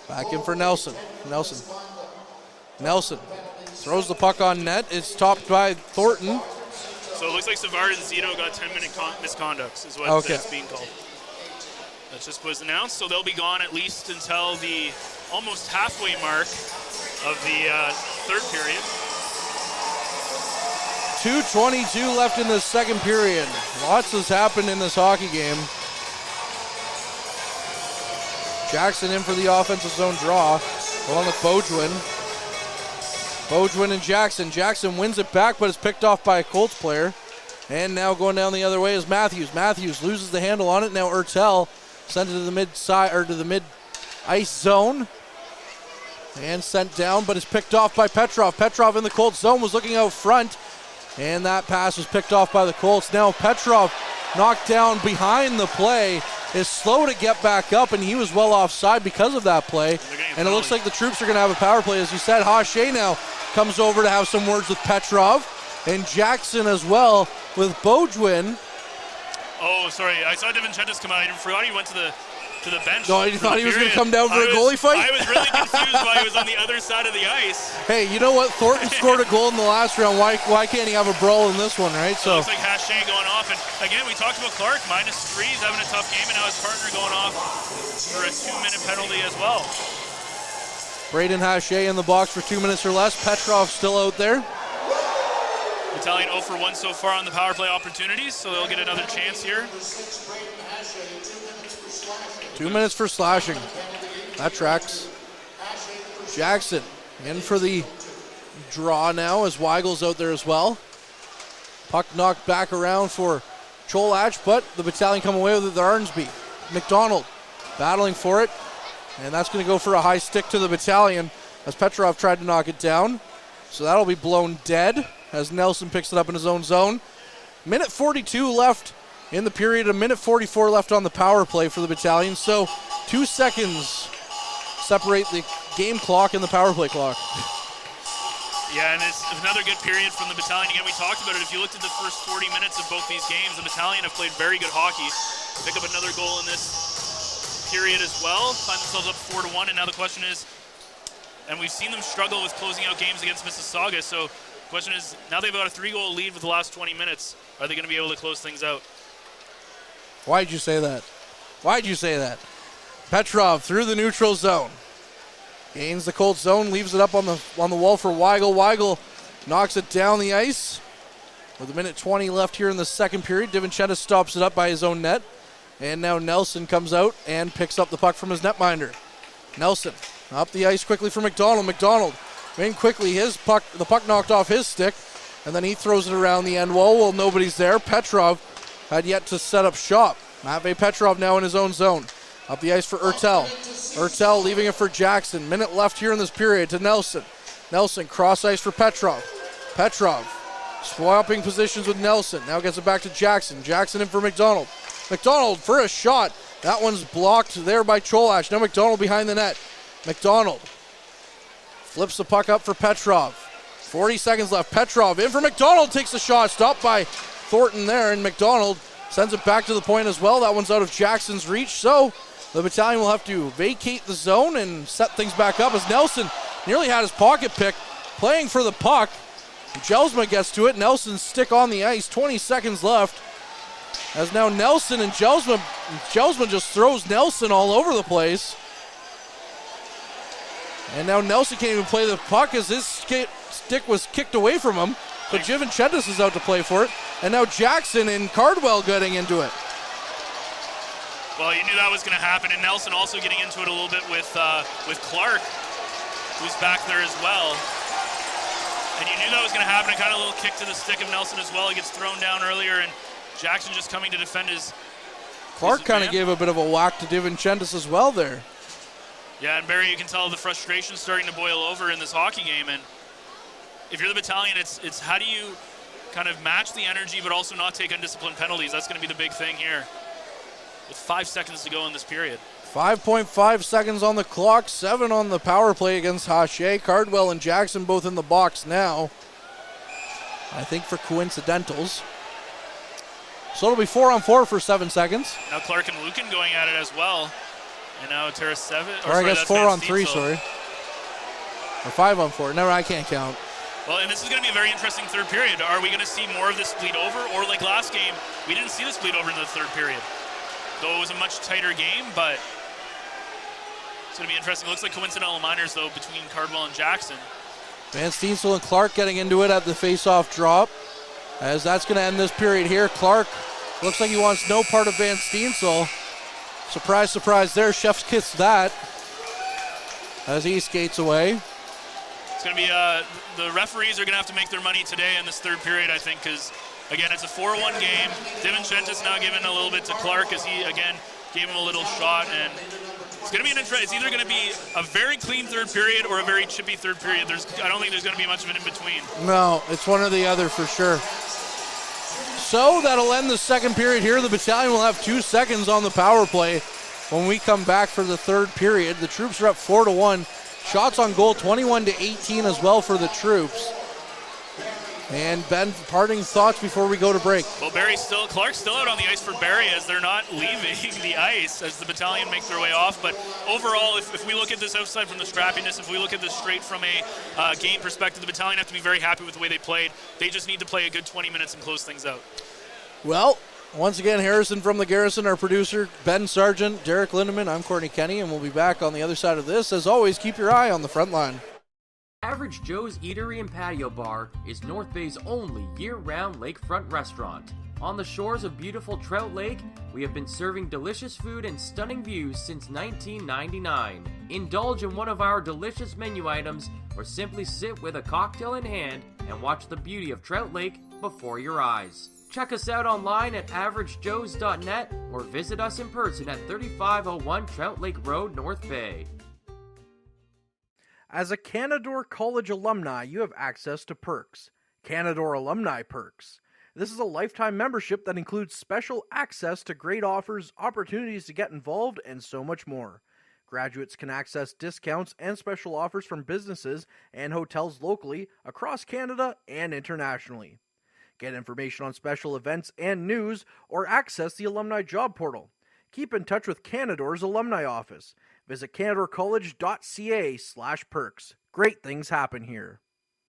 Back in for Nelson. Nelson throws the puck on net. It's topped by Thornton. So it looks like Savard and Zito got 10-minute misconducts is what it's being called. That just was announced, so they'll be gone at least until the almost halfway mark of the third period. 2:22 left in the second period. Lots has happened in this hockey game. Jackson in for the offensive zone draw, along with Beaudoin. Beaudoin and Jackson. Jackson wins it back, but is picked off by a Colts player. And now going down the other way is Matthews. Matthews loses the handle on it. Now Ertel sent it to the mid-side or to the mid-ice zone. And sent down, but is picked off by Petrov. Petrov in the Colts zone was looking out front. And that pass was picked off by the Colts. Now Petrov knocked down behind the play. Is slow to get back up, and he was well offside because of that play. And it looks like the troops are going to have a power play. As you said, Hache now comes over to have some words with Petrov, and Jackson as well with Beaudoin. Oh, sorry. I saw DiVincentis come out. I forgot he went to the bench. No, you thought he was going to come down for a goalie fight? I was really confused why he was on the other side of the ice. Hey, you know what? Thornton scored a goal in the last round. Why can't he have a brawl in this one, right? So it looks like Hache going off. And again, we talked about Clark, -3. He's having a tough game, and now his partner going off for a 2-minute penalty as well. Braden Hache in the box for 2 minutes or less. Petrov still out there. Battalion 0 for 1 so far on the power play opportunities, so they'll get another chance here. 2 minutes for slashing. That tracks. Jackson in for the draw now as Weigel's out there as well. Puck knocked back around for Cholach, but the Battalion come away with it. The Arnsby. McDonald battling for it, and that's going to go for a high stick to the Battalion as Petrov tried to knock it down. So that'll be blown dead as Nelson picks it up in his own zone. Minute 42 left in the period, a minute 44 left on the power play for the Battalion. So 2 seconds separate the game clock and the power play clock. Yeah, and it's another good period from the Battalion. Again, we talked about it. If you looked at the first 40 minutes of both these games, the Battalion have played very good hockey. Pick up another goal in this period as well. Find themselves up 4-1, and now the question is, and we've seen them struggle with closing out games against Mississauga, so the question is, now they've got a 3-goal lead with the last 20 minutes. Are they going to be able to close things out? Why'd you say that? Why'd you say that? Petrov through the neutral zone. Gains the Colts zone, leaves it up on the wall for Weigel. Weigel knocks it down the ice. With a minute 20 left here in the second period, DiVincentis stops it up by his own net. And now Nelson comes out and picks up the puck from his netminder. Nelson up the ice quickly for McDonald. McDonald in quickly, the puck knocked off his stick, and then he throws it around the end wall. Well, nobody's there. Petrov had yet to set up shop. Matvei Petrov now in his own zone. Up the ice for Ertel. Ertel leaving it for Jackson. Minute left here in this period to Nelson. Nelson cross ice for Petrov. Petrov swapping positions with Nelson. Now gets it back to Jackson. Jackson in for McDonald. McDonald for a shot. That one's blocked there by Cholach. Now McDonald behind the net. McDonald flips the puck up for Petrov. 40 seconds left. Petrov in for McDonald. Takes the shot. Stopped by Thornton there. And McDonald sends it back to the point as well. That one's out of Jackson's reach. So the Battalion will have to vacate the zone and set things back up as Nelson nearly had his pocket picked. Playing for the puck. Jelsma gets to it. Nelson's stick on the ice. 20 seconds left. As now Nelson and Jelsma just throws Nelson all over the place. And now Nelson can't even play the puck as his stick was kicked away from him. But DiVincentis is out to play for it. And now Jackson and Cardwell getting into it. Well, you knew that was going to happen, and Nelson also getting into it a little bit with Clark, who's back there as well. And you knew that was going to happen. Kind of a little kick to the stick of Nelson as well. He gets thrown down earlier, and Jackson just coming to defend his. Clark kind of gave a bit of a whack to DiVincentis as well there. Yeah, and Barrie, you can tell the frustration starting to boil over in this hockey game. And if you're the Battalion, it's how do you kind of match the energy but also not take undisciplined penalties? That's going to be the big thing here. With 5 seconds to go in this period. 5.5 seconds on the clock, 7 on the power play against Hache. Cardwell and Jackson both in the box now. I think for coincidentals. So it'll be 4-on-4 for 7 seconds. Now Clark and Lucan going at it as well. And now Tarasevic. Or I guess 4-on-3, sorry. Or 5-on-4. No, I can't count. Well, and this is going to be a very interesting third period. Are we going to see more of this bleed over? Or like last game, we didn't see this bleed over in the third period. Though it was a much tighter game, but it's going to be interesting. It looks like coincidental minors, though, between Cardwell and Jackson. Van Steensel and Clark getting into it at the face-off drop. As that's going to end this period here. Clark looks like he wants no part of Van Steensel. Surprise, surprise there. Chef's kiss that as he skates away. It's going to be, the referees are going to have to make their money today in this third period, I think, because, again, it's a 4-1 game. DiVincentis now giving a little bit to Clark as he, again, gave him a little shot. And it's going to be an interesting, it's either going to be a very clean third period or a very chippy third period. I don't think there's going to be much of an in-between. No, it's one or the other for sure. So that'll end the second period here. The Battalion will have 2 seconds on the power play when we come back for the third period. The Troops are up 4-1. Shots on goal 21-18 as well for the Troops. And Ben, parting thoughts before we go to break. Well, Clark's still out on the ice for Barrie as they're not leaving the ice as the Battalion make their way off. But overall, if we look at this outside from the scrappiness, if we look at this straight from a game perspective, the Battalion have to be very happy with the way they played. They just need to play a good 20 minutes and close things out. Well, once again, Harrison from the Garrison, our producer, Ben Sargent, Derek Lindemann, I'm Courtney Kenny, and we'll be back on the other side of this. As always, keep your eye on the front line. Average Joe's Eatery and Patio Bar is North Bay's only year-round lakefront restaurant. On the shores of beautiful Trout Lake, we have been serving delicious food and stunning views since 1999. Indulge in one of our delicious menu items or simply sit with a cocktail in hand and watch the beauty of Trout Lake before your eyes. Check us out online at averagejoes.net or visit us in person at 3501 Trout Lake Road, North Bay. As a Canadore College alumni, you have access to perks. Canadore Alumni Perks. This is a lifetime membership that includes special access to great offers, opportunities to get involved, and so much more. Graduates can access discounts and special offers from businesses and hotels locally, across Canada, and internationally. Get information on special events and news, or access the alumni job portal. Keep in touch with Canadore's alumni office. Visit canadorecollege.ca/perks. Great things happen here.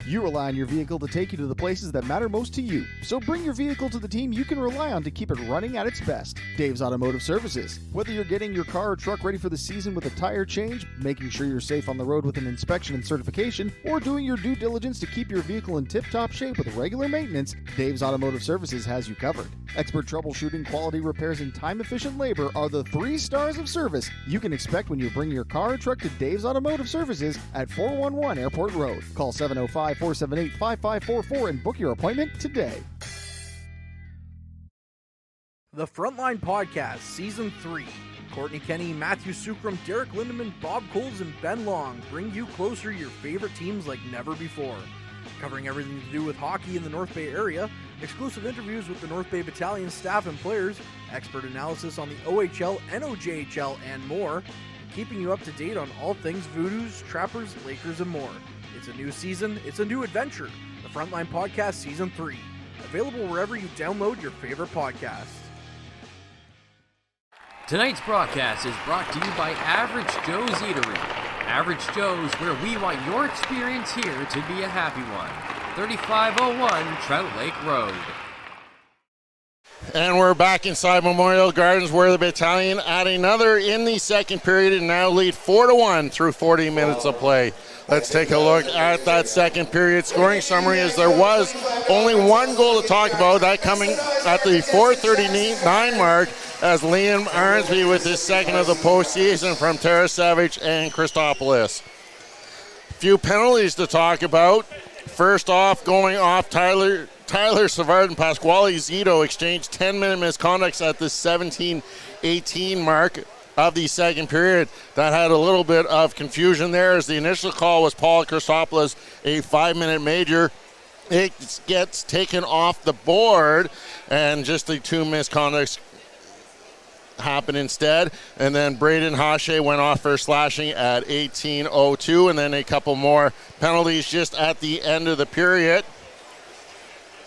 You rely on your vehicle to take you to the places that matter most to you. So bring your vehicle to the team you can rely on to keep it running at its best. Dave's Automotive Services. Whether you're getting your car or truck ready for the season with a tire change, making sure you're safe on the road with an inspection and certification, or doing your due diligence to keep your vehicle in tip-top shape with regular maintenance, Dave's Automotive Services has you covered. Expert troubleshooting, quality repairs, and time-efficient labor are the 3 stars of service you can expect when you bring your car or truck to Dave's Automotive Services at 411 Airport Road. Call 705-478-5544 and book your appointment today. The Frontline Podcast, Season 3. Courtney Kenny, Matthew Sukram, Derek Lindemann, Bob Coles, and Ben Long bring you closer to your favorite teams like never before. Covering everything to do with hockey in the North Bay area, exclusive interviews with the North Bay Battalion staff and players, expert analysis on the OHL, NOJHL, and more, keeping you up to date on all things Voodoos, Trappers, Lakers, and more. It's a new season, it's a new adventure. The Frontline Podcast Season 3. Available wherever you download your favorite podcasts. Tonight's broadcast is brought to you by Average Joe's Eatery. Average Joe's, where we want your experience here to be a happy one. 3501 Trout Lake Road. And we're back inside Memorial Gardens, where the Battalion add another in the second period and now lead 4-1 through 40 minutes of play. Let's take a look at that second period scoring summary, as there was only one goal to talk about, that coming at the 4:39 mark, as Liam Arnsby with his second of the postseason from Tarasevich and Christopoulos. Few penalties to talk about. First off, going off, Tyler Savard and Pasquale Zito exchanged 10-minute misconducts at the 17:18 mark of the second period. That had a little bit of confusion there, as the initial call was Paul Christopoulos, a 5-minute major. It gets taken off the board, and just the 2 misconducts happen instead. And then Braden Hache went off for slashing at 18:02, and then a couple more penalties just at the end of the period.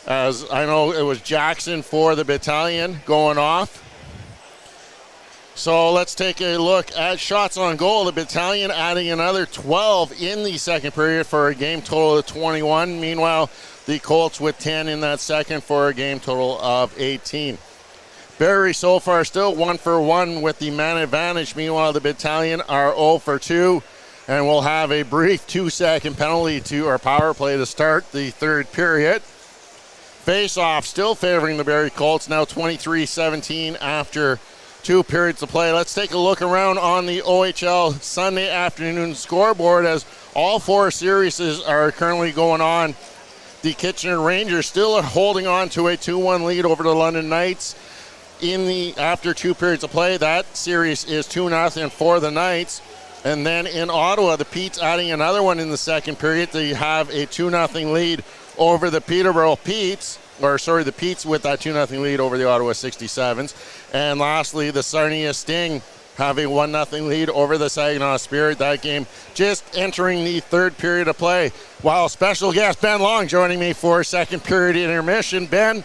As I know, it was Jackson for the Battalion going off. So let's take a look at shots on goal. The Battalion adding another 12 in the second period for a game total of 21. Meanwhile, the Colts with 10 in that second for a game total of 18. Barrie so far still 1 for 1 with the man advantage. Meanwhile, the Battalion are 0 for 2, and we'll have a brief 2-second penalty to our power play to start the third period. Face-off still favoring the Barrie Colts, now 23-17 after 2 periods of play. Let's take a look around on the OHL Sunday afternoon scoreboard, as all 4 series are currently going on. The Kitchener Rangers still are holding on to a 2-1 lead over the London Knights. After 2 periods of play, that series is 2-0 for the Knights. And then in Ottawa, the Pete's adding another one in the second period. They have a 2-0 lead over the Peterborough Petes. The Petes with that 2-0 lead over the Ottawa 67s. And lastly, the Sarnia Sting have a 1-0 lead over the Saginaw Spirit. That game just entering the third period of play. While special guest Ben Long joining me for second period intermission. Ben,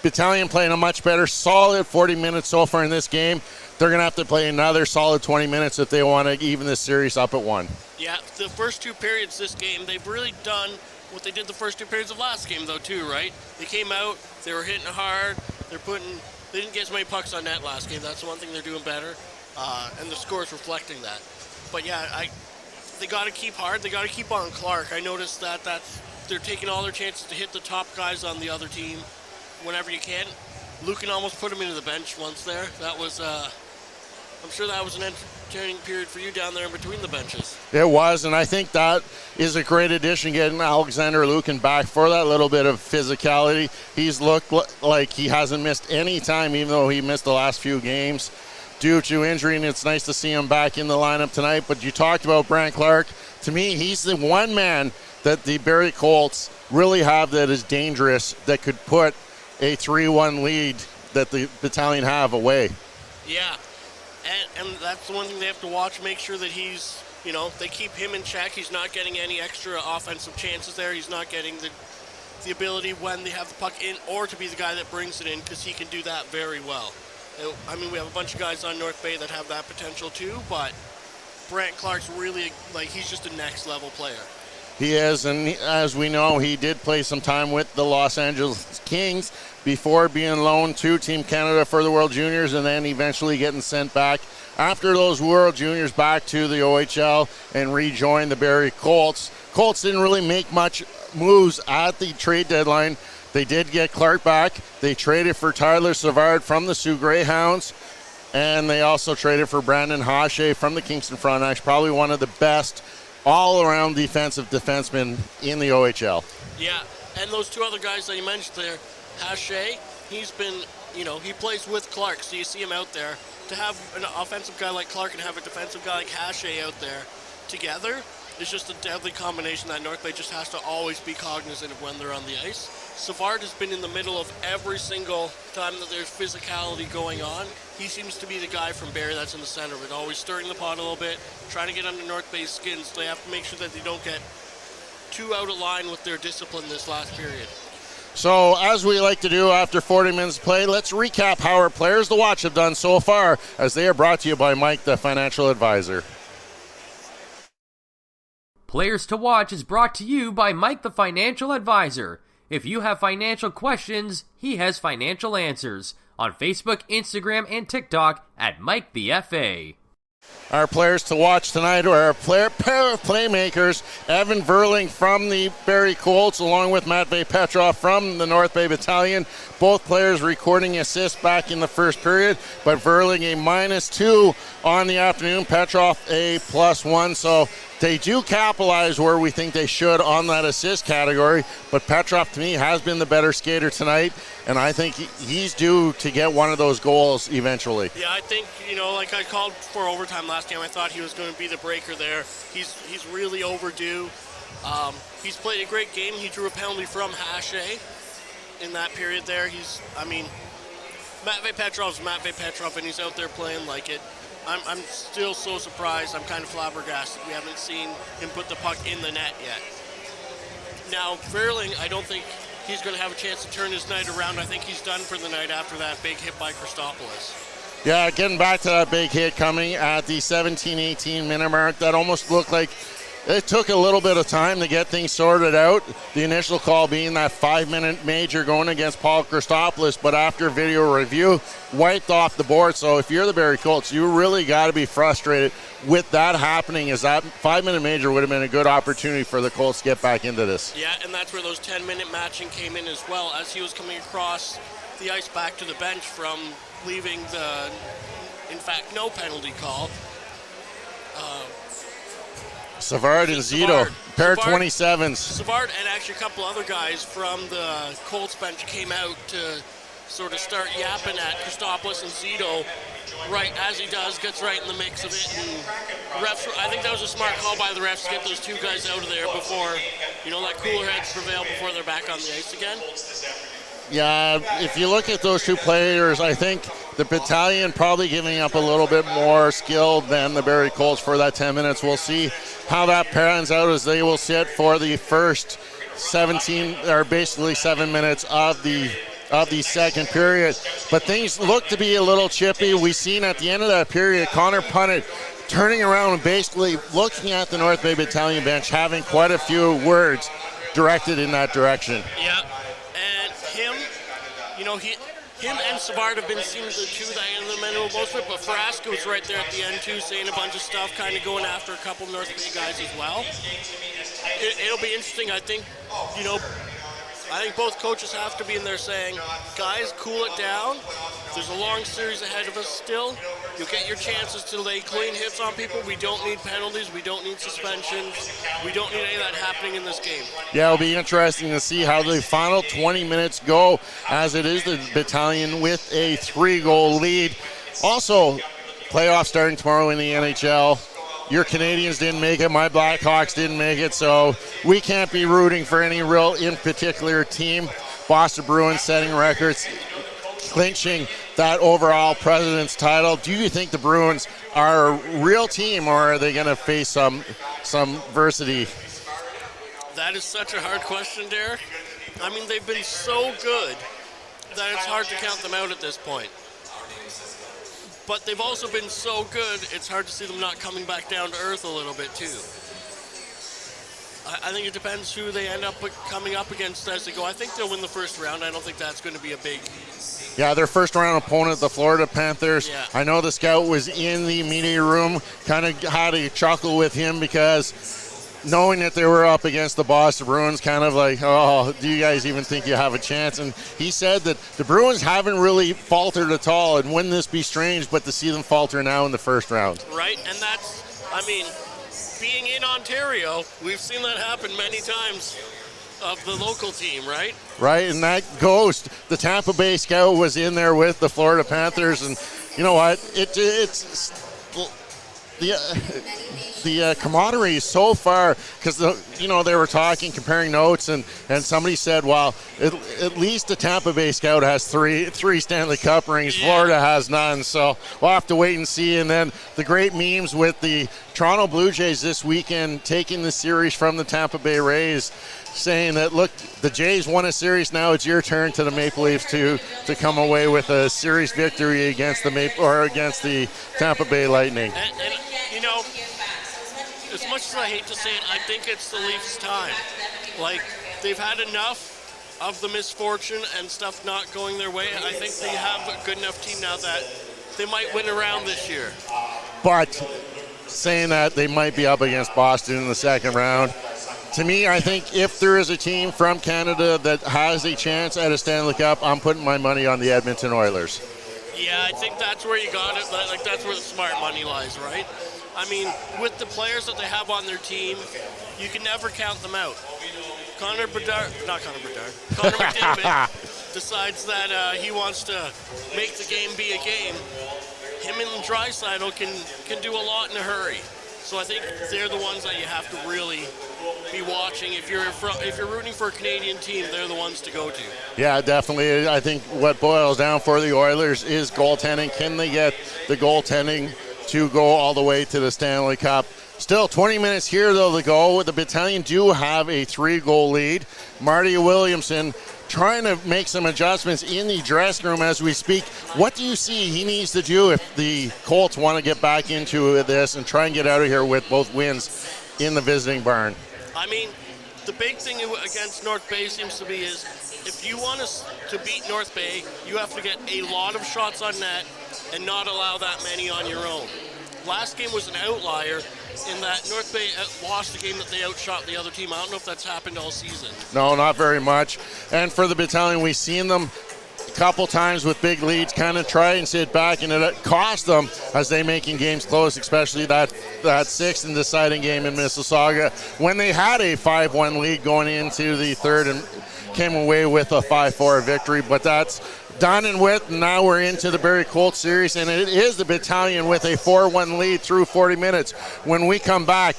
Battalion playing a much better, solid 40 minutes so far in this game. They're going to have to play another solid 20 minutes if they want to even this series up at 1. Yeah, the first 2 periods this game, they've really done what they did the first 2 periods of last game, though, too, right? They came out, they were hitting hard, they didn't get as many pucks on net last game. That's one thing they're doing better, and the score's reflecting that. But yeah, they got to keep hard. They got to keep on Clark. I noticed that they're taking all their chances to hit the top guys on the other team whenever you can. Lucan almost put him into the bench once there. That was, I'm sure that was an entertaining period for you down there in between the benches. It was, and I think that is a great addition, getting Alexander Lucan back for that little bit of physicality. He's looked like he hasn't missed any time, even though he missed the last few games due to injury, and it's nice to see him back in the lineup tonight. But you talked about Brant Clark. To me, he's the one man that the Barrie Colts really have that is dangerous, that could put a 3-1 lead that the Battalion have away. Yeah, and that's the one thing they have to watch, make sure that he's, they keep him in check. He's not getting any extra offensive chances there. He's not getting the ability when they have the puck in, or to be the guy that brings it in, because he can do that very well. I mean, we have a bunch of guys on North Bay that have that potential too, but Brant Clark's really, he's just a next level player. He is, and as we know, he did play some time with the Los Angeles Kings before being loaned to Team Canada for the World Juniors and then eventually getting sent back after those World Juniors back to the OHL and rejoined the Barrie Colts. Colts didn't really make much moves at the trade deadline. They did get Clark back. They traded for Tyler Savard from the Sioux Greyhounds, and they also traded for Brandon Hache from the Kingston Frontenacs, probably one of the best all-around defensive defensemen in the OHL. Yeah, and those two other guys that you mentioned there, Hache, he's been, he plays with Clark, so you see him out there. To have an offensive guy like Clark and have a defensive guy like Hache out there together is just a deadly combination that North Bay just has to always be cognizant of when they're on the ice. Savard has been in the middle of every single time that there's physicality going on. He seems to be the guy from Barrie that's in the center of it, always stirring the pot a little bit, trying to get under North Bay's skin, so they have to make sure that they don't get too out of line with their discipline this last period. So, as we like to do after 40 minutes of play, let's recap how our players to watch have done so far, as they are brought to you by Mike, the financial advisor. Players to Watch is brought to you by Mike, the financial advisor. If you have financial questions, he has financial answers. On Facebook, Instagram, and TikTok at Mike the FA. Our players to watch tonight are a pair of playmakers. Evan Verling from the Barrie Colts, along with Matvey Petrov from the North Bay Battalion. Both players recording assists back in the first period, but Verling a -2 on the afternoon, Petrov a +1. So they do capitalize where we think they should on that assist category, but Petrov, to me, has been the better skater tonight, and I think he's due to get one of those goals eventually. Yeah, I think, like I called for overtime last game, I thought he was going to be the breaker there. He's really overdue. He's played a great game. He drew a penalty from Hache in that period there. Matvey Petrov's Matvey Petrov, and he's out there playing like it. I'm still so surprised. I'm kind of flabbergasted. We haven't seen him put the puck in the net yet. Now, Verling, I don't think he's going to have a chance to turn his night around. I think he's done for the night after that big hit by Christopoulos. Yeah, getting back to that big hit coming at the 17-18 minute mark, that almost looked like it took a little bit of time to get things sorted out. The initial call being that 5-minute major going against Paul Christopoulos, but after video review, wiped off the board. So if you're the Barrie Colts, you really got to be frustrated with that happening, as that 5-minute major would have been a good opportunity for the Colts to get back into this. Yeah, and that's where those 10-minute matching came in as well, as he was coming across the ice back to the bench from leaving the, in fact, no penalty call. Savard and Zito, pair of 27s. Savard and actually a couple other guys from the Colts bench came out to sort of start yapping at Christopoulos, and Zito, right as he does, gets right in the mix of it. And refs, I think that was a smart call by the refs to get those two guys out of there before, let cooler heads prevail before they're back on the ice again. Yeah, if you look at those two players, I think the Battalion probably giving up a little bit more skill than the Barrie Colts for that 10 minutes. We'll see how that pans out, as they will sit for the first 17, or basically 7 minutes of the second period. But things look to be a little chippy. We've seen at the end of that period, Connor Punnett turning around and basically looking at the North Bay Battalion bench, having quite a few words directed in that direction. Yeah. Him and Savard have been seeming the two that end the middle most of it, but Frasca was right there at the end too, saying a bunch of stuff, kind of going after a couple of North Bay guys as well. It'll be interesting. I think both coaches have to be in there saying, guys, cool it down. There's a long series ahead of us still. You'll get your chances to lay clean hits on people. We don't need penalties. We don't need suspensions. We don't need any of that happening in this game. Yeah, it'll be interesting to see how the final 20 minutes go, as it is the Battalion with a 3-goal lead. Also, playoffs starting tomorrow in the NHL. Your Canadians didn't make it. My Blackhawks didn't make it. So we can't be rooting for any real in particular team. Boston Bruins setting records, clinching that overall President's title. Do you think the Bruins are a real team, or are they going to face some adversity? That is such a hard question, Derek. I mean, they've been so good that it's hard to count them out at this point. But they've also been so good, it's hard to see them not coming back down to earth a little bit, too. I think it depends who they end up coming up against as they go. I think they'll win the first round. I don't think that's going to be a big... Yeah, their first round opponent, the Florida Panthers. Yeah. I know the scout was in the media room, kind of had a chuckle with him because knowing that they were up against the Boston Bruins, kind of like, oh, do you guys even think you have a chance? And he said that the Bruins haven't really faltered at all, and wouldn't this be strange, but to see them falter now in the first round. Right, and that's, I mean, being in Ontario, we've seen that happen many times of the local team, right? Right, and that ghost, the Tampa Bay scout was in there with the Florida Panthers, and you know what? It's the camaraderie is so far, because they were talking, comparing notes, and somebody said, well, at least the Tampa Bay scout has three Stanley Cup rings. Yeah. Florida has none, so we'll have to wait and see. And then the great memes with the Toronto Blue Jays this weekend taking the series from the Tampa Bay Rays, saying that, look, the Jays won a series, now it's your turn to the Maple Leafs to come away with a series victory against the Tampa Bay Lightning. And you know, as much as I hate to say it, I think it's the Leafs' time. Like, they've had enough of the misfortune and stuff not going their way. I think they have a good enough team now that they might win a round this year. But saying that they might be up against Boston in the second round, to me, I think if there is a team from Canada that has a chance at a Stanley Cup, I'm putting my money on the Edmonton Oilers. Yeah, I think that's where you got it. Like, that's where the smart money lies, right? I mean, with the players that they have on their team, you can never count them out. Connor McDavid decides that he wants to make the game be a game. Him and Draisaitl can do a lot in a hurry. So I think they're the ones that you have to really be watching. If you're rooting for a Canadian team, they're the ones to go to. Yeah, definitely. I think what boils down for the Oilers is goaltending. Can they get the goaltending to go all the way to the Stanley Cup? Still 20 minutes here, though, to go. The Battalion do have a 3-goal lead. Marty Williamson trying to make some adjustments in the dressing room as we speak. What do you see he needs to do if the Colts want to get back into this and try and get out of here with both wins in the visiting barn? I mean, the big thing against North Bay seems to be is if you want us to beat North Bay, you have to get a lot of shots on net and not allow that many on your own. Last game was an outlier in that North Bay lost the game that they outshot the other team. I don't know if that's happened all season. No, not very much. And for the Battalion, we've seen them a couple times with big leads kind of try and sit back, and it cost them as they making games close, especially that sixth and deciding game in Mississauga when they had a 5-1 lead going into the third and came away with a 5-4 victory. But that's done and with. Now we're into the Barrie Colts series, and it is the Battalion with a 4-1 lead through 40 minutes. When we come back,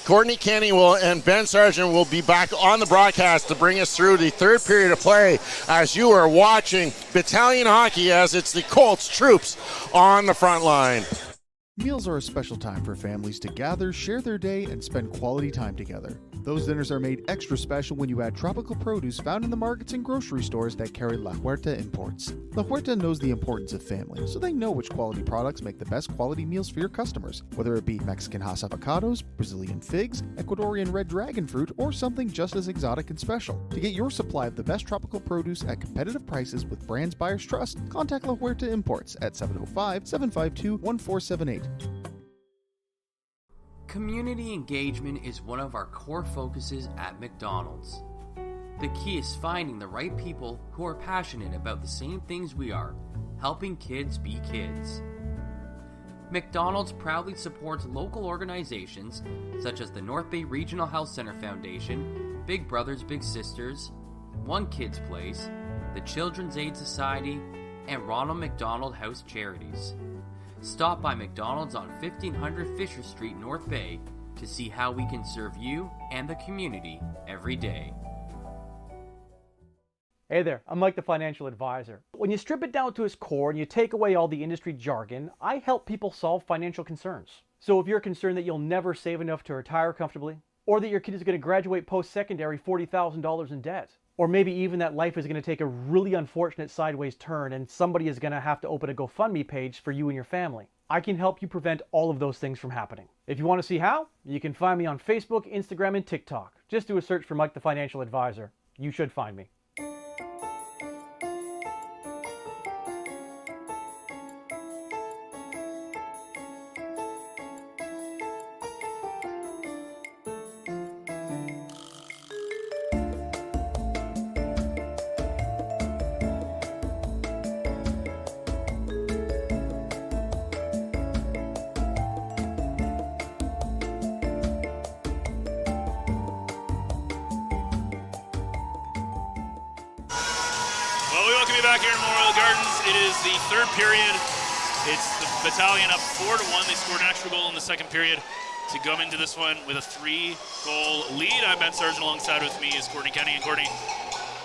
Courtney Kenny and Ben Sargent will be back on the broadcast to bring us through the third period of play as you are watching Battalion hockey as it's the Colts troops on the front line. Meals are a special time for families to gather, share their day, and spend quality time together. Those dinners are made extra special when you add tropical produce found in the markets and grocery stores that carry La Huerta imports. La Huerta knows the importance of family, so they know which quality products make the best quality meals for your customers, whether it be Mexican Hass avocados, Brazilian figs, Ecuadorian red dragon fruit, or something just as exotic and special. To get your supply of the best tropical produce at competitive prices with brands buyers trust, contact La Huerta Imports at 705-752-1478. Community engagement is one of our core focuses at McDonald's. The key is finding the right people who are passionate about the same things we are, helping kids be kids. McDonald's proudly supports local organizations such as the North Bay Regional Health Center Foundation, Big Brothers Big Sisters, One Kids Place, the Children's Aid Society, and Ronald McDonald House Charities. Stop by McDonald's on 1500 Fisher Street, North Bay to see how we can serve you and the community every day. Hey there, I'm Mike the Financial Advisor. When you strip it down to its core and you take away all the industry jargon, I help people solve financial concerns. So if you're concerned that you'll never save enough to retire comfortably, or that your kid is going to graduate post-secondary $40,000 in debt, Or maybe even that life is going to take a really unfortunate sideways turn and somebody is going to have to open a GoFundMe page for you and your family. I can help you prevent all of those things from happening. If you want to see how, you can find me on Facebook, Instagram, and TikTok. Just do a search for Mike the Financial Advisor. You should find me. Well, we welcome you back here in Memorial Gardens. It is the third period. It's the Battalion up 4-1. They scored an extra goal in the second period to come into this one with a 3-goal lead. I'm Ben Sargent. Alongside with me is Courtney Kenny. And Courtney,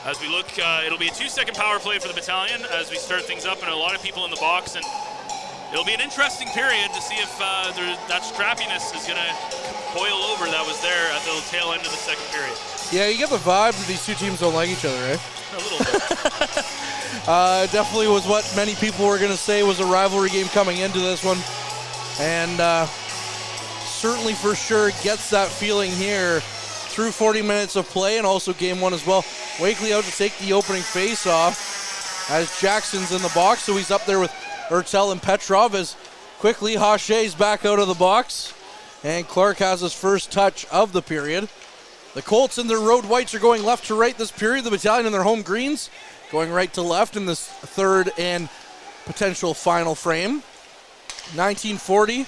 as we look, it'll be a 2-second power play for the Battalion as we start things up, and a lot of people in the box. And it'll be an interesting period to see if that scrappiness is going to boil over that was there at the tail end of the second period. Yeah, you get the vibe that these two teams don't like each other, eh? A little bit. Definitely was what many people were going to say was a rivalry game coming into this one. And certainly for sure gets that feeling here through 40 minutes of play and also game one as well. Wakely out to take the opening face-off as Jackson's in the box, so he's up there with Ertel and Petrov as quickly Haché's back out of the box. And Clark has his first touch of the period. The Colts in their road whites are going left to right this period. The Battalion in their home greens going right to left in this third and potential final frame. 1940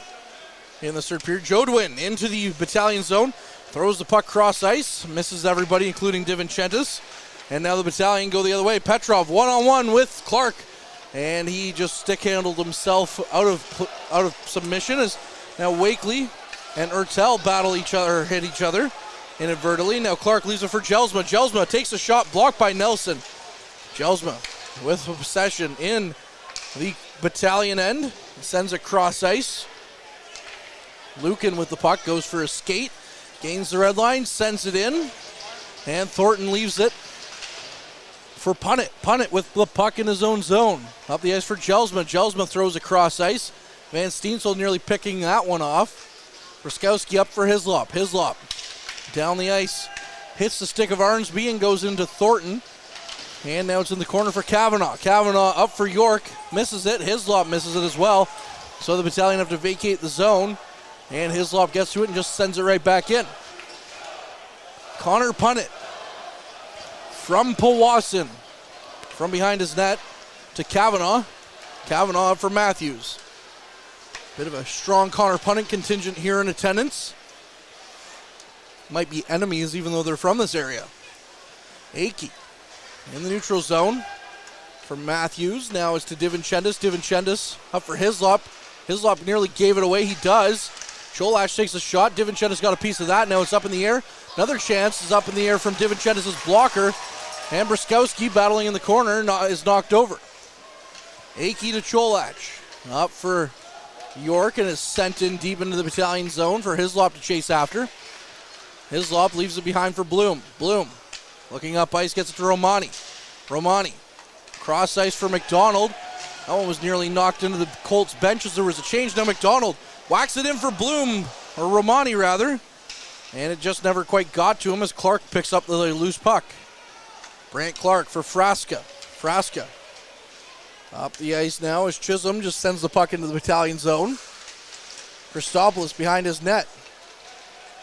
in the third period. Jodwin into the Battalion zone. Throws the puck cross ice. Misses everybody, including Divinchentis. And now the Battalion go the other way. Petrov one-on-one with Clark. And he just stick-handled himself out of submission as now Wakely and Ertel battle each other, hit each other inadvertently. Now Clark leaves it for Jelsma. Jelsma takes a shot blocked by Nelson. Jelsma with possession in the Battalion end. Sends it cross ice. Lucan with the puck goes for a skate. Gains the red line, sends it in. And Thornton leaves it for Punnett. Punnett with the puck in his own zone. Up the ice for Jelsma. Jelsma throws a cross ice. Van Steensel nearly picking that one off. Bruskowski up for Hislop. Hislop down the ice, hits the stick of Arnsby and goes into Thornton. And now it's in the corner for Kavanaugh. Kavanaugh up for York, misses it. Hislop misses it as well. So the Battalion have to vacate the zone. And Hislop gets to it and just sends it right back in. Connor Punnett from Powassan, from behind his net to Kavanaugh. Kavanaugh up for Matthews. Bit of a strong Connor Punnett contingent here in attendance. Might be enemies even though they're from this area. Akey in the neutral zone for Matthews. Now it's to Divinchentis. Divinchentis up for Hislop. Hislop nearly gave it away. He does. Cholash takes a shot. Divinchentis got a piece of that. Now it's up in the air. Another chance is up in the air from Divinchentis' blocker. And Bruskowski battling in the corner is knocked over. Akey to Cholach. Up for York and is sent in deep into the Battalion zone for Hislop to chase after. Hislop leaves it behind for Bloom. Bloom looking up ice, gets it to Romani. Romani cross ice for McDonald. That one was nearly knocked into the Colts bench as there was a change. Now McDonald whacks it in for Bloom, or Romani rather. And it just never quite got to him as Clark picks up the loose puck. Brant Clark for Frasca. Frasca up the ice now as Chisholm just sends the puck into the Battalion zone. Christopoulos behind his net.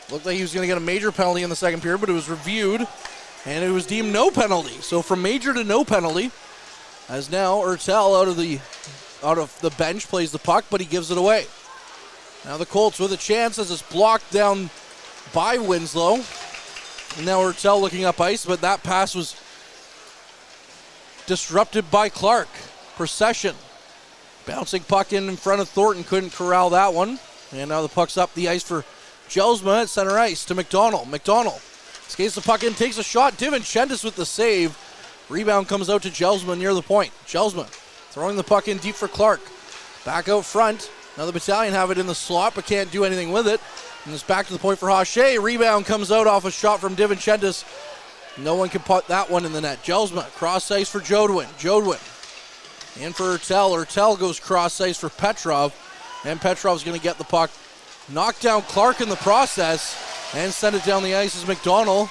Looked like he was going to get a major penalty in the second period, but it was reviewed, and it was deemed no penalty. So from major to no penalty, as now Ertel out of the bench plays the puck, but he gives it away. Now the Colts with a chance as it's blocked down by Winslow. And now Ertel looking up ice, but that pass was disrupted by Clark. Procession. Bouncing puck in front of Thornton, couldn't corral that one. And now the puck's up the ice for Jelsma at center ice to McDonald. McDonald skates the puck in, takes a shot. Divinchentis with the save. Rebound comes out to Jelsma near the point. Jelsma throwing the puck in deep for Clark. Back out front. Now the Battalion have it in the slot, but can't do anything with it. And it's back to the point for Haché. Rebound comes out off a shot from Divinchentis. No one can put that one in the net. Jelsma, cross ice for Jodwin. Jodwin in for Ertel. Ertel goes cross ice for Petrov. And Petrov's going to get the puck. Knock down Clark in the process and send it down the ice as McDonald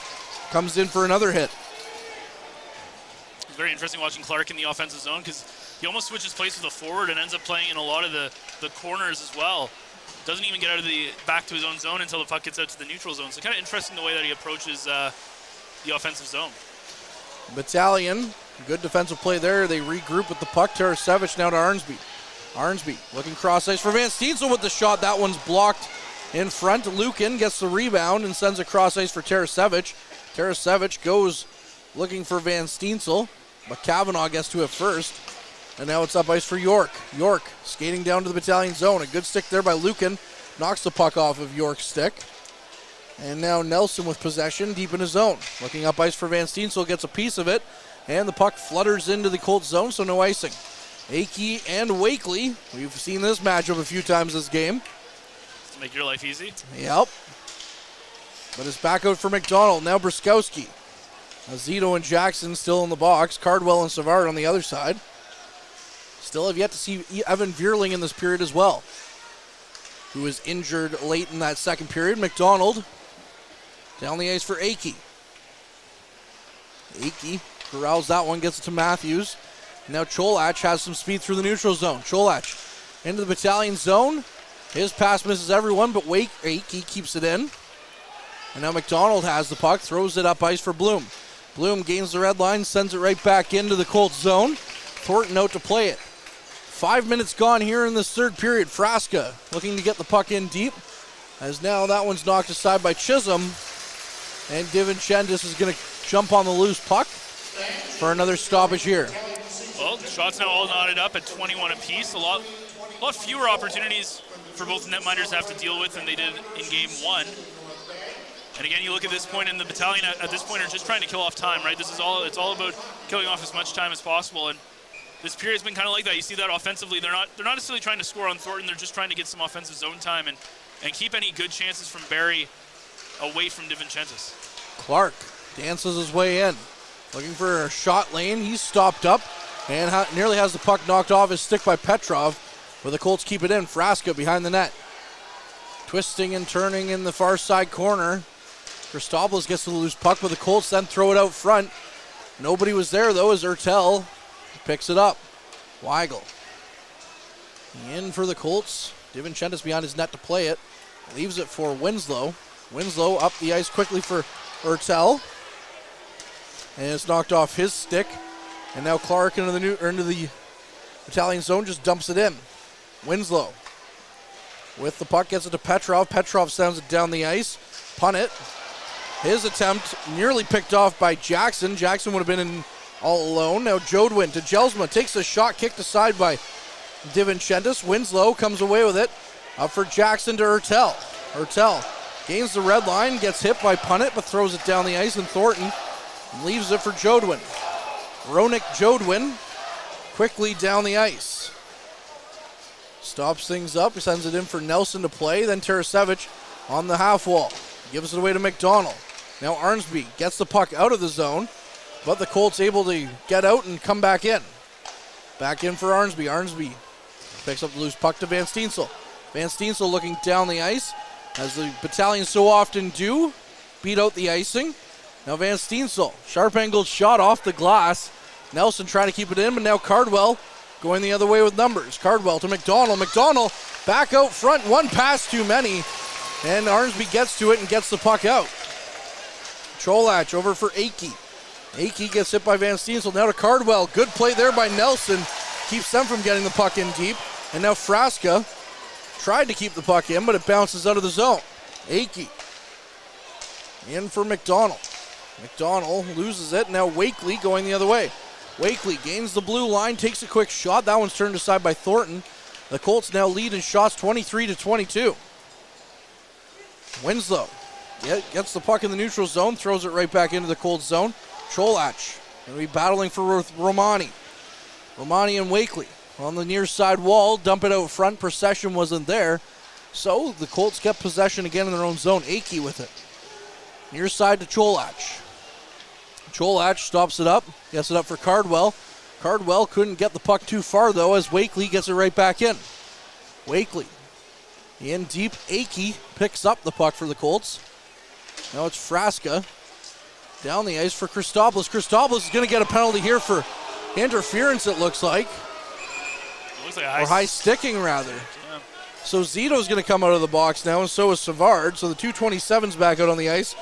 comes in for another hit. It's very interesting watching Clark in the offensive zone because he almost switches places with a forward and ends up playing in a lot of the corners as well. Doesn't even get out of back to his own zone until the puck gets out to the neutral zone. So kind of interesting the way that he approaches the offensive zone. Battalion, good defensive play there. They regroup with the puck. Tarasevich now to Arnsby. Arnsby looking cross ice for Van Steensel with the shot. That one's blocked in front. Lukin gets the rebound and sends a cross ice for Tarasevich. Tarasevich goes looking for Van Steensel, but Kavanaugh gets to it first. And now it's up ice for York. York skating down to the Battalion zone. A good stick there by Lukin. Knocks the puck off of York's stick. And now Nelson with possession deep in his zone. Looking up ice for Van Steensel, gets a piece of it. And the puck flutters into the Colts zone, so no icing. Akey and Wakely. We've seen this matchup a few times this game. To make your life easy. Yep. But it's back out for McDonald. Now Bruskowski. Zito and Jackson still in the box. Cardwell and Savard on the other side. Still have yet to see Evan Vierling in this period as well, who was injured late in that second period. McDonald down the ice for Akey. Akey corrals that one, gets it to Matthews. Now Cholach has some speed through the neutral zone. Cholach into the Battalion zone. His pass misses everyone, but Akey keeps it in. And now McDonald has the puck, throws it up ice for Bloom. Bloom gains the red line, sends it right back into the Colts zone. Thornton out to play it. 5 minutes gone here in this third period. Frasca looking to get the puck in deep, as now that one's knocked aside by Chisholm. And DiVincentis is going to jump on the loose puck for another stoppage here. Well, shots now all knotted up at 21 apiece. A lot fewer opportunities for both netminders to have to deal with than they did in game one. And again, you look at this point, and the Battalion at this point are just trying to kill off time, right? It's all about killing off as much time as possible. And this period's been kind of like that. You see that offensively, they're not necessarily trying to score on Thornton. They're just trying to get some offensive zone time and keep any good chances from Barrie away from DiVincentis. Clark dances his way in, looking for a shot lane. He's stopped up and nearly has the puck knocked off his stick by Petrov, but the Colts keep it in. Frasca behind the net, twisting and turning in the far side corner. Christopoulos gets the loose puck, but the Colts then throw it out front. Nobody was there though, as Ertel picks it up. Weigel in for the Colts. DiVincentis behind his net to play it. Leaves it for Winslow. Winslow up the ice quickly for Ertel. And it's knocked off his stick. And now Clark into the Battalion zone, just dumps it in. Winslow with the puck, gets it to Petrov. Petrov sends it down the ice. Punt it. His attempt nearly picked off by Jackson. Jackson would have been in all alone. Now Jodwin to Jelsma. Takes a shot kicked aside by DiVincentis. Winslow comes away with it. Up for Jackson to Ertel. Ertel gains the red line, gets hit by Punnett, but throws it down the ice, and Thornton leaves it for Jodwin. Roenick Jodwin quickly down the ice. Stops things up, sends it in for Nelson to play, then Tarasevich on the half wall. Gives it away to McDonald. Now Arnsby gets the puck out of the zone, but the Colts able to get out and come back in. Back in for Arnsby. Arnsby picks up the loose puck to Van Steensel. Van Steensel looking down the ice, as the Battalion so often do, beat out the icing. Now Van Steensel, sharp-angled shot off the glass. Nelson trying to keep it in, but now Cardwell going the other way with numbers. Cardwell to McDonald. McDonald back out front, one pass too many, and Arnsby gets to it and gets the puck out. Cholach over for Akey. Akey gets hit by Van Steensel. Now to Cardwell. Good play there by Nelson. Keeps them from getting the puck in deep. And now Frasca tried to keep the puck in, but it bounces out of the zone. Akey in for McDonald. McDonald loses it. Now Wakely going the other way. Wakely gains the blue line, takes a quick shot. That one's turned aside by Thornton. The Colts now lead in shots 23-22. Winslow gets the puck in the neutral zone, throws it right back into the Colts zone. Cholach going to be battling for Romani. Romani and Wakely on the near side wall, dump it out front. Procession wasn't there, so the Colts kept possession again in their own zone. Akey with it. Near side to Cholach. Cholach stops it up, gets it up for Cardwell. Cardwell couldn't get the puck too far, though, as Wakely gets it right back in. Wakely in deep. Akey picks up the puck for the Colts. Now it's Frasca down the ice for Christopoulos. Christopoulos is going to get a penalty here for interference, it looks like. Looks like or high sticking, rather. Yeah. So Zito's going to come out of the box now, and so is Savard. So the 227's back out on the ice.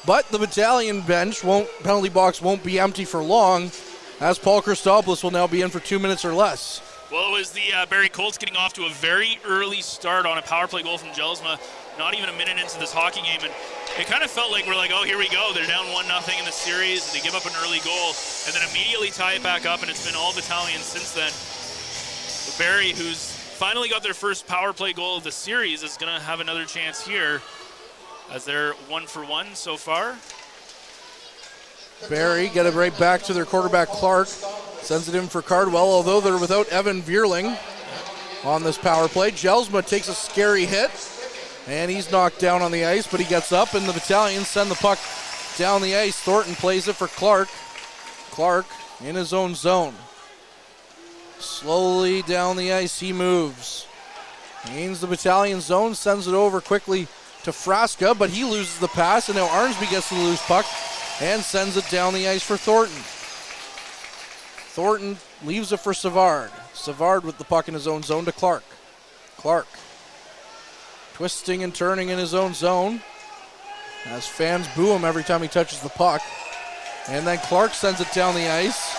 But the Battalion bench penalty box won't be empty for long, as Paul Christopoulos will now be in for 2 minutes or less. Well, it was the Barrie Colts getting off to a very early start on a power play goal from Jelsma, not even a minute into this hockey game, and it kind of felt like we're like, oh, here we go. They're down 1-0 in the series, and they give up an early goal, and then immediately tie it back up, and it's been all Battalion since then. Barrie, who's finally got their first power play goal of the series, is going to have another chance here, as they're 1-for-1 so far. Barrie get it right back to their quarterback, Clark. Sends it in for Cardwell, although they're without Evan Vierling on this power play. Jelsma takes a scary hit, and he's knocked down on the ice, but he gets up, and the Battalion send the puck down the ice. Thornton plays it for Clark. Clark in his own zone. Slowly down the ice he moves. Gains the Battalion zone, sends it over quickly to Frasca, but he loses the pass, and now Arnsby gets the loose puck and sends it down the ice for Thornton. Thornton leaves it for Savard. Savard with the puck in his own zone to Clark. Clark twisting and turning in his own zone as fans boo him every time he touches the puck. And then Clark sends it down the ice,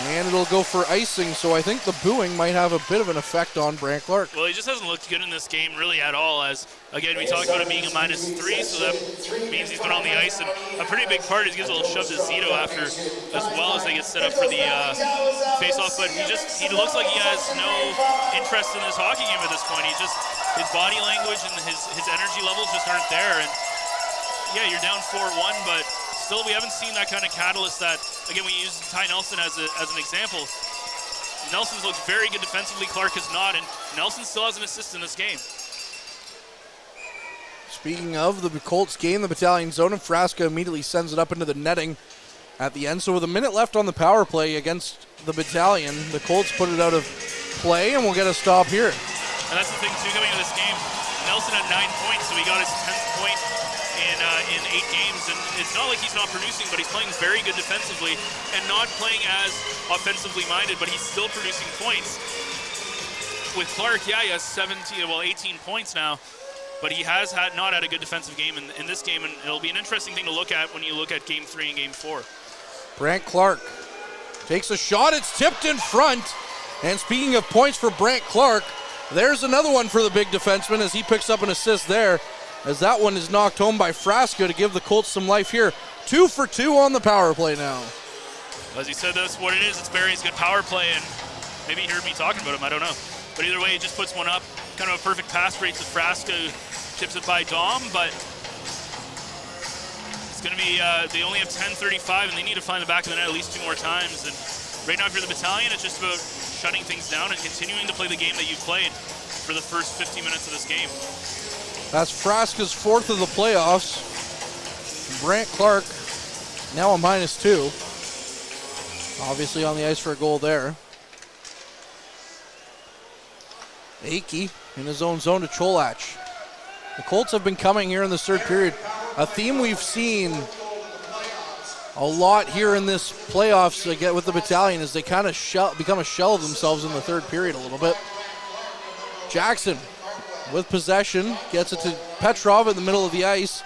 and it'll go for icing, so I think the booing might have a bit of an effect on Brant Clark. Well, he just hasn't looked good in this game really at all, as, again, we talked about it being a -3, so that means he's been on the ice, and a pretty big part is he gives a little shove to Zito after, as well as they get set up for the face-off, but he looks like he has no interest in this hockey game at this point. His body language and his energy levels just aren't there, and yeah, you're down 4-1, but still, we haven't seen that kind of catalyst that, again, we use Ty Nelson as an example. Nelson's looked very good defensively, Clark has not, and Nelson still has an assist in this game. Speaking of the Colts game, the Battalion zone, and Frasca immediately sends it up into the netting at the end. So with a minute left on the power play against the Battalion, the Colts put it out of play, and we'll get a stop here. And that's the thing, too, coming into this game. Nelson had 9 points, so he got his 10th point in 8 games, and it's not like he's not producing, but he's playing very good defensively and not playing as offensively minded, but he's still producing points. With Clark, yeah, he has 18 points now, but he has not had a good defensive game in this game, and it'll be an interesting thing to look at when you look at Game 3 and Game 4. Brant Clark takes a shot, it's tipped in front, and speaking of points for Brant Clark, there's another one for the big defenseman as he picks up an assist there, as that one is knocked home by Frasca to give the Colts some life here. 2 for 2 on the power play now. As he said, that's what it is. It's Barrie's good power play, and maybe he heard me talking about him, I don't know. But either way, he just puts one up. Kind of a perfect pass break to Frasca, who chips it by Dom, but it's going to be, they only have 10:35, and they need to find the back of the net at least 2 more times. And right now, if you're the Battalion, it's just about shutting things down and continuing to play the game that you've played for the first 50 minutes of this game. That's Frasca's 4th of the playoffs. Brant Clark now a -2. Obviously on the ice for a goal there. Akey in his own zone to Cholach. The Colts have been coming here in the third period. A theme we've seen a lot here in this playoffs again with the Battalion is they kind of become a shell of themselves in the third period a little bit. Jackson with possession, gets it to Petrov in the middle of the ice,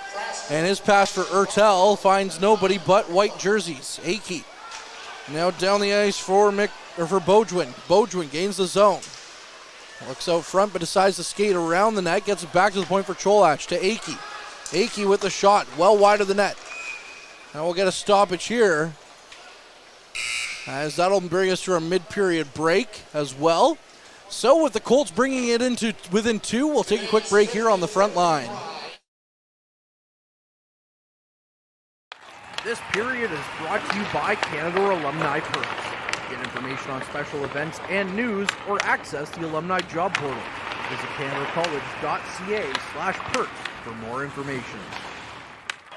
and his pass for Ertel finds nobody but white jerseys. Akey now down the ice for Beaudwin. Beaudwin gains the zone. Looks out front, but decides to skate around the net, gets it back to the point for Cholach to Akey. Akey with the shot, well wide of the net. Now we'll get a stoppage here, as that'll bring us to our mid-period break as well. So with the Colts bringing it into within 2, we'll take a quick break here on the front line. This period is brought to you by Canadore Alumni Perks. Get information on special events and news, or access the alumni job portal. Visit canadorecollege.ca/perks for more information.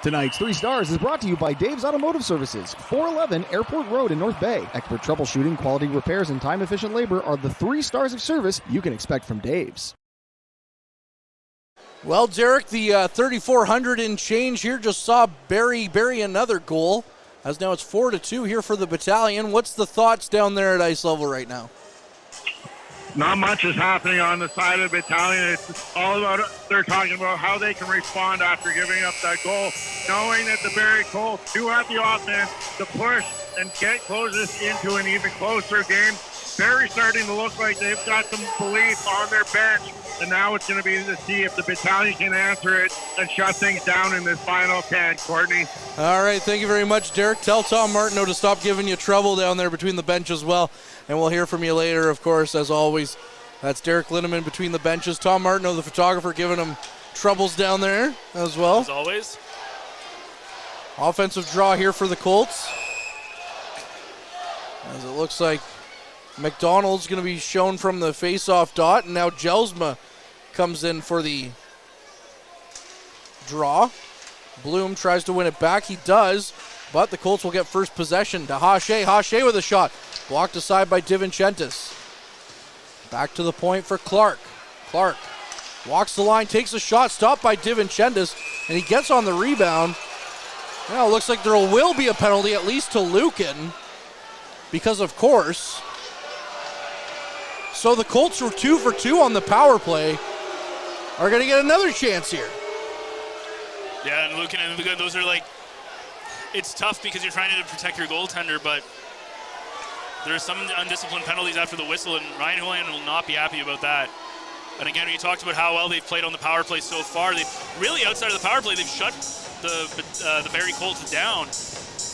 Tonight's 3 Stars is brought to you by Dave's Automotive Services, 411 Airport Road in North Bay. Expert troubleshooting, quality repairs, and time-efficient labor are the 3 stars of service you can expect from Dave's. Well, Derek, the 3,400 and change here just saw Barrie bury another goal, as now it's 4-2 here for the Battalion. What's the thoughts down there at ice level right now? Not much is happening on the side of the Battalion. It's all about, they're talking about how they can respond after giving up that goal, knowing that the Barrie Colts do have the offense to push and get closes into an even closer game. Barrie's starting to look like they've got some belief on their bench, and now it's going to be to see if the Battalion can answer it and shut things down in this final 10, Courtney. All right, thank you very much, Derek. Tell Tom Martineau to stop giving you trouble down there between the bench as well, and we'll hear from you later, of course, as always. That's Derek Linneman between the benches. Tom Martineau, the photographer, giving him troubles down there as well. As always. Offensive draw here for the Colts, as it looks like McDonald's going to be shown from the face-off dot, and now Jelsma comes in for the draw. Bloom tries to win it back. He does, but the Colts will get first possession to Hache. Hache with a shot. Blocked aside by DiVincentis. Back to the point for Clark. Clark walks the line, takes a shot, stopped by DiVincentis, and he gets on the rebound. Now it looks like there will be a penalty, at least to Lucan, because of course. So the Colts were 2 for 2 on the power play, are going to get another chance here. Yeah, and Lucan and Lucan, those are like, it's tough because you're trying to protect your goaltender, but there's some undisciplined penalties after the whistle, and Ryan Julian will not be happy about that. And again, we talked about how well they've played on the power play so far. They've really, outside of the power play, they've shut the Barrie Colts down.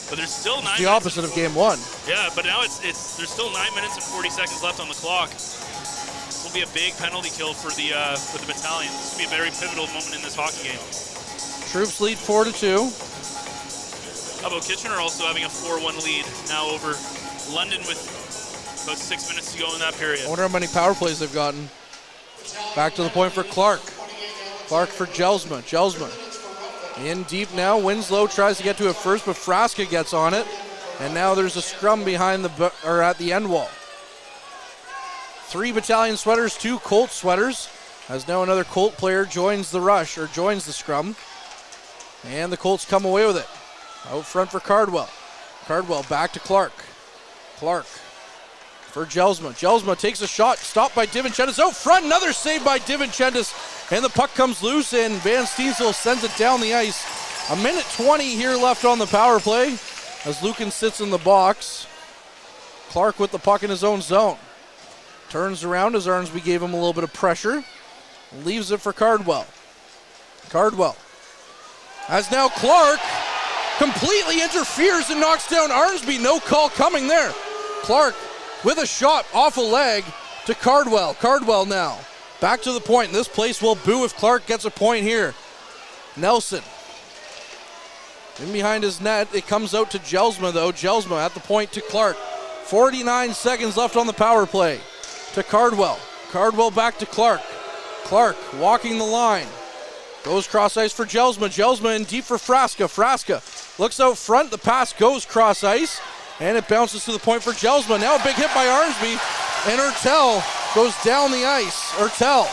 But there's still 9 minutes. The opposite of game 1. Yeah, but now there's still 9 minutes and 40 seconds left on the clock. This will be a big penalty kill for the Battalion. This will be a very pivotal moment in this hockey game. Troops lead 4-2. How about Kitchener also having a 4-1 lead now over London with about 6 minutes to go in that period. I wonder how many power plays they've gotten. Back to the point for Clark. Clark for Jelsma. Jelsma in deep now. Winslow tries to get to it first, but Frasca gets on it. And now there's a scrum behind at the end wall. 3 Battalion sweaters, 2 Colt sweaters. As now another Colt player joins the rush, or joins the scrum. And the Colts come away with it. Out front for Cardwell. Cardwell back to Clark. Clark for Jelsma. Jelsma takes a shot, stopped by DiVincentis. Out front, another save by DiVincentis. And the puck comes loose, and Van Steensel sends it down the ice. 1:20 here left on the power play as Lucan sits in the box. Clark with the puck in his own zone. Turns around as Arnsby gave him a little bit of pressure. Leaves it for Cardwell. Cardwell. As now Clark completely interferes and knocks down Arnsby. No call coming there. Clark with a shot off a leg to Cardwell. Cardwell now back to the point. This place will boo if Clark gets a point here. Nelson in behind his net. It comes out to Jelsma though. Jelsma at the point to Clark. 49 seconds left on the power play to Cardwell. Cardwell back to Clark. Clark walking the line. Goes cross ice for Jelsma. Jelsma in deep for Frasca. Frasca looks out front. The pass goes cross ice. And it bounces to the point for Jelsma. Now a big hit by Arnsby. And Ertel goes down the ice. Ertel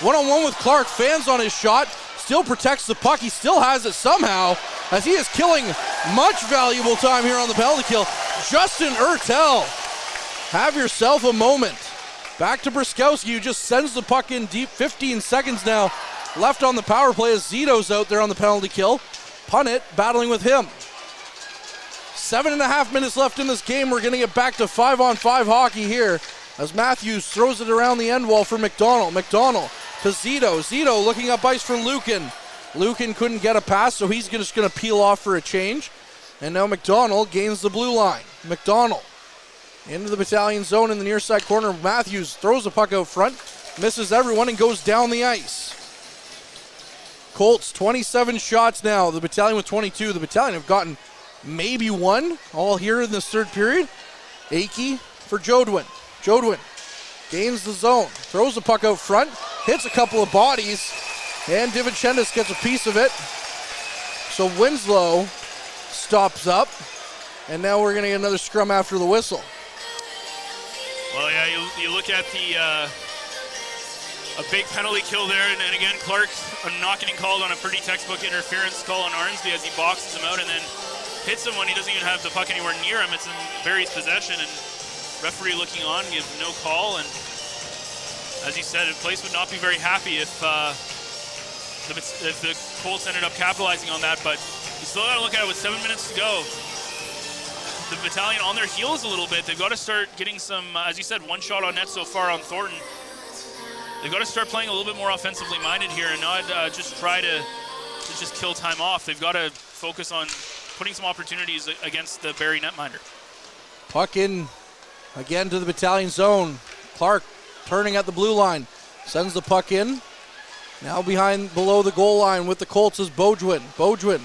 one-on-one with Clark. Fans on his shot. Still protects the puck. He still has it somehow as he is killing much valuable time here on the penalty kill. Justin Ertel, have yourself a moment. Back to Bruskowski, who just sends the puck in deep. 15 seconds now left on the power play as Zito's out there on the penalty kill. Punnett battling with him. 7.5 minutes left in this game. We're going to get back to 5-on-5 hockey here as Matthews throws it around the end wall for McDonald. McDonald to Zito. Zito looking up ice for Lucan. Lucan couldn't get a pass, so he's just going to peel off for a change. And now McDonald gains the blue line. McDonald into the Battalion zone in the near side corner. Matthews throws the puck out front, misses everyone, and goes down the ice. Colts 27 shots now. The Battalion with 22. The Battalion have gotten maybe one all here in this third period. Akey for Jodwin. Jodwin gains the zone, throws the puck out front, hits a couple of bodies, and DiVincentis gets a piece of it. So Winslow stops up, and now we're going to get another scrum after the whistle. Well, yeah, you look at a big penalty kill there, and again, Clark not getting called on a pretty textbook interference call on Arnsby as he boxes him out and then hits him when he doesn't even have the puck anywhere near him. It's in Barrie's possession, and referee looking on, gives no call, and as you said, the place would not be very happy if the Colts ended up capitalizing on that, but you still got to look at it with 7 minutes to go. The Battalion on their heels a little bit. They've got to start getting some, as you said, one shot on net so far on Thornton. They've got to start playing a little bit more offensively minded here and not just try to just kill time off. They've got to focus on putting some opportunities against the Barrie netminder. Puck in again to the Battalion zone. Clark turning at the blue line. Sends the puck in. Now below the goal line with the Colts is Beaudwin. Beaudwin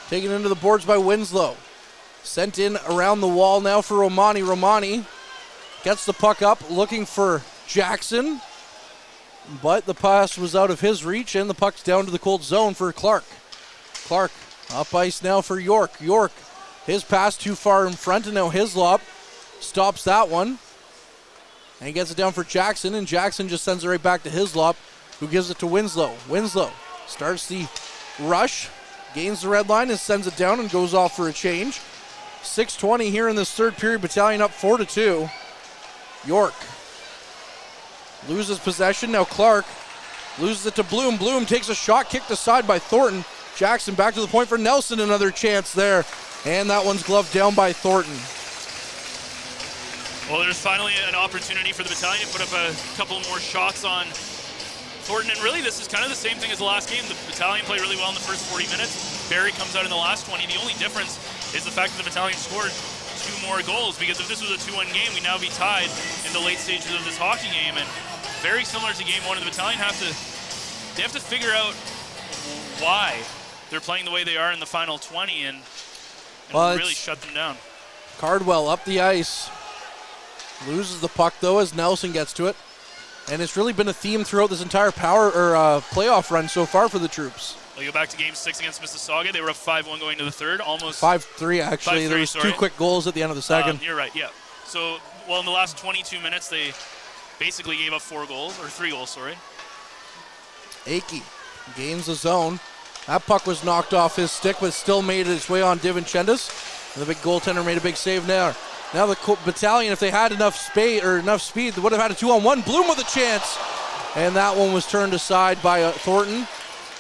taken into the boards by Winslow. Sent in around the wall now for Romani. Romani gets the puck up looking for Jackson. But the pass was out of his reach, and the puck's down to the Colts zone for Clark. Clark up ice now for York. York, his pass too far in front, and now Hislop stops that one. And he gets it down for Jackson, and Jackson just sends it right back to Hislop, who gives it to Winslow. Winslow starts the rush, gains the red line, and sends it down and goes off for a change. 6:20 here in this third period. Battalion up 4-2. York loses possession. Now Clark loses it to Bloom. Bloom takes a shot kicked aside by Thornton. Jackson back to the point for Nelson. Another chance there. And that one's gloved down by Thornton. Well, there's finally an opportunity for the Battalion to put up a couple more shots on Thornton. And really, this is kind of the same thing as the last game. The Battalion played really well in the first 40 minutes. Barrie comes out in the last 20. The only difference is the fact that the Battalion scored 2 more goals, because if this was a 2-1 game, we'd now be tied in the late stages of this hockey game. And very similar to game 1, the Battalion have to figure out why they're playing the way they are in the final 20 and really shut them down. Cardwell up the ice. Loses the puck though as Nelson gets to it. And it's really been a theme throughout this entire playoff run so far for the troops. They go back to game 6 against Mississauga. They were up 5-1 going to the third, almost 5-3 actually. 5-3, there was sorry. 2 quick goals at the end of the second. You're right, yeah. So, well, in the last 22 minutes, they basically gave up 3 goals, sorry. Akey gains the zone. That puck was knocked off his stick, but still made its way on Divinchendis. And the big goaltender made a big save now. Now the Battalion, if they had enough speed, they would have had a 2-on-1. Bloom with a chance. And that one was turned aside by Thornton.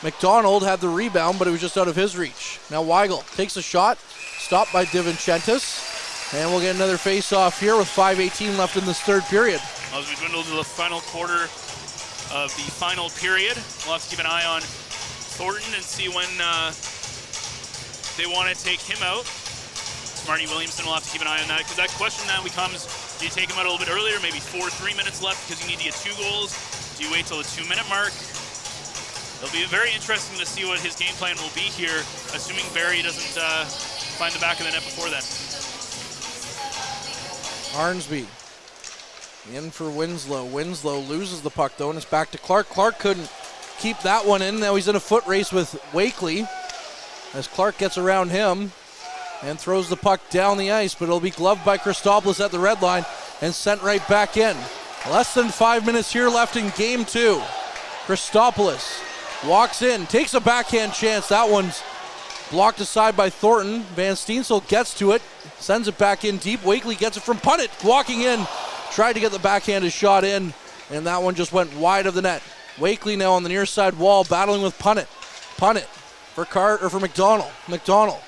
McDonald had the rebound, but it was just out of his reach. Now Weigel takes a shot, stopped by Divinchendis. And we'll get another face-off here with 5:18 left in this third period. As we dwindle to the final quarter of the final period, we'll have to keep an eye on Thornton and see when they want to take him out. Marty Williamson will have to keep an eye on that, because that question now becomes, do you take him out a little bit earlier, maybe 3 minutes left because you need to get 2 goals? Do you wait till the 2-minute mark? It'll be very interesting to see what his game plan will be here, assuming Barrie doesn't find the back of the net before then. Arnsby in for Winslow. Winslow loses the puck though, and it's back to Clark. Clark couldn't keep that one in. Now he's in a foot race with Wakely as Clark gets around him and throws the puck down the ice, but it'll be gloved by Christopoulos at the red line and sent right back in. Less than 5 minutes here left in game 2. Christopoulos walks in, takes a backhand chance. That one's blocked aside by Thornton. Van Steensel gets to it, sends it back in deep. Wakely gets it from Punnett, walking in, tried to get the backhanded shot in, and that one just went wide of the net. Wakely now on the near side wall, battling with Punnett. Punnett for McDonald. McDonald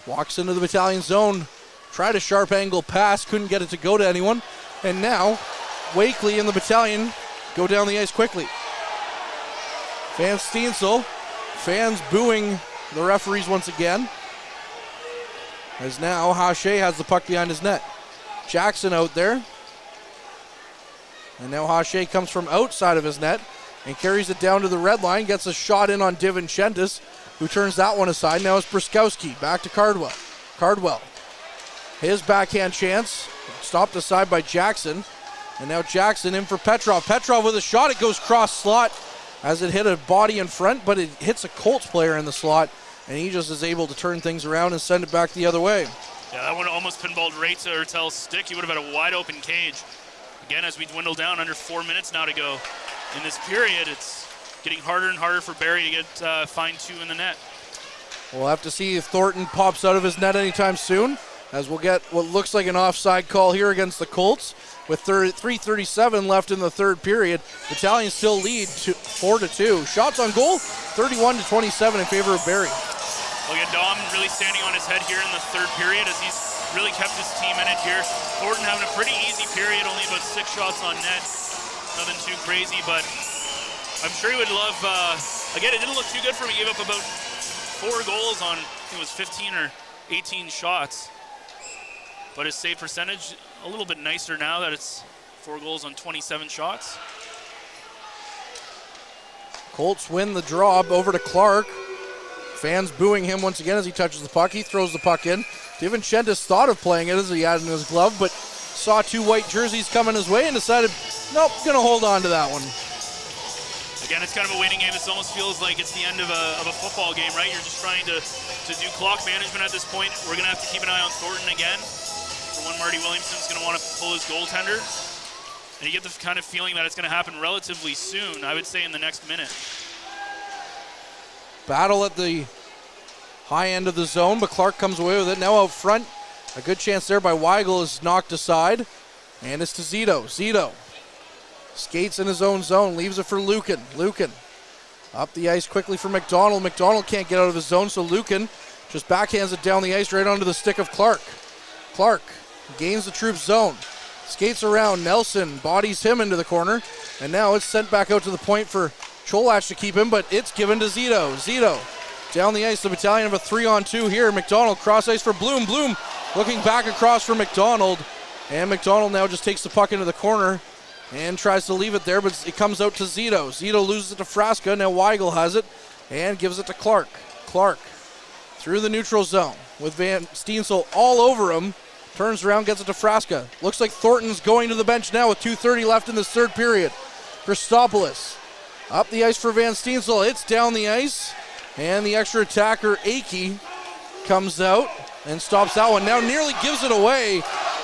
walks into the Battalion zone, tried a sharp angle pass, couldn't get it to go to anyone, and now Wakely and the Battalion go down the ice quickly. Van Steensel, fans booing the referees once again, as now Hache has the puck behind his net. Jackson out there, and now Hache comes from outside of his net and carries it down to the red line, gets a shot in on Divinchendis, who turns that one aside. Now it's Bruskowski, back to Cardwell. Cardwell, his backhand chance, stopped aside by Jackson. And now Jackson in for Petrov. Petrov with a shot, it goes cross slot as it hit a body in front, but it hits a Colts player in the slot and he just is able to turn things around and send it back the other way. Yeah, that one almost pinballed right to Ertel's stick. He would have had a wide open cage. Again, as we dwindle down, under 4 minutes now to go in this period, it's getting harder and harder for Barrie to get find 2 in the net. We'll have to see if Thornton pops out of his net anytime soon, as we'll get what looks like an offside call here against the Colts. With 3:37 left in the third period, Battalion still lead 4-2. Shots on goal, 31-27 in favor of Barrie. Well, again, Dom really standing on his head here in the third period as he's really kept his team in it here. Thornton having a pretty easy period, only about 6 shots on net. Nothing too crazy, but I'm sure he would love, again, it didn't look too good for him. He gave up about 4 goals on, I think it was 15 or 18 shots. But his save percentage, a little bit nicer now that it's 4 goals on 27 shots. Colts win the draw over to Clark. Fans booing him once again as he touches the puck. He throws the puck in. DiVincentis thought of playing it as he had it in his glove, but saw 2 white jerseys coming his way and decided, nope, gonna hold on to that one. Again, it's kind of a waiting game. It almost feels like it's the end of a football game, right? You're just trying to do clock management at this point. We're gonna have to keep an eye on Thornton again. For one, Marty Williamson's gonna want to pull his goaltender. And you get the kind of feeling that it's gonna happen relatively soon, I would say in the next minute. Battle at the high end of the zone, but Clark comes away with it. Now out front, a good chance there by Weigel is knocked aside. And it's to Zito. Zito skates in his own zone, leaves it for Lucan. Lucan up the ice quickly for McDonald. McDonald can't get out of his zone, so Lucan just backhands it down the ice right onto the stick of Clark. Clark gains the Troops zone, skates around. Nelson bodies him into the corner, and now it's sent back out to the point for Cholach to keep him, but it's given to Zito. Zito down the ice, the Battalion of a 3-on-2 here. McDonald cross ice for Bloom. Bloom looking back across for McDonald, and McDonald now just takes the puck into the corner and tries to leave it there, but it comes out to Zito. Zito loses it to Frasca. Now Weigel has it and gives it to Clark. Clark through the neutral zone with Van Steensel all over him. Turns around, gets it to Frasca. Looks like Thornton's going to the bench now with 2:30 left in this third period. Christopoulos up the ice for Van Steensel. It's down the ice, and the extra attacker, Akey, comes out and stops that one. Now nearly gives it away,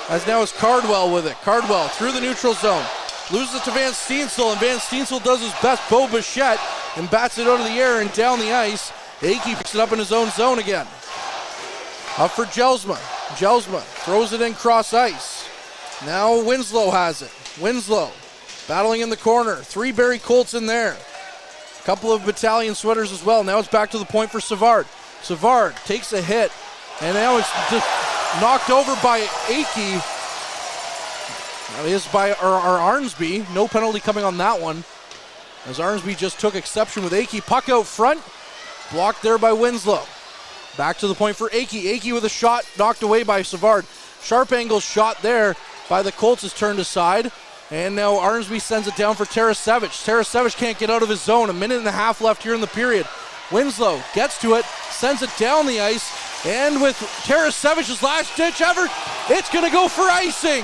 as now it's Cardwell with it. Cardwell through the neutral zone. Loses it to Van Steensel, and Van Steensel does his best Bo Bichette and bats it out of the air and down the ice. Akey picks it up in his own zone again. Up for Jelsma. Jelsma throws it in cross ice. Now Winslow has it. Winslow battling in the corner. 3 Barrie Colts in there. A couple of Battalion sweaters as well. Now it's back to the point for Savard. Savard takes a hit, and now it's just knocked over by Akey. That is by Arnsby. No penalty coming on that one, as Arnsby just took exception with Akey. Puck out front, blocked there by Winslow. Back to the point for Akey. Akey with a shot knocked away by Savard. Sharp angle shot there by the Colts is turned aside. And now Arnsby sends it down for Tarasevich. Tarasevich can't get out of his zone. 1.5 minutes left here in the period. Winslow gets to it, sends it down the ice, and with Tarasevich's last ditch effort, it's going to go for icing.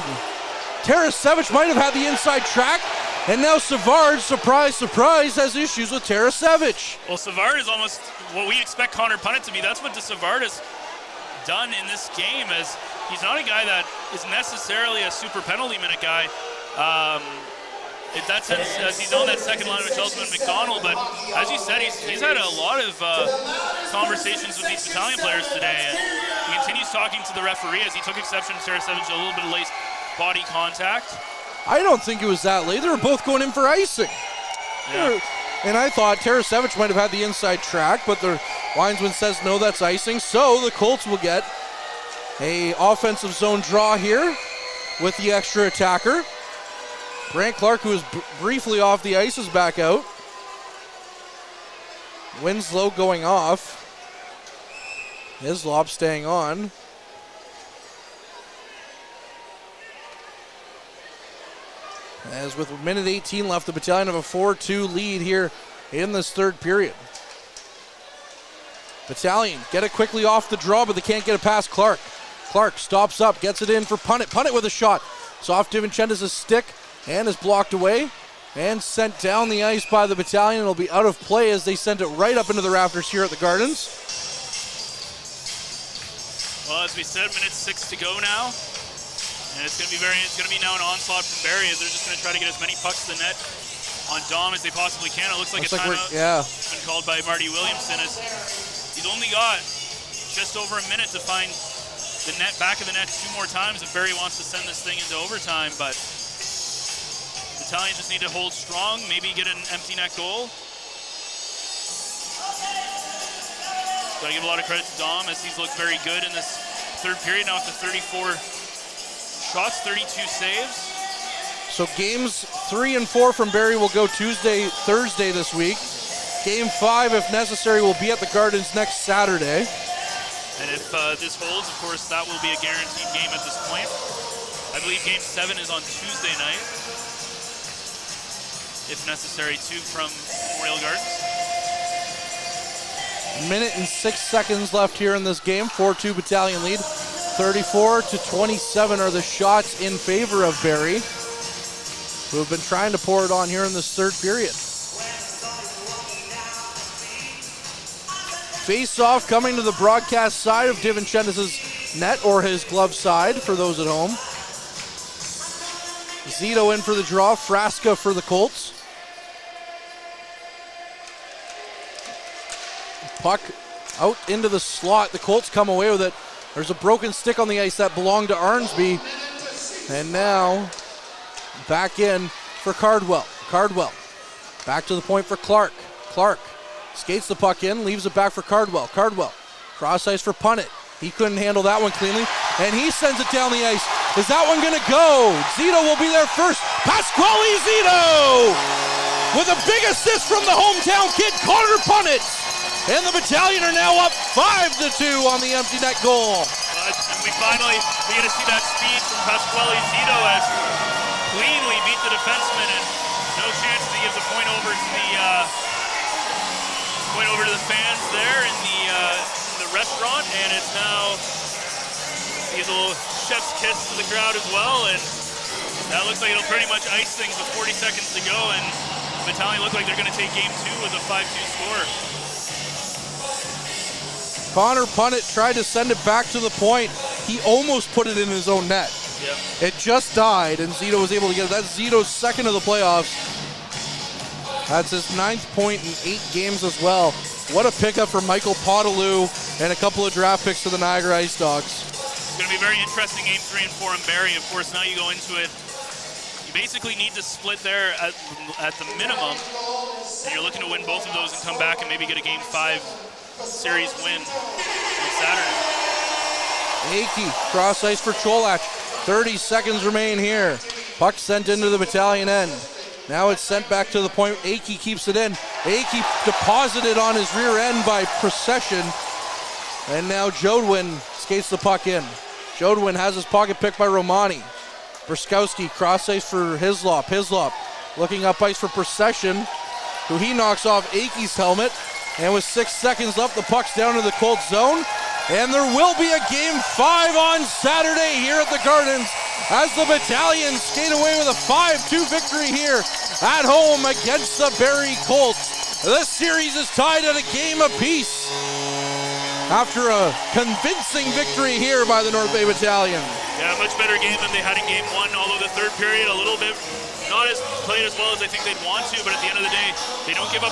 Tarasevich might have had the inside track, and now Savard, surprise, surprise, has issues with Tarasevich. Well, Savard is almost what we expect Connor Punnett to be. That's what Savard has done in this game, as he's not a guy that is necessarily a super penalty minute guy. In that sense, as he's on that second line with Jelsman and McDonald, but as you said, he's had a lot of conversations with these Battalion players today, and he continues talking to the referee as he took exception to Tarasevich, a little bit of late body contact. I don't think it was that late. They were both going in for icing. Yeah. And I thought Tarasevich might have had the inside track, but the linesman says no, that's icing. So the Colts will get a offensive zone draw here with the extra attacker. Grant Clark, who was briefly off the ice, is back out. Winslow going off. Hislop staying on. As with 1:18 left, the Battalion have a 4-2 lead here in this third period. Battalion get it quickly off the draw, but they can't get it past Clark. Clark stops up, gets it in for Punnett. Punnett with a shot. It's off DiVincentis' stick and is blocked away and sent down the ice by the Battalion. It'll be out of play as they sent it right up into the rafters here at the Gardens. Well, as we said, minute 6 to go now. And it's going to be now an onslaught from Barrie as they're just going to try to get as many pucks to the net on Dom as they possibly can. It looks like a timeout has been called by Marty Williamson as he's only got just over a minute to find the net, back of the net 2 more times if Barrie wants to send this thing into overtime. But Battalion just need to hold strong, maybe get an empty net goal. Gotta give a lot of credit to Dom as he's looked very good in this third period, now up to 34 shots, 32 saves. So games 3 and 4 from Barrie will go Thursday this week. Game 5, if necessary, will be at the Gardens next Saturday. And if this holds, of course, that will be a guaranteed game at this point. I believe Game 7 is on Tuesday night, if necessary, too, from Memorial Gardens. Minute and 6 seconds left here in this game. 4-2 Battalion lead. 34-27 are the shots in favor of Barrie, who have been trying to pour it on here in this third period. Face-off coming to the broadcast side of DiVincentis' net, or his glove side for those at home. Zito in for the draw, Frasca for the Colts. Puck out into the slot. The Colts come away with it. There's a broken stick on the ice that belonged to Arnsby. And now back in for Cardwell. Cardwell back to the point for Clark. Clark skates the puck in, leaves it back for Cardwell. Cardwell cross ice for Punnett. He couldn't handle that one cleanly, and he sends it down the ice. Is that one going to go? Zito will be there first. Pasquale Zito with a big assist from the hometown kid, Connor Punnett. And the Battalion are now up 5-2 on the empty net goal. And we get to see that speed from Pasquale Zito as cleanly beat the defenseman, and no chance to give the point over to the fans there in the restaurant. And it's now he gives a little chef's kiss to the crowd as well, and that looks like it'll pretty much ice things with 40 seconds to go. And the Battalion look like they're going to take game 2 with a 5-2 score. Connor Punnett tried to send it back to the point. He almost put it in his own net. Yep. It just died, and Zito was able to get it. That's Zito's second of the playoffs. That's his 9th point in 8 games as well. What a pickup for Michael Podolou and a couple of draft picks for the Niagara Ice Dogs. It's going to be a very interesting game 3 and 4 in Barrie. Of course, now you go into it, you basically need to split there at the minimum, and you're looking to win both of those and come back and maybe get a game 5 series win on Saturday. Akey, cross ice for Cholak. 30 seconds remain here. Puck sent into the Battalion end. Now it's sent back to the point. Akey keeps it in. Akey deposited on his rear end by Procession. And now Jodwin skates the puck in. Jodwin has his pocket picked by Romani. Brskowski, cross ice for Hislop. Hislop looking up ice for Procession, who he knocks off Akey's helmet. And with 6 seconds left, the puck's down to the Colts zone. And there will be a game 5 on Saturday here at the Gardens as the Battalion skate away with a 5-2 victory here at home against the Barrie Colts. This series is tied at a game apiece after a convincing victory here by the North Bay Battalion. Yeah, much better game than they had in game 1, although the third period a little bit not as played as well as I think they'd want to, but at the end of the day, they don't give up.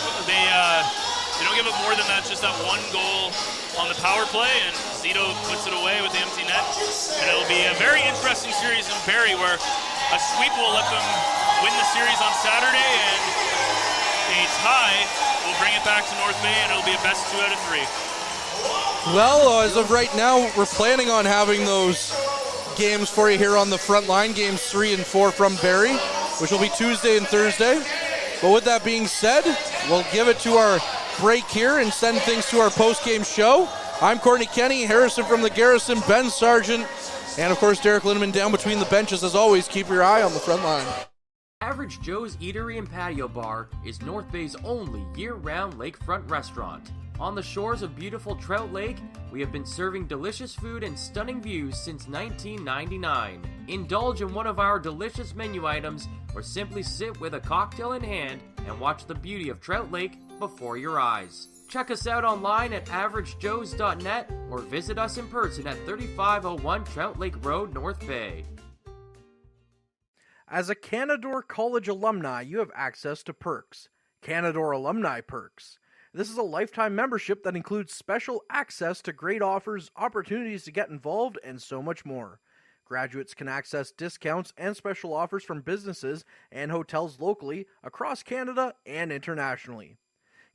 They don't give up more than that, just that one goal on the power play, and Zito puts it away with the empty net. And it'll be a very interesting series in Barrie where a sweep will let them win the series on Saturday, and a tie will bring it back to North Bay, and it'll be a best 2 out of 3. Well, as of right now, we're planning on having those games for you here on the front line, games 3 and 4 from Barrie, which will be Tuesday and Thursday. But with that being said, we'll give it to our break here and send things to our post-game show. I'm Courtney Kenny, Harrison from the Garrison, Ben Sargent, and of course Derek Lindemann down between the benches. As always, keep your eye on the front line. Average Joe's Eatery and Patio Bar is North Bay's only year-round lakefront restaurant. On the shores of beautiful Trout Lake, we have been serving delicious food and stunning views since 1999. Indulge in one of our delicious menu items or simply sit with a cocktail in hand and watch the beauty of Trout Lake before your eyes. Check us out online at averagejoes.net or visit us in person at 3501 Trout Lake Road, North Bay. As a Canadore College alumni, you have access to perks. Canadore Alumni Perks. This is a lifetime membership that includes special access to great offers, opportunities to get involved, and so much more. Graduates can access discounts and special offers from businesses and hotels locally, across Canada, and internationally.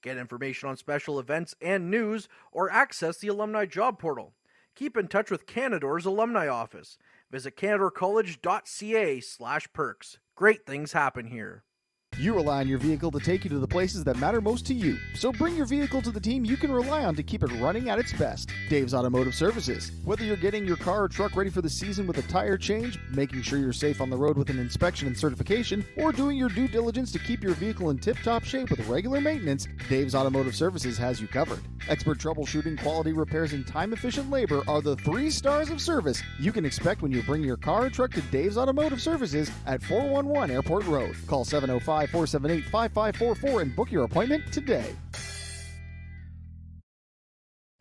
Get information on special events and news, or access the alumni job portal. Keep in touch with Canadore's alumni office. Visit canadorecollege.ca/perks. Great things happen here. You rely on your vehicle to take you to the places that matter most to you. So bring your vehicle to the team you can rely on to keep it running at its best. Dave's Automotive Services. Whether you're getting your car or truck ready for the season with a tire change, making sure you're safe on the road with an inspection and certification, or doing your due diligence to keep your vehicle in tip-top shape with regular maintenance, Dave's Automotive Services has you covered. Expert troubleshooting, quality repairs, and time-efficient labor are the 3 stars of service you can expect when you bring your car or truck to Dave's Automotive Services at 411 Airport Road. Call 705-478-5544 and book your appointment today.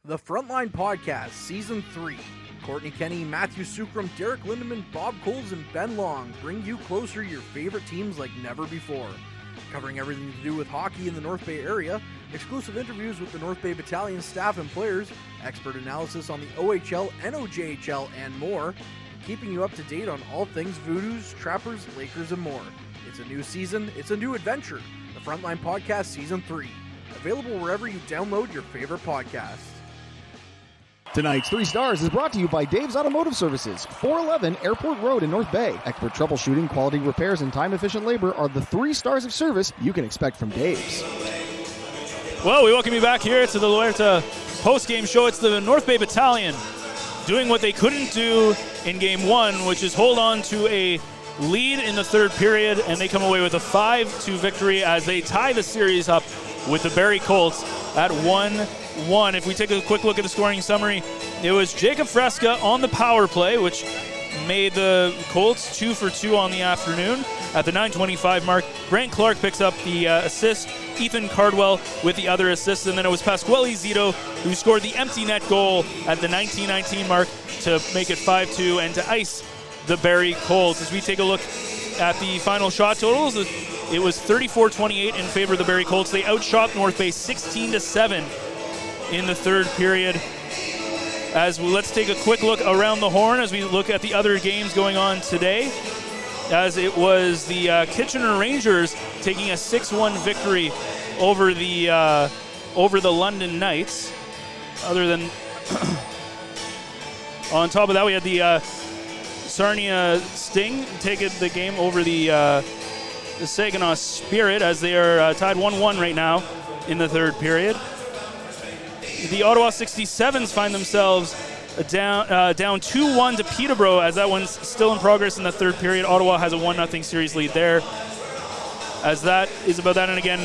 The Frontline Podcast, Season 3. Courtney Kenny, Matthew Sukram, Derek Lindemann, Bob Coles, and Ben Long bring you closer to your favorite teams like never before. Covering everything to do with hockey in the North Bay area, exclusive interviews with the North Bay Battalion staff and players, expert analysis on the OHL, NOJHL, and more, keeping you up to date on all things Voodoos, Trappers, Lakers, and more. It's a new season, it's a new adventure. The Frontline Podcast Season 3. Available wherever you download your favorite podcasts. Tonight's 3 Stars is brought to you by Dave's Automotive Services, 411 Airport Road in North Bay. Expert troubleshooting, quality repairs, and time-efficient labor are the 3 stars of service you can expect from Dave's. Well, we welcome you back here to the La Huerta post-game show. It's the North Bay Battalion doing what they couldn't do in Game 1, which is hold on to a lead in the third period, and they come away with a 5-2 victory as they tie the series up with the Barrie Colts at 1-1. If we take a quick look at the scoring summary, it was Jacob Fresca on the power play, which made the Colts 2 for 2 on the afternoon. At the 9:25 mark, Brant Clark picks up the assist, Ethan Cardwell with the other assist, and then it was Pasquale Zito who scored the empty net goal at the 19:19 mark to make it 5-2 and to ice the Barrie Colts. As we take a look at the final shot totals, it was 34-28 in favor of the Barrie Colts. They outshot North Bay 16-7 in the third period. Let's take a quick look around the horn as we look at the other games going on today. As it was the Kitchener Rangers taking a 6-1 victory over the London Knights. Other than on top of that, we had the Sarnia Sting taking the game over the Saginaw Spirit as they are tied 1-1 right now in the third period. The Ottawa 67s find themselves down 2-1 to Peterborough as that one's still in progress in the third period. Ottawa has a 1-0 series lead there. As that is about that, and again,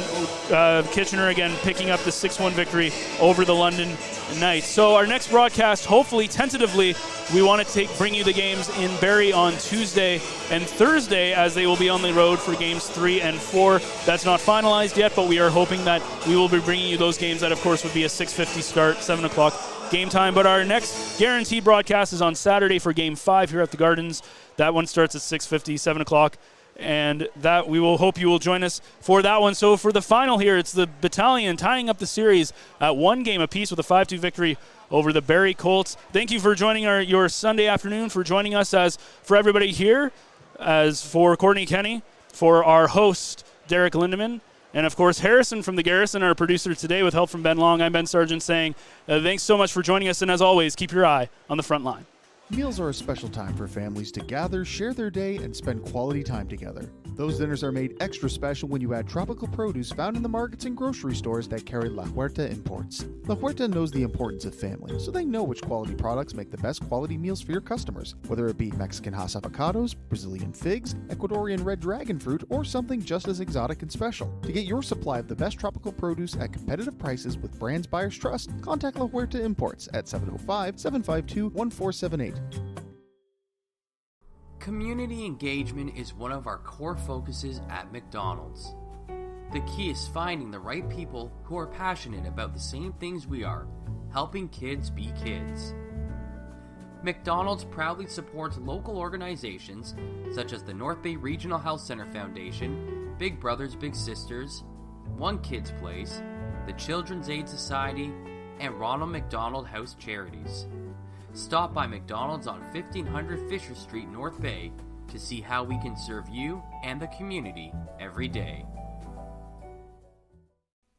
Kitchener again picking up the 6-1 victory over the London Knights. So our next broadcast, hopefully, tentatively, we want to bring you the games in Barrie on Tuesday and Thursday as they will be on the road for games 3 and 4. That's not finalized yet, but we are hoping that we will be bringing you those games. That, of course, would be a 6:50 start, 7 o'clock game time. But our next guaranteed broadcast is on Saturday for Game 5 here at the Gardens. That one starts at 6:50, 7 o'clock. And that we will hope you will join us for that one. So for the final here, it's the Battalion tying up the series at 1 game apiece with a 5-2 victory over the Barrie Colts. Thank you for joining your Sunday afternoon, for joining us as for everybody here, as for Courtney Kenny, for our host, Derek Lindemann, and of course Harrison from the Garrison, our producer today with help from Ben Long. I'm Ben Sargent saying thanks so much for joining us, and as always, keep your eye on the front line. Meals are a special time for families to gather, share their day, and spend quality time together. Those dinners are made extra special when you add tropical produce found in the markets and grocery stores that carry La Huerta imports. La Huerta knows the importance of family, so they know which quality products make the best quality meals for your customers, whether it be Mexican Hass avocados, Brazilian figs, Ecuadorian red dragon fruit, or something just as exotic and special. To get your supply of the best tropical produce at competitive prices with brands buyers trust, contact La Huerta Imports at 705-752-1478. Community engagement is one of our core focuses at McDonald's. The key is finding the right people who are passionate about the same things we are, helping kids be kids. McDonald's proudly supports local organizations such as the North Bay Regional Health Center Foundation, Big Brothers Big Sisters, One Kids Place, the Children's Aid Society, and Ronald McDonald House Charities. Stop by McDonald's on 1500 Fisher Street, North Bay to see how we can serve you and the community every day.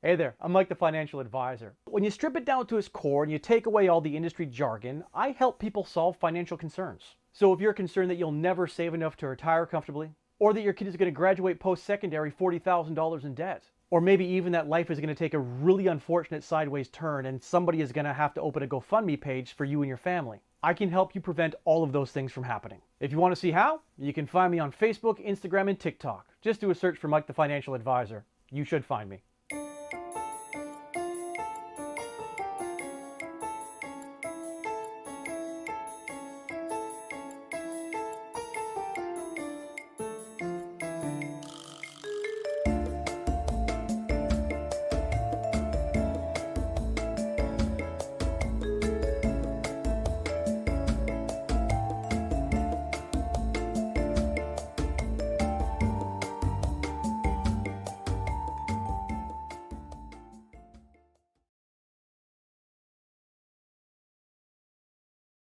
Hey there, I'm Mike the Financial Advisor. When you strip it down to its core and you take away all the industry jargon, I help people solve financial concerns. So if you're concerned that you'll never save enough to retire comfortably, or that your kid is going to graduate post-secondary $40,000 in debt, or maybe even that life is going to take a really unfortunate sideways turn and somebody is going to have to open a GoFundMe page for you and your family, I can help you prevent all of those things from happening. If you want to see how, you can find me on Facebook, Instagram, and TikTok. Just do a search for Mike the Financial Advisor. You should find me.